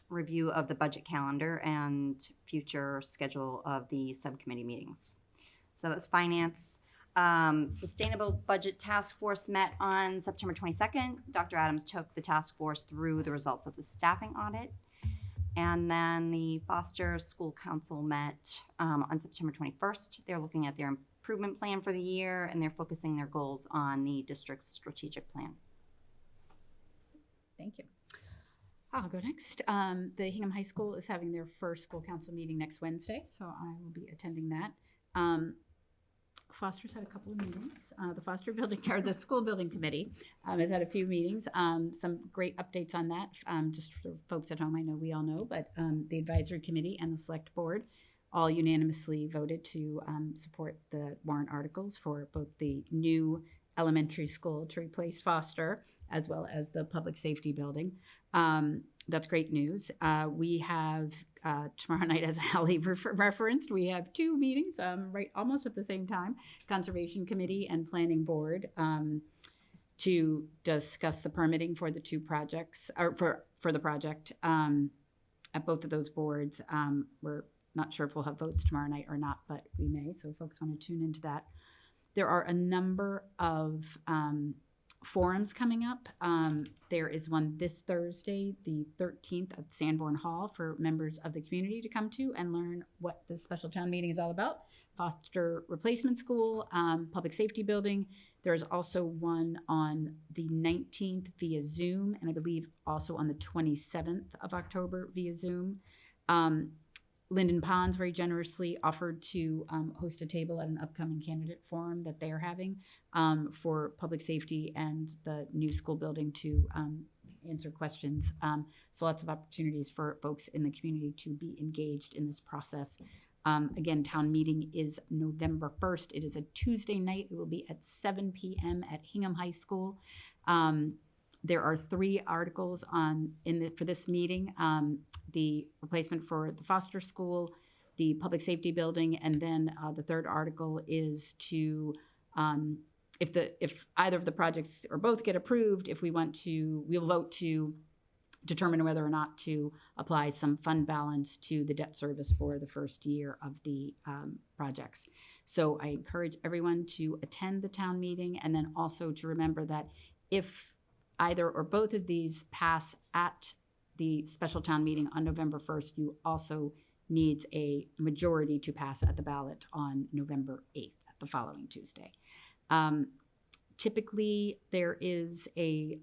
review of the budget calendar and future schedule of the subcommittee meetings. So that was finance. Sustainable Budget Task Force met on September 22nd. Dr. Adams took the task force through the results of the staffing audit. And then the Foster School Council met on September 21st. They're looking at their improvement plan for the year, and they're focusing their goals on the district's strategic plan. Thank you. I'll go next. The Hingham High School is having their first school council meeting next Wednesday, so I will be attending that. Foster's had a couple of meetings. The Foster Building, or the School Building Committee has had a few meetings. Some great updates on that. Just for folks at home, I know we all know, but the Advisory Committee and the Select Board all unanimously voted to support the warrant articles for both the new elementary school to replace Foster, as well as the public safety building. That's great news. We have tomorrow night, as Hallie referenced, we have two meetings right almost at the same time, Conservation Committee and Planning Board, to discuss the permitting for the two projects, or for the project. At both of those boards, we're not sure if we'll have votes tomorrow night or not, but we may, so if folks want to tune into that. There are a number of forums coming up. There is one this Thursday, the 13th at Sanborn Hall, for members of the community to come to and learn what the special town meeting is all about. Foster Replacement School, Public Safety Building. There's also one on the 19th via Zoom, and I believe also on the 27th of October via Zoom. Linden Ponds very generously offered to host a table at an upcoming candidate forum that they are having for public safety and the new school building to answer questions. So lots of opportunities for folks in the community to be engaged in this process. Again, town meeting is November 1st. It is a Tuesday night. It will be at 7 p.m. at Hingham High School. There are 3 articles for this meeting: the replacement for the Foster School, the Public Safety Building, and then the 3rd article is to, if either of the projects or both get approved, we'll vote to determine whether or not to apply some fund balance to the debt service for the first year of the projects. So I encourage everyone to attend the town meeting, and then also to remember that if either or both of these pass at the special town meeting on November 1st, you also needs a majority to pass at the ballot on November 8th, the following Tuesday. Typically, there is a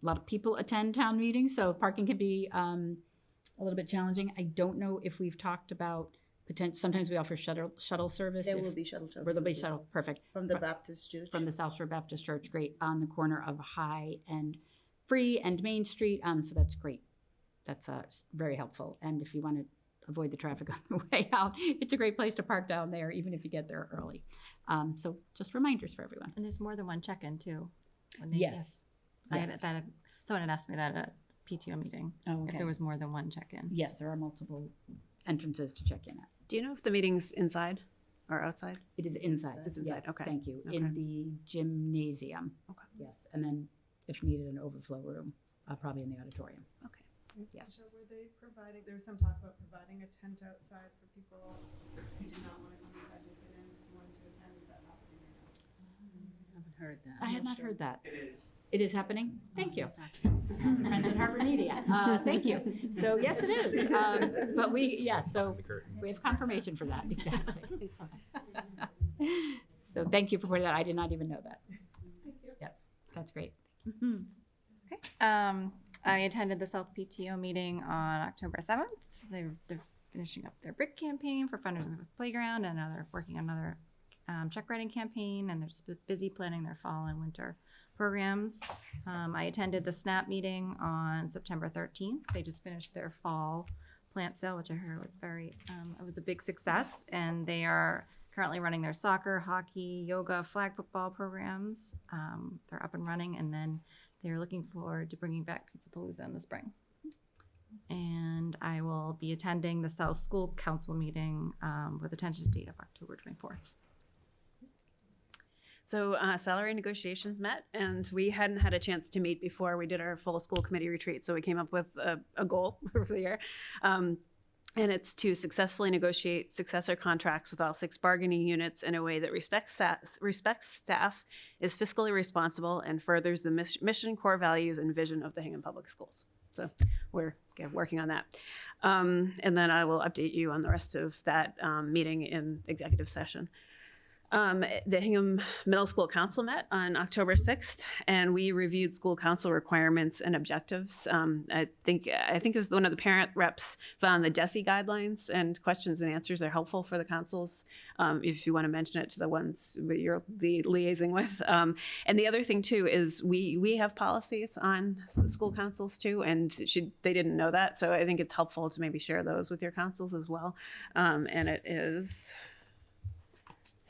lot of people attend town meetings, so parking can be a little bit challenging. I don't know if we've talked about sometimes we offer shuttle service. There will be shuttle service. Where there'll be shuttle, perfect. From the Baptist Church. From the South Shore Baptist Church, great, on the corner of High and Free and Main Street. So that's great. That's very helpful. And if you want to avoid the traffic on the way out, it's a great place to park down there, even if you get there early. So just reminders for everyone. And there's more than one check-in too. Yes. Someone had asked me that at a PTO meeting. Oh, okay. If there was more than one check-in. Yes, there are multiple entrances to check in at. Do you know if the meeting's inside or outside? It is inside. It's inside, Yes, okay. Thank you. Okay. In the gymnasium. Okay. Yes, and then if needed, an overflow room, probably in the auditorium. Okay. Yes. So were they providing, there was some talk about providing a tent outside for people who did not want to come inside to sit in, who wanted to attend, is that happening or not? I haven't heard that. I I'm had not not sure. heard that. It is. It is happening? Thank you. Friends at Harvard Media. Thank you. So yes, it is. But so we have confirmation for that, exactly. So thank you for pointing that. I did not even know that. Thank you. Yep, that's great. Okay. I attended the South PTO meeting on October 7th. They're finishing up their brick campaign for funders of the playground, and now they're working on another check writing campaign, and they're just busy planning their fall and winter programs. I attended the SNAP meeting on September 13th. They just finished their fall plant sale, which I heard was it was a big success, and they are currently running their soccer, hockey, yoga, flag football programs. They're up and running, and then they're looking forward to bringing back Pizza Palooza in the spring. And I will be attending the South School Council meeting with a tentative date of October 24th. So salary negotiations met, and we hadn't had a chance to meet before we did our full school committee retreat. So we came up with a goal for the year. And it's to successfully negotiate successor contracts with all 6 bargaining units in a way that respects staff, is fiscally responsible, and furthers the mission, core values, and vision of the Hingham Public Schools. So we're working on that. And then I will update you on the rest of that meeting in executive session. The Hingham Middle School Council met on October 6th, and we reviewed school council requirements and objectives. I think it was one of the parent reps found the DESE guidelines and questions and answers are helpful for the councils if you want to mention it to the ones that you're liaising with. And the other thing too is we have policies on the school councils too, and they didn't know that, so I think it's helpful to maybe share those with your councils as well. And it's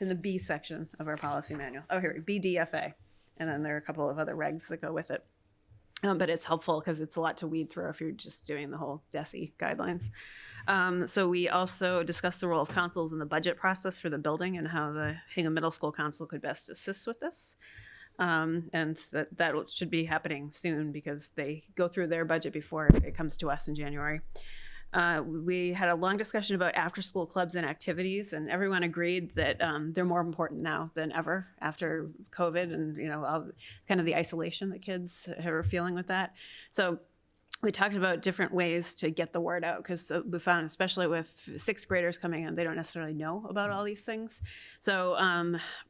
in the B section of our policy manual. Oh, here, BDFA. And then there are a couple of other regs that go with it. But it's helpful because it's a lot to weed through if you're just doing the whole DESE guidelines. So we also discussed the role of councils in the budget process for the building and how the Hingham Middle School Council could best assist with this. And that should be happening soon because they go through their budget before it comes to us in January. we had a long discussion about after-school clubs and activities, and everyone agreed that they're more important now than ever after COVID and all, kind of the isolation that kids are feeling with that. So we talked about different ways to get the word out, because we found, especially with sixth graders coming in, they don't necessarily know about all these things. So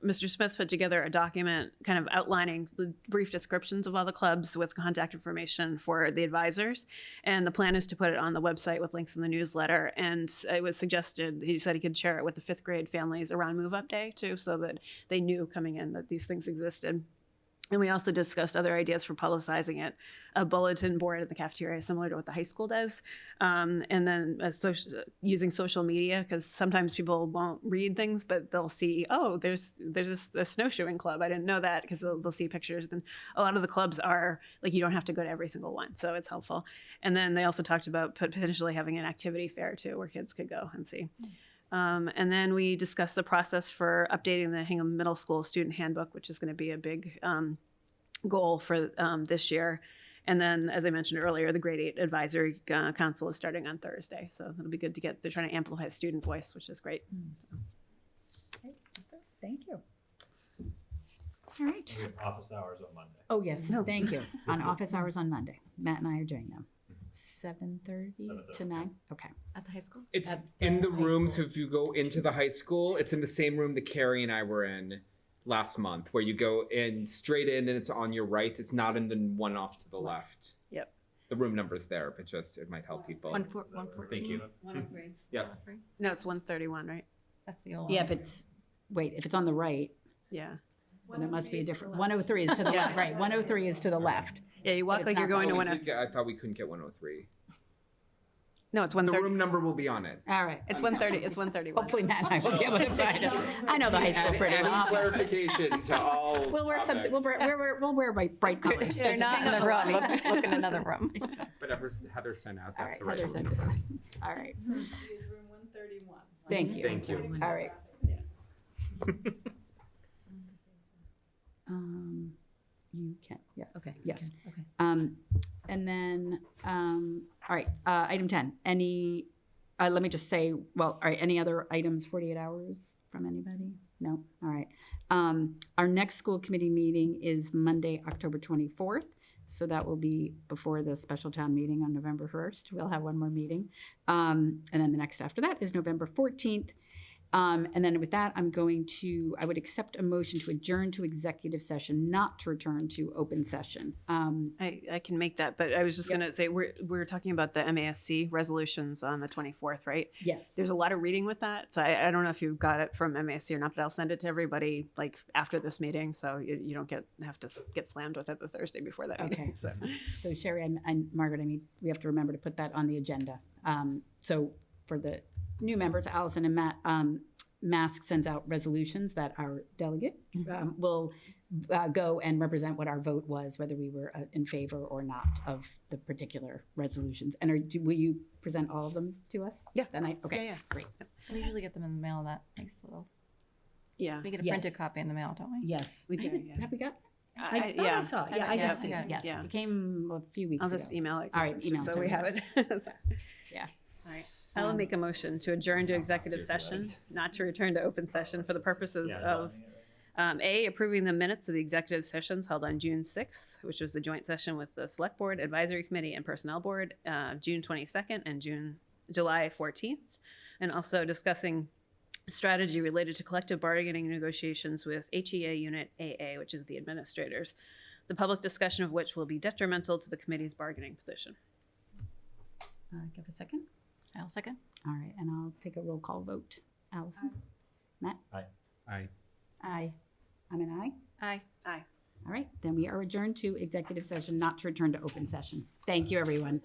Mr. Smith put together a document kind of outlining the brief descriptions of all the clubs with contact information for the advisors. And the plan is to put it on the website with links in the newsletter. And it was suggested, he said he could share it with the fifth grade families around move-up day too, so that they knew coming in that these things existed. And we also discussed other ideas for publicizing it, a bulletin board in the cafeteria, similar to what the high school does, and then using social media, because sometimes people won't read things, but they'll see, oh, there's a snowshoeing club. I didn't know that, because they'll see pictures. And a lot of the clubs are like, you don't have to go to every single one, so it's helpful. And then they also talked about potentially having an activity fair too, where kids could go and see. And then we discussed the process for updating the Hingham Middle School student handbook, which is going to be a big goal for this year. And then, as I mentioned earlier, the grade 8 advisory council is starting on Thursday. So it'll be good to they're trying to amplify student voice, which is great. So. Okay, thank you. All right. We have office hours on Monday. Oh, yes, thank you. On office hours on Monday. Matt and I are doing them. 7:30 to 9? Okay. At the high school? It's At in the high room, school. so if you go into the high school, it's in the same room that Carrie and I were in last month, where you go in straight in and it's on your right. It's not in the one off to the left. Yep. The room number's there, but just it might help people. 114. Thank you. 103. Yep. No, it's 131, right? That's the old Yeah, one. if it's on the right, Yeah. then it must be a different, 103 is to the Yeah. left, right, 103 is to the left. Yeah, you walk But like it's you're not going to that Oh, one. we 103. did I thought we couldn't get 103. No, it's The 130. room number will be on it. All right. It's 130. It's 131. Hopefully Matt and I will be able to find it. I know the high school pretty Adding well. clarification to all We'll wear something, we'll wear bright colors. They're not in the room. Look in another room. whatever Heather sent out. All That's right, the right Heather room. sent it. All right, It is room 131. thank you. Thank you. All right. You can, yes. Okay, Yes. okay. And then, all right, item 10, let me just say, well, all right, any other items, 48 hours from anybody? No? All right. Our next school committee meeting is Monday, October 24th. So that will be before the special town meeting on November 1st. We'll have one more meeting. And then the next after that is November 14th. And then with that, I would accept a motion to adjourn to executive session, not to return to open session. I can make that, but I was just Yep. going to say we're talking about the MASC resolutions on the 24th, right? Yes. There's a lot of reading with that, so I don't know if you got it from MASC or not, but I'll send it to everybody like after this meeting, so you don't have to get slammed with it the Thursday before that meeting. Okay. So. So Sherry and Margaret, we have to remember to put that on the agenda. So for the new members, Allison and Matt, MASC sends out resolutions that our delegate will go and represent what our vote was, whether we were in favor or not of the particular resolutions. And will you present all of them to us? Yeah. That night? Okay, Yeah. great. We usually get them in the mail. That nice little. Yeah. We get a Yes. printed copy in the mail, don't we? Yes. We do, yeah. Have we got? I- I thought yeah. I saw it. Yeah, I I got did it. see I it. got Yes, Yeah. it came a few weeks I'll ago. just email it. All right, just email it so to we me. have it. So, Yeah. all right. I will make a motion to adjourn to executive session, not to return to open session for the purposes of A, approving the minutes of the executive sessions held on June 6th, which was the joint session with the Select Board, Advisory Committee, and Personnel Board, June 22nd and July 14th, and also discussing strategy related to collective bargaining negotiations with HEA Unit AA, which is the administrators, the public discussion of which will be detrimental to the committee's bargaining position. Give a second. I'll second. All right, and I'll take a roll call vote. Allison? Matt? Aye. Aye. Aye. I'm an aye. Aye. Aye. All right, then we are adjourned to executive session, not to return to open session. Thank you, everyone.